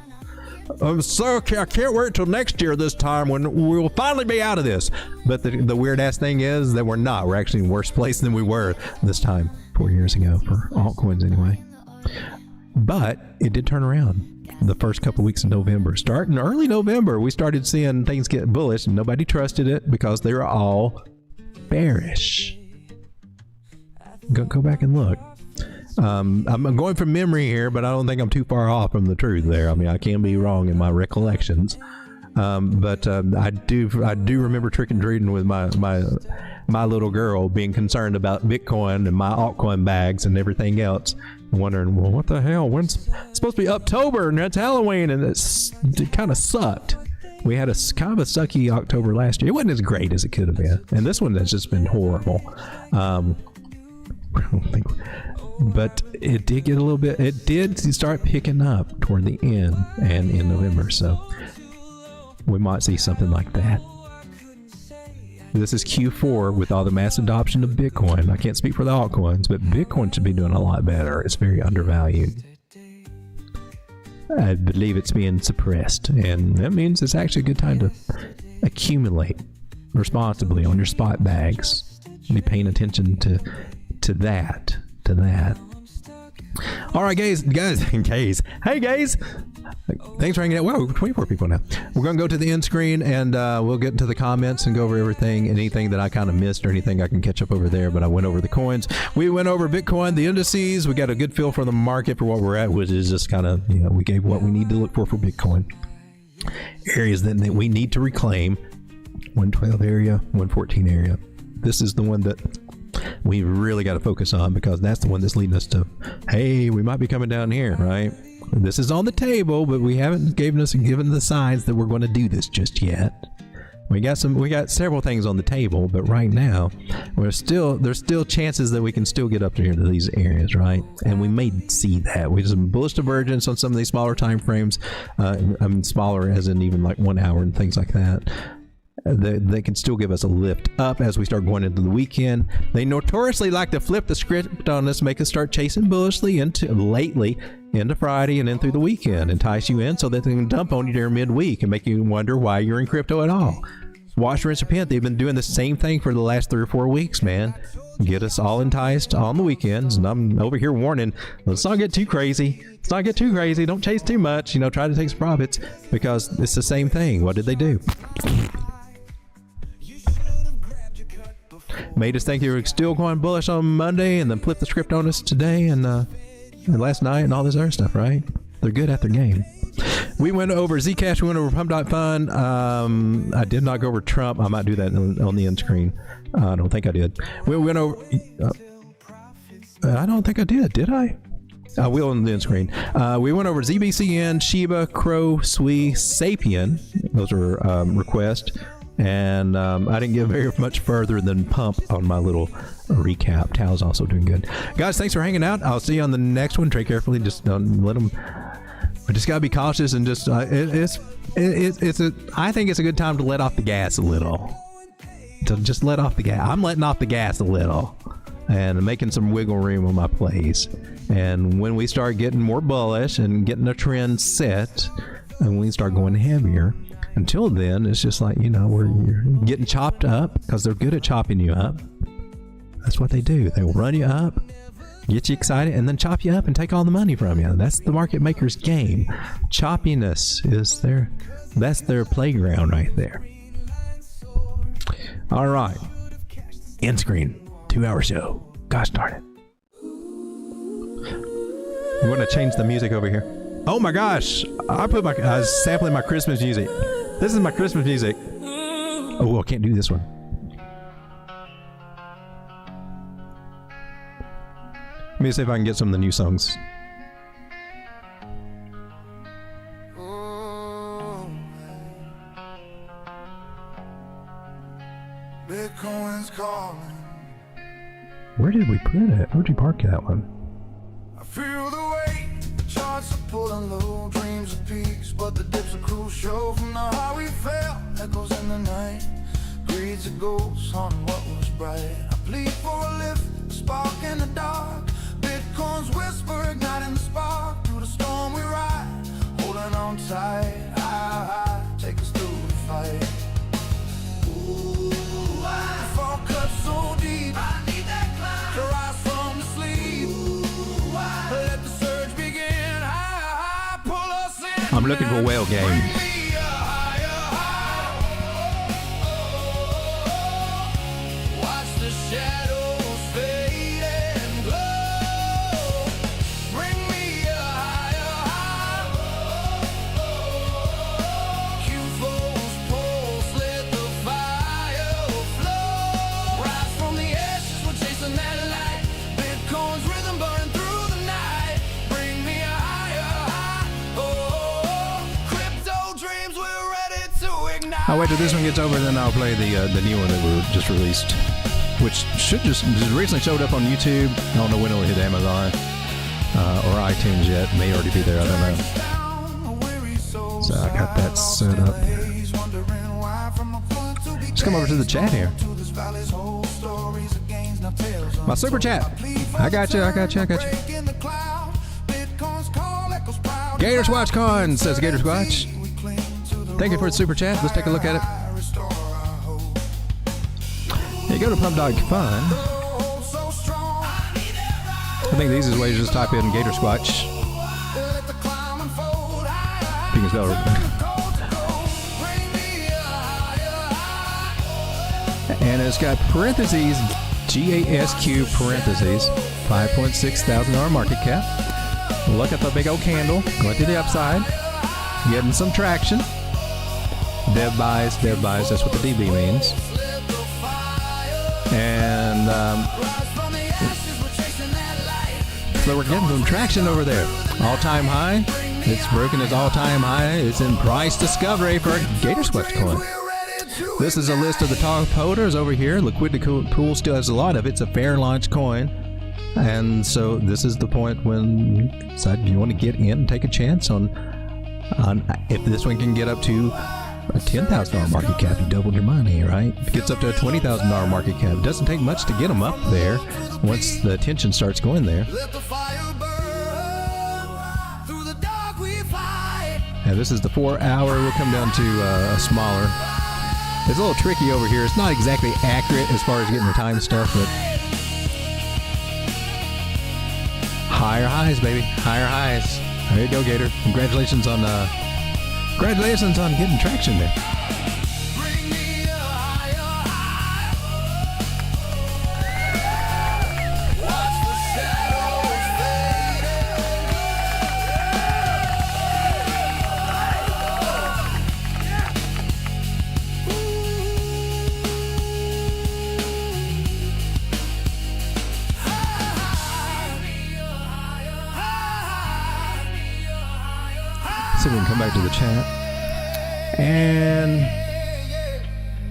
I can't wait till next year this time when we'll finally be out of this. But the weird ass thing is that we're not. We're actually in a worse place than we were this time 4 years ago for altcoins anyway. But it did turn around the first couple weeks of November. Starting early November, we started seeing things get bullish, and nobody trusted it because they were all bearish. Go back and look. I'm going from memory here, but I don't think I'm too far off from the truth there. I mean, I can be wrong in my recollections. But I do remember trick and treating with my little girl, being concerned about Bitcoin and my altcoin bags and everything else, wondering, well, what the hell? When's it's supposed to be October and it's Halloween, and it kind of sucked. We had a kind of a sucky October last year. It wasn't as great as it could have been, and this one has just been horrible. But it did get a little bit. It did start picking up toward the end and in November, so we might see something like that. This is Q4 with all the mass adoption of Bitcoin. I can't speak for the altcoins, but Bitcoin should be doing a lot better. It's very undervalued. I believe it's being suppressed, and that means it's actually a good time to accumulate responsibly on your spot bags. Be paying attention to that. All right, guys. Hey, guys. Thanks for hanging out. Wow, 24 people now. We're going to go to the end screen, and we'll get into the comments and go over everything, anything that I kind of missed or anything I can catch up over there. But I went over the coins. We went over Bitcoin, the indices. We got a good feel for the market for what we're at, which is just kind of, we gave what we need to look for Bitcoin. Areas that we need to reclaim. 112 area, 114 area. This is the one that we really got to focus on, because that's the one that's leading us to, hey, we might be coming down here, right? This is on the table, but we haven't given the signs that we're going to do this just yet. We got several things on the table, but right now there's still chances that we can still get up to here to these areas, right? And we may see that. We have some bullish divergence on some of these smaller time frames. Smaller as in even like 1 hour and things like that. They can still give us a lift up as we start going into the weekend. They notoriously like to flip the script on us, make us start chasing bullishly into Friday and then through the weekend, entice you in so that they can dump on you during midweek and make you wonder why you're in crypto at all. Wash, rinse, repent. They've been doing the same thing for the last 3 or 4 weeks, man. Get us all enticed on the weekends, and I'm over here warning, let's not get too crazy. Don't chase too much. Try to take some profits, because it's the same thing. What did they do? Made us think you were still going bullish on Monday, and then flipped the script on us today and last night and all this other stuff, right? They're good at their game. We went over Zcash, we went over pump.fun. I did not go over Trump. I might do that on the end screen. I don't think I did. We went over... I don't think I did I? I will on the end screen. We went over ZBCN, Shiba, Crow, Sui, Sapien. Those are requests. And I didn't get very much further than pump on my little recap. Tal's also doing good. Guys, thanks for hanging out. I'll see you on the next one. Trade carefully. Just don't let them We just gotta be cautious and just I think it's a good time to let off the gas a little. To just let off the gas. I'm letting off the gas a little and making some wiggle room on my plays. And when we start getting more bullish and getting a trend set, and we start going heavier, until then, it's just like, you know, you're getting chopped up because they're good at chopping you up. That's what they do. They will run you up, get you excited, and then chop you up and take all the money from you. That's the market maker's game. Choppiness is that's their playground right there. All right. End screen. 2-hour show. Gosh darn it. I'm going to change the music over here. Oh my gosh. I was sampling my Christmas music. This is my Christmas music. Oh, I can't do this one. Let me see if I can get some of the new songs. Bitcoin's calling. Where did we put it? Where'd you park that one? I feel the weight. The charts are pulling low. Dreams of peaks, but the dips are crucial. From the high we fell, echoes in the night. Greed's a ghost on what was bright. I plead for a lift, a spark in the dark. Bitcoin's whisper igniting the spark. Through the storm we ride, holding on tight. High, take us through the fight. Ooh, the fall cuts so deep. I need that climb to rise from the sleep. Ooh, let the surge begin. High, pull us in. I'm looking for whale game. I'll wait till this one gets over, then I'll play the new one that we just released, which just recently showed up on YouTube. I don't know when it'll hit Amazon or iTunes yet. It may already be there. I don't know. So I got that set up. Let's come over to the chat here. My super chat. I got you. Gator Squatch Con says Gator Squatch. Thank you for the super chat. Let's take a look at it. You go to pump.fun. I think the easiest way is just type in Gator Squatch. You can spell it. And it's got parentheses, GASQ parentheses, 5.6 thousand dollar market cap. Look at the big old candle going to the upside, getting some traction. Dev buys, that's what the DB means. And so we're getting some traction over there. All-time high. It's broken its all-time high. It's in price discovery for a Gator Squatch coin. This is a list of the top holders over here. Liquidity Pool still has a lot of it. It's a fair launch coin. And so this is the point when you decide you want to get in and take a chance on if this one can get up to a $10,000 market cap. You doubled your money, right? If it gets up to a $20,000 market cap, it doesn't take much to get them up there once the attention starts going there. And this is the 4-hour. We'll come down to a smaller. It's a little tricky over here. It's not exactly accurate as far as getting the time stuff, but higher highs, baby. Higher highs. There you go, Gator. Congratulations on getting traction there. So we can come back to the chat. And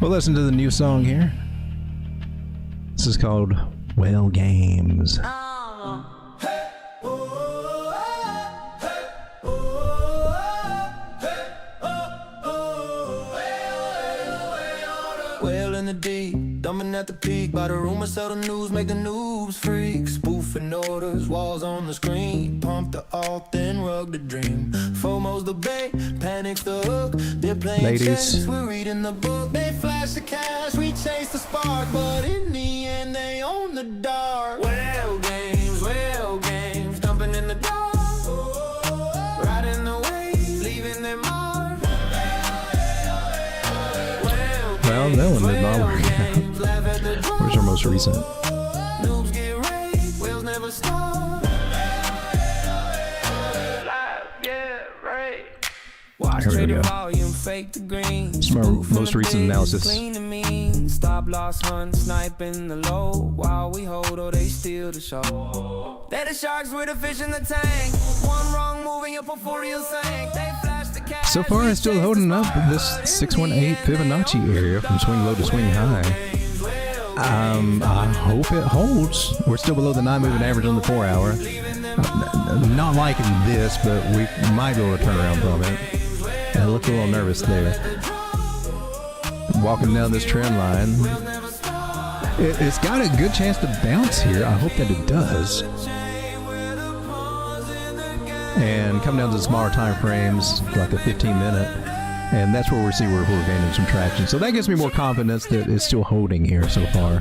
we'll listen to the new song here. This is called Whale Games. at the peak, by the rumor, sell the news, make the news freak. Spoofing orders, walls on the screen. Pump the alt, then rug the dream. FOMO's the bait, panic's the hook. They're playing Ladies. chess, we're reading the book. They flash the cash, we chase the spark. But in the end, they own the dark. Well games, thumping in the dark. Riding the wave, leaving them mark. Well, that one did not work out. Where's our most recent? Noobs get raped, whales never stop. Here we go. Volume, fake the green. This is my most recent analysis. Clean and mean. Stop loss hunt, sniping the low. While we hold, or they steal the show. They're the sharks with a fish in the tank. One wrong move and your portfolio sank. They flash the cash. So far, it's still holding up in this 618 Fibonacci area from swing low to swing high. I hope it holds. We're still below the 9 moving average on the 4 hour. Not liking this, but we might be able to turn around from it. I look a little nervous there. Walking down this trend line. It's got a good chance to bounce here. I hope that it does. And come down to the smaller time frames, like a 15-minute. And that's where we see where we're gaining some traction. So that gives me more confidence that it's still holding here so far.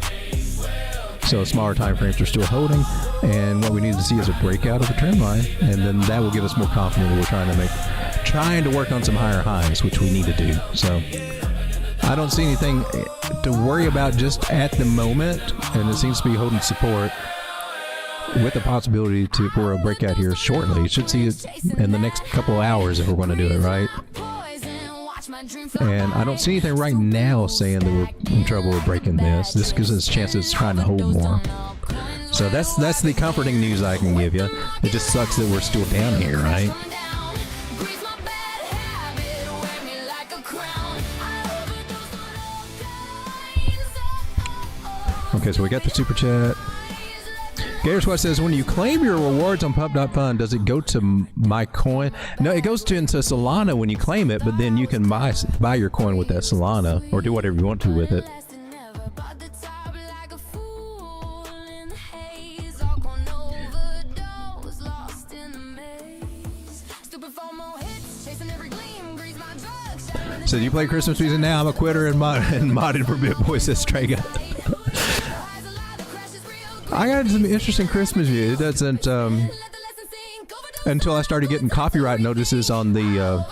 So smaller time frames are still holding, and what we need to see is a breakout of the trend line, and then that will give us more confidence that we're trying to work on some higher highs, which we need to do. So I don't see anything to worry about just at the moment, and it seems to be holding support with the possibility for a breakout here shortly. You should see it in the next couple of hours if we're going to do it right. And I don't see anything right now saying that we're in trouble with breaking this. This gives us a chance it's trying to hold more. So that's the comforting news I can give you. It just sucks that we're still down here, right? Okay, so we got the super chat. Gator says, when you claim your rewards on pump.fun, does it go to my coin? No, it goes into Solana when you claim it, but then you can buy your coin with that Solana or do whatever you want to with it. So do you play Christmas music now? I'm a quitter and modded for BitBoy, says Trega. I got some interesting Christmas music. It doesn't, until I started getting copyright notices on the,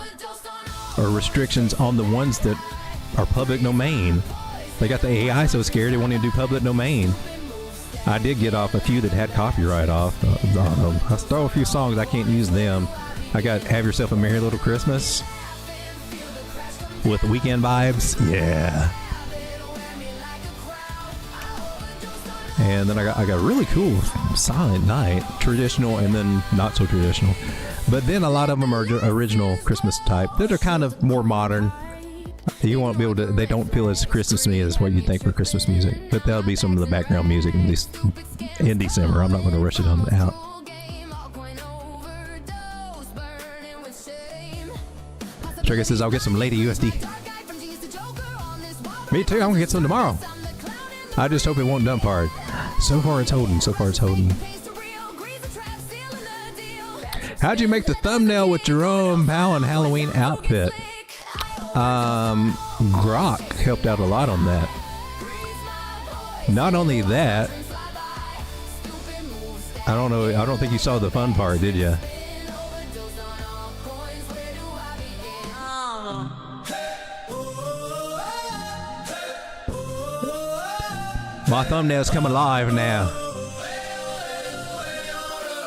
or restrictions on the ones that are public domain. They got the AI so scared they wanted to do public domain. I did get off a few that had copyright off. I stole a few songs, I can't use them. I got Have Yourself a Merry Little Christmas with Weekend Vibes. Yeah. And then I got a really cool Silent Night, traditional and then not so traditional. But then a lot of them are original Christmas type that are kind of more modern. You won't be able to, they don't feel as Christmassy as what you think for Christmas music. But that'll be some of the background music in December. I'm not going to rush it on out. Trigger says, I'll get some Lady USD. Me too, I'm going to get some tomorrow. I just hope it won't dump hard. So far it's holding. How'd you make the thumbnail with Jerome Powell and Halloween outfit? Grok helped out a lot on that. Not only that, I don't think you saw the fun part, did you? My thumbnail's come alive now.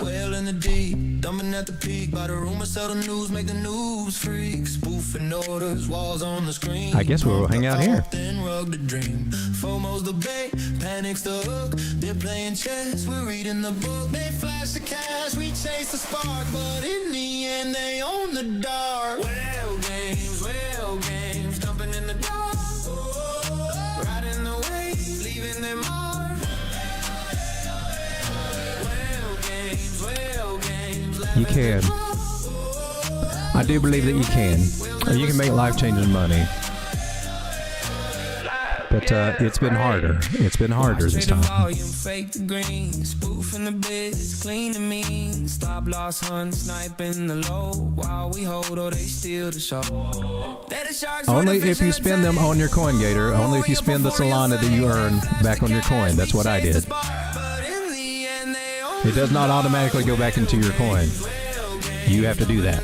Well in the deep, dumping at the peak. By the rumor, sell the news, make the news freak. Spoofing orders, walls on the screen. I guess we'll hang out here. Then rug the dream. FOMO's the bait, panic's the hook. They're playing chess, we're reading the book. They flash the cash, we chase the spark. But in the end, they own the dark. Well games, dumping in the dark. Riding the wave, leaving them mark. Well games. You can. I do believe that you can. You can make life-changing money. But it's been harder. It's been harder this time. Volume, fake the green, spoofing the biz, clean and mean. Stop loss hunt, sniping the low. While we hold, they steal the show. Only if you spend them on your CoinGator. Only if you spend the Solana that you earn back on your coin. That's what I did. It does not automatically go back into your coin. You have to do that.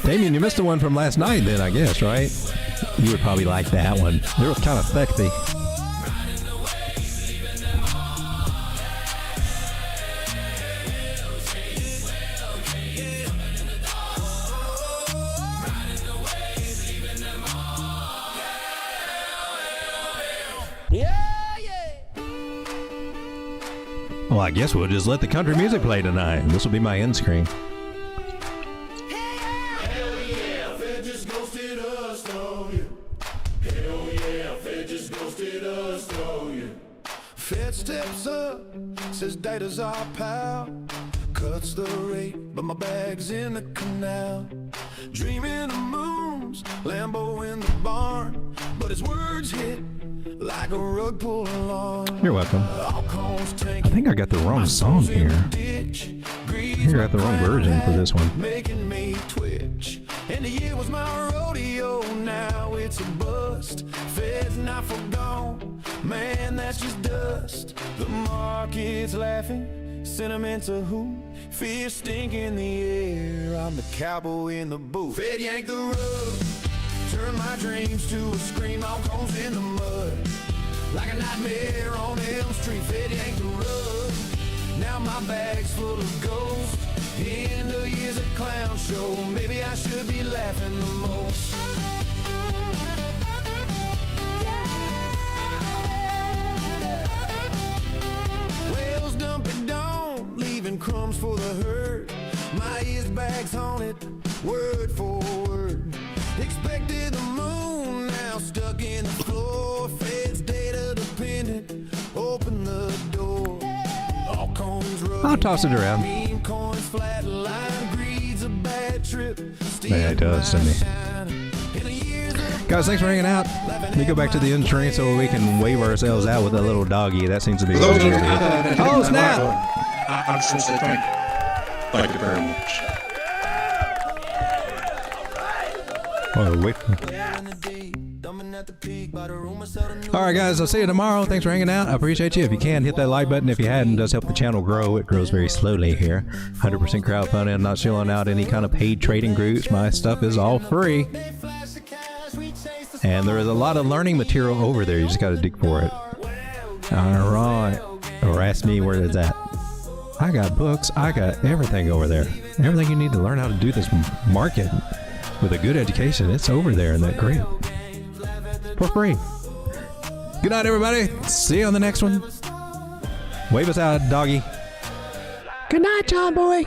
Damien, you missed the one from last night then, I guess, right? You would probably like that one. It was kind of sexy. Well, I guess we'll just let the country music play tonight. This will be my end screen. Fed steps up, says data's our pal. Cuts the rate, but my bag's in the canal. Dreaming of moons, Lambo in the barn. But his words hit like a rug pull along. You're welcome. I think I got the wrong song here. I think I got the wrong version for this one. Making me twitch. And the year was my rodeo, now it's a bust. Fed's not forgone, man, that's just dust. The market's laughing, sentiments a hoot. Fear stink in the air, I'm the cowboy in the booth. Fed yank the rug, turn my dreams to a scream, all cones in the mud. Like a nightmare on Elm Street, Fed yank the rug. Now my bag's full of ghosts. End of year's a clown show. Maybe I should be laughing the most. Whales dumping down, leaving crumbs for the herd. My ears bags on it, word for word. Expected the moon, now stuck in the floor. Fed's data dependent, open the door. All coins I'll toss it around. Yeah, it does, doesn't it? Guys, thanks for hanging out. Let me go back to the end screen so we can wave ourselves out with a little doggy. That seems to be what we're doing. Oh, snap! I just want to say thank you very much. Oh, wait. All right, guys, I'll see you tomorrow. Thanks for hanging out. I appreciate you. If you can, hit that like button. If you hadn't, it does help the channel grow. It grows very slowly here. 100% crowdfunding. I'm not shilling out any kind of paid trading groups. My stuff is all free. And there is a lot of learning material over there. You just got to dig for it. All right. Or ask me where it's at. I got books. I got everything over there. Everything you need to learn how to do this market with a good education, it's over there in that group. For free. Good night, everybody. See you on the next one. Wave us out, doggy. Good night, John boy.